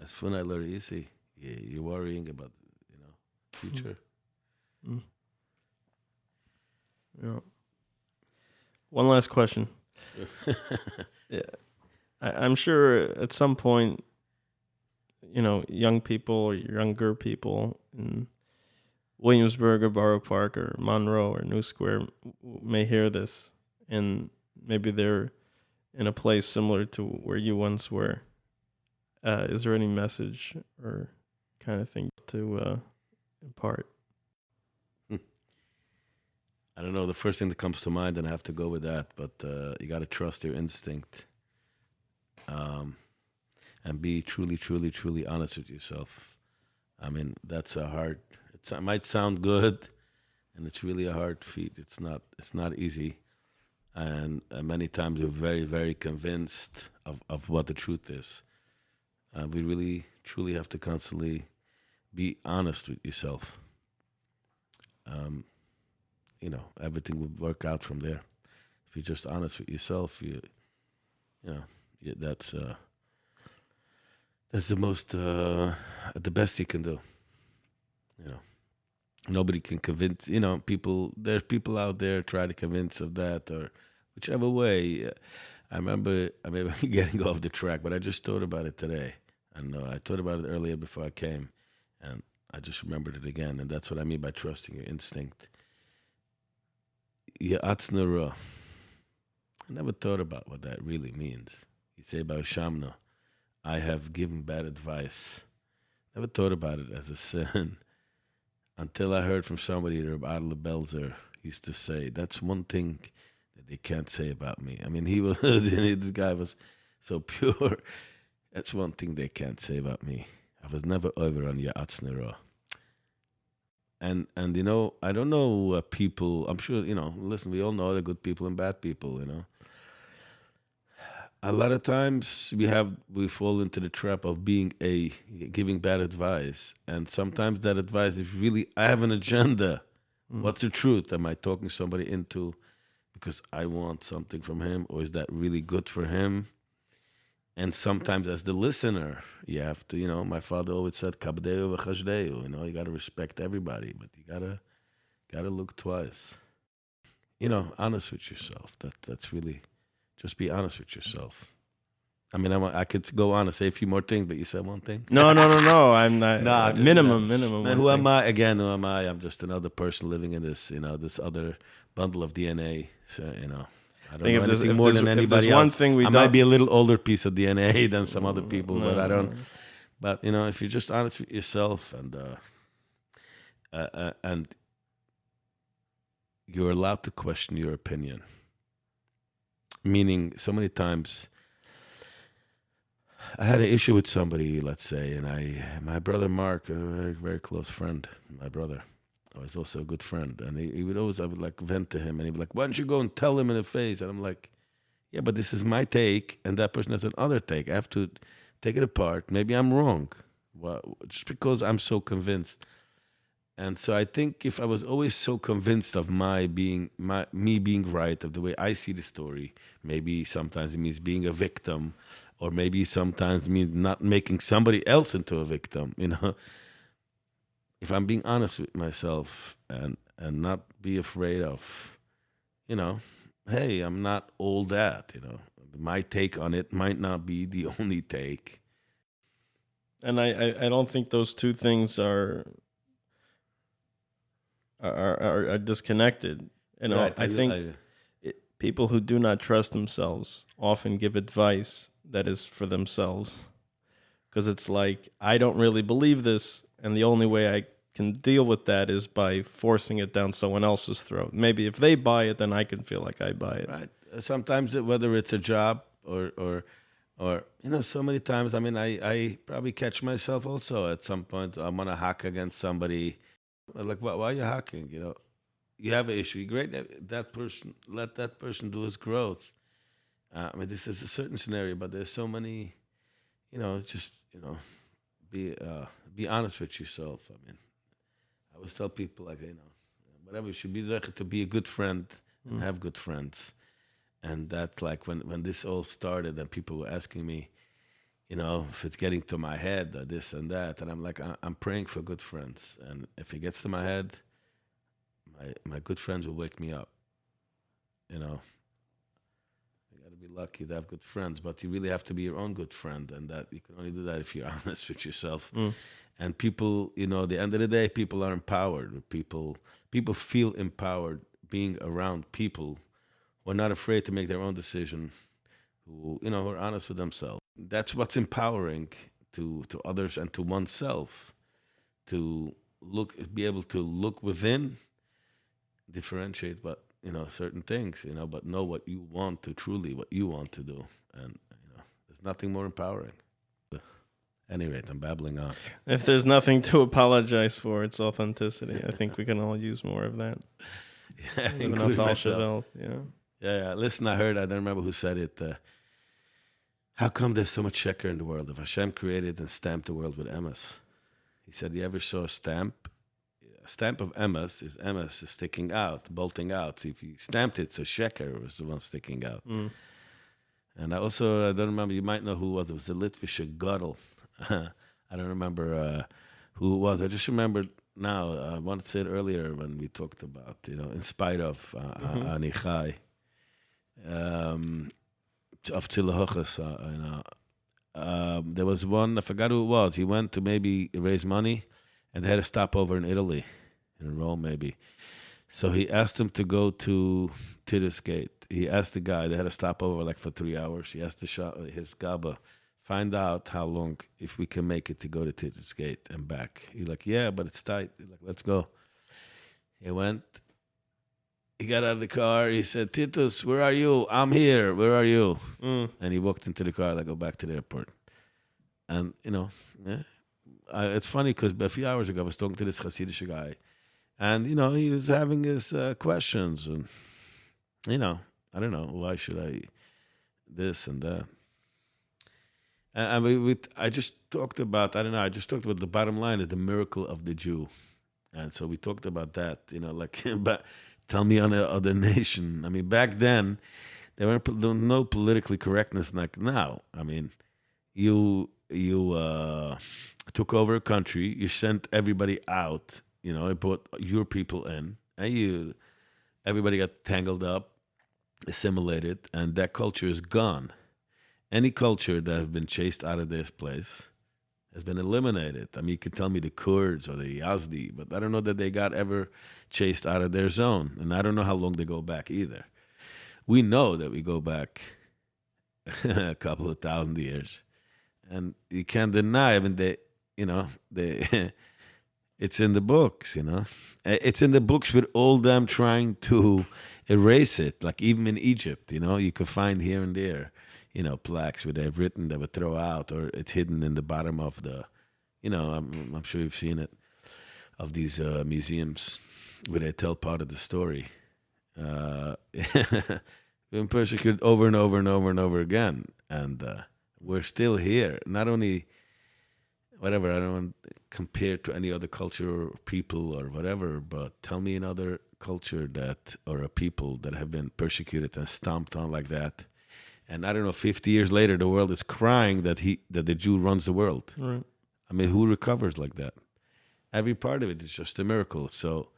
As funai l'reisi, you're worrying about future. Yeah. One last question. Yeah, I'm sure at some point, young people or younger people in Williamsburg or Borough Park or Monroe or New Square may hear this, and maybe they're in a place similar to where you once were. Is there any message or kind of thing to impart? I don't know. The first thing that comes to mind, and I have to go with that, but you got to trust your instinct, and be truly, truly, truly honest with yourself. I mean, that's a hard. It might sound good, and it's really a hard feat. It's not easy, and many times we're very, very convinced of what the truth is. We really, truly have to constantly be honest with yourself. Everything will work out from there. If you're just honest with yourself, that's the most, the best you can do. Nobody can convince, people, there's people out there trying to convince of that or whichever way. I remember getting off the track, but I just thought about it today. And I thought about it earlier before I came, and I just remembered it again. And that's what I mean by trusting your instinct. I never thought about what that really means. You say about Shamna, I have given bad advice. Never thought about it as a sin until I heard from somebody, Reb Adler Belzer used to say, that's one thing that they can't say about me. I mean, this guy was so pure. That's one thing they can't say about me. I was never over on Ya'atznera. And I don't know people, I'm sure, listen, we all know the good people and bad people, A lot of times we fall into the trap of giving bad advice. And sometimes that advice is really, I have an agenda. What's the truth? Am I talking somebody into because I want something from him? Or is that really good for him? And sometimes as the listener, you have to, my father always said, kabdeu v'chashdeu, you got to respect everybody, but you gotta look twice. Honest with yourself. That's really, just be honest with yourself. I mean, I could go on and say a few more things, but you said one thing. No. I'm not. Nah, minimum. Man, who am I? Again, who am I? I'm just another person living in this, this other bundle of DNA. So, I don't know anything more than anybody else. One thing I might be a little older piece of DNA than some other people, but I don't. But if you're just honest with yourself and you're allowed to question your opinion. Meaning, so many times I had an issue with somebody, let's say, and my brother Mark, a very, very close friend, my brother, was also a good friend, and I would like vent to him, and he'd be like, "Why don't you go and tell him in the face?" And I'm like, "Yeah, but this is my take, and that person has another take. I have to take it apart. Maybe I'm wrong. Well, just because I'm so convinced." And so I think if I was always so convinced of me being right, of the way I see the story, maybe sometimes it means being a victim, or maybe sometimes it means not making somebody else into a victim, If I'm being honest with myself and not be afraid of, hey, I'm not all that, My take on it might not be the only take. And I don't think those two things are disconnected. Right, I think people who do not trust themselves often give advice that is for themselves, because it's like, I don't really believe this, and the only way I can deal with that is by forcing it down someone else's throat. Maybe if they buy it, then I can feel like I buy it. Right. Sometimes whether it's a job or so many times. I mean, I probably catch myself also at some point. I'm gonna hack against somebody. Like, why are you hacking? You have an issue. Great, that person. Let that person do his growth. I mean, this is a certain scenario, but there's so many. Just be honest with yourself. I mean, I always tell people, like, whatever, you should be there to be a good friend and have good friends. And that, like, when this all started and people were asking me, if it's getting to my head or this and that, and I'm like, I'm praying for good friends. And if it gets to my head, my good friends will wake me up. You got to be lucky to have good friends, but you really have to be your own good friend, and that you can only do that if you're honest with yourself. And people, at the end of the day, people are empowered. People feel empowered being around people who are not afraid to make their own decision, who are honest with themselves. That's what's empowering to others and to oneself, to be able to look within, differentiate, but certain things, but know what you want to do, and there's nothing more empowering. At any rate, I'm babbling on. If there's nothing to apologize for, it's authenticity. I think we can all use more of that. Yeah, including myself. Yeah. Listen, I don't remember who said it. How come there's so much sheker in the world? If Hashem created and stamped the world with emes, he said, you ever saw a stamp? A stamp of emes is sticking out, bolting out. So if you stamped it, so sheker was the one sticking out. And I don't remember, you might know who it was. It was the Litvische Gadol. I don't remember who it was. I just remembered now. I wanted to say it earlier when we talked about, in spite of Anichai. Of Tzilahochas, there was one, I forgot who it was. He went to maybe raise money, and they had a stopover in Italy, in Rome maybe. So he asked him to go to Titus Gate. He asked the guy, they had a stopover like for 3 hours. He asked his Gaba, find out how long, if we can make it to go to Titus Gate and back. He's like, yeah, but it's tight. He's like, let's go. He went. He got out of the car. He said, Titus, where are you? I'm here. Where are you? And he walked into the car, like, go back to the airport. And, it's funny because a few hours ago, I was talking to this Hasidic guy. And, he was having his questions. And, I don't know. Why should I this and that? And I just talked about, the bottom line is the miracle of the Jew. And so we talked about that, but tell me on the other nation. I mean, back then there were no politically correctness like now. I mean, you took over a country, you sent everybody out, you brought your people in, and everybody got tangled up, assimilated, and that culture is gone. Any culture that has been chased out of this place has been eliminated. I mean, you could tell me the Kurds or the Yazdi, but I don't know that they got ever chased out of their zone, and I don't know how long they go back either. We know that we go back a couple of thousand years, and you can't deny. I mean, it's in the books. It's in the books with all them trying to erase it. Like even in Egypt, you could find here and there, plaques where they've written they would throw out, or it's hidden in the bottom of the, I'm sure you've seen it, of these museums where they tell part of the story. Been persecuted over and over and over and over again, and we're still here. Not only, whatever, I don't want to compare to any other culture or people or whatever, but tell me another culture or a people that have been persecuted and stomped on like that. And I don't know, 50 years later, the world is crying that the Jew runs the world. Right. I mean, who recovers like that? Every part of it is just a miracle. So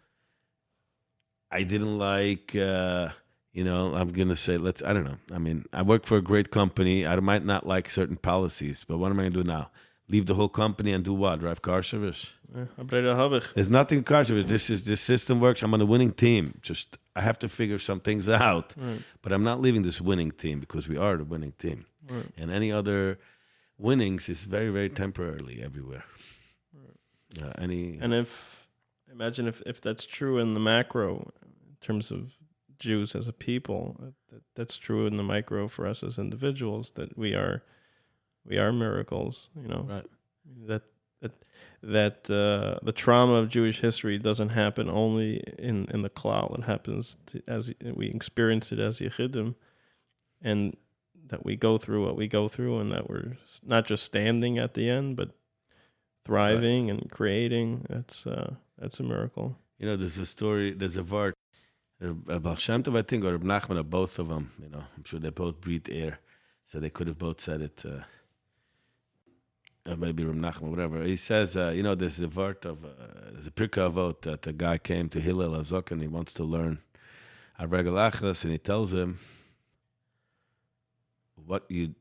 I didn't like, I'm going to say, I don't know. I mean, I work for a great company. I might not like certain policies, but what am I going to do now? Leave the whole company and do what? Drive car service? There's nothing car service. This system works. I'm on a winning team. Just, I have to figure some things out. Right. But I'm not leaving this winning team because we are the winning team. Right. And any other winnings is very, very temporarily everywhere. Right. Imagine if that's true in the macro, in terms of Jews as a people, that's true in the micro for us as individuals, that we are miracles, Right. That the trauma of Jewish history doesn't happen only in the klal. It happens as we experience it as Yechidim, and that we go through what we go through, and that we're not just standing at the end, but thriving and creating. That's a miracle. There's a story, there's a word, Baal Shem Tov, I think, or Nachman, both of them, I'm sure they both breathe air, so they could have both said it, maybe Reb Nachman, whatever. He says, there's a word of, there's a Pirkei Avot that a guy came to Hillel Azok and he wants to learn a Regel Achas, and he tells him, what you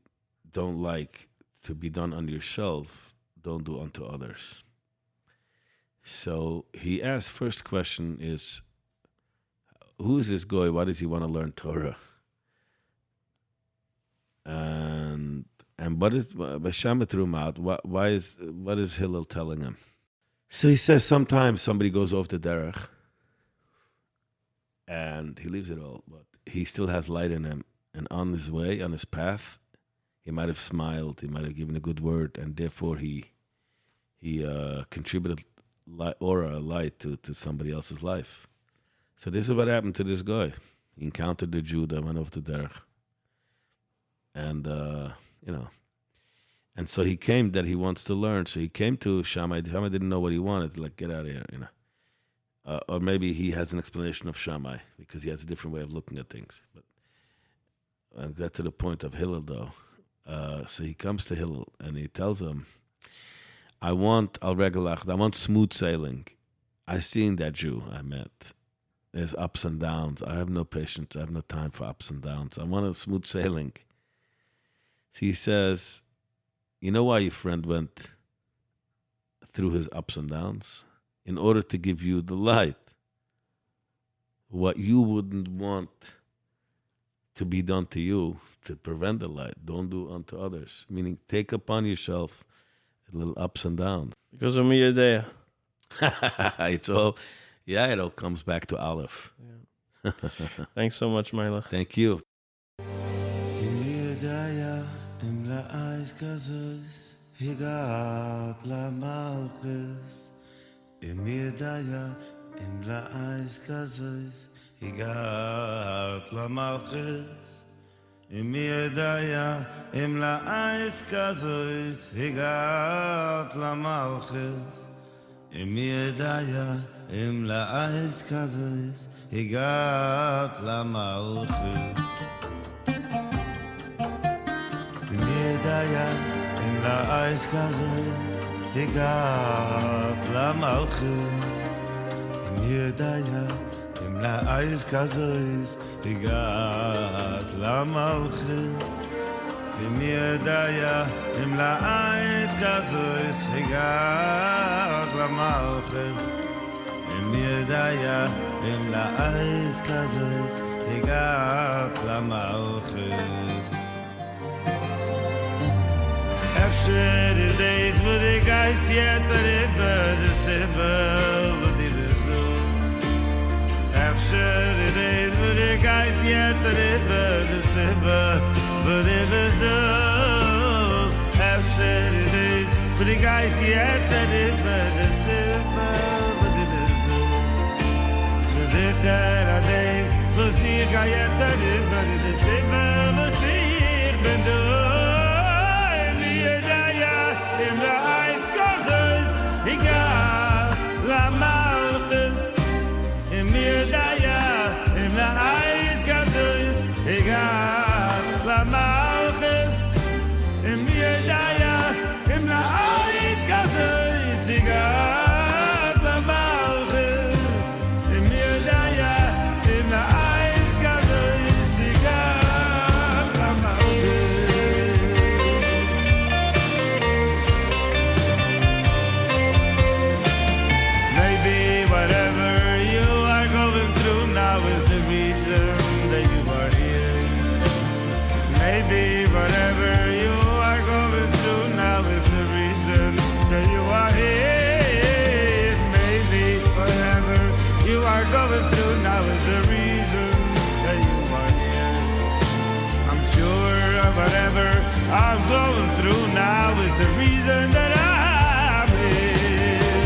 don't like to be done on yourself, don't do unto others. So he asked, first question is, who is this guy? Why does he want to learn Torah? And what is what is Hillel telling him? So he says sometimes somebody goes off the derech and he leaves it all, but he still has light in him. And on his way, on his path, he might have smiled, he might have given a good word, and therefore he contributed light to somebody else's life. So this is what happened to this guy. He encountered the Jew that went off the derech. And, and so he came that he wants to learn. So he came to Shammai. Shammai didn't know what he wanted. Like, get out of here, or maybe he has an explanation of Shammai because he has a different way of looking at things. But I got to the point of Hillel, though. So he comes to Hillel and he tells him, I want smooth sailing. I seen that Jew I met. There's ups and downs. I have no patience. I have no time for ups and downs. I want a smooth sailing. So he says, you know why your friend went through his ups and downs? In order to give you the light. What you wouldn't want to be done to you, to prevent the light, don't do unto others. Meaning, take upon yourself a little ups and downs. Because of Yodea. It's all, it all comes back to Aleph. Yeah. Thanks so much, Meilech. Thank you. Im Yodea, im La'ais Kazois, Higat la Malchus. Im Yodea, im La'ais Kazois, Higat la Malchus. Yodea in la eis kazos higat la malchus im Yodea in la eis kazos higat la malchus im Yodea in la eis kazos higat la malchus im Yodea in la eis kazos higat la malchus. After the days with the guys yet at the bird the silver with the blue. After the days with the guys yet at the bird the silver with the blue. After the days with the guys yet at the bird the silver with the blue. As if there are days for see guys at the bird the silver with the blue. In the ice causes he got la malchus in Yodea in the ice causes he got la malchus in Yodea in the ice causes he got la malchus in Yodea in the ice causes he got la malchus. Maybe whatever you are going through now is the reason that you are here. Maybe whatever you are going through now is the reason that you are here. I'm sure whatever I'm going through now is the reason that I'm here.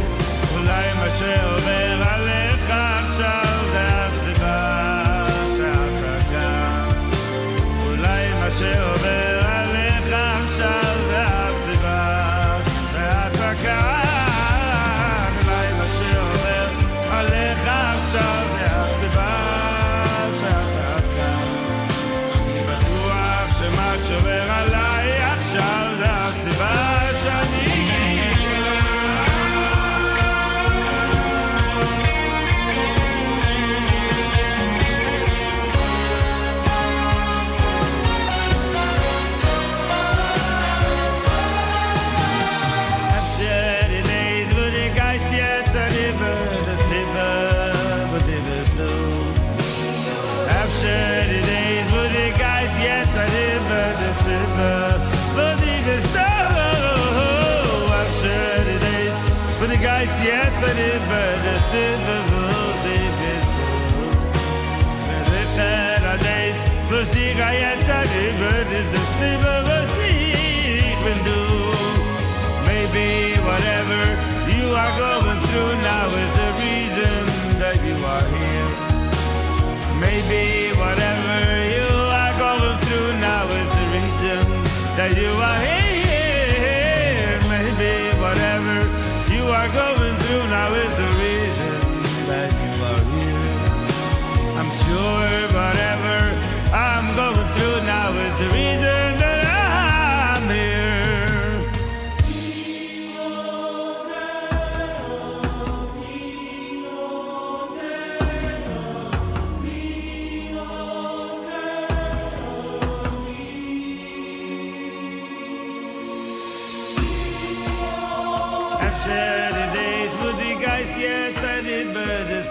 Ulay ma she'over alecha achshav ve'asiba she'ata kam. מה שעובר עליך עכשיו והסיבה ואתה כאן אולי מה שעובר עליך עכשיו והסיבה שאתה כאן אני בטוח שמה שעובר עליי עכשיו זה הסיבה שאני Jetzt an die Böde Silber wurde bis du. Wenn ich der Ades für sie jetzt an die Böde ist der Silber was ich bin du. Maybe whatever you are going through now is the reason that you are here. Maybe whatever you are going through now is the reason that you are here. Maybe whatever you are going through now is the reason that you are here. I'm sure whatever I'm going through now is the reason that I'm here. After the days with the guys yet I did but the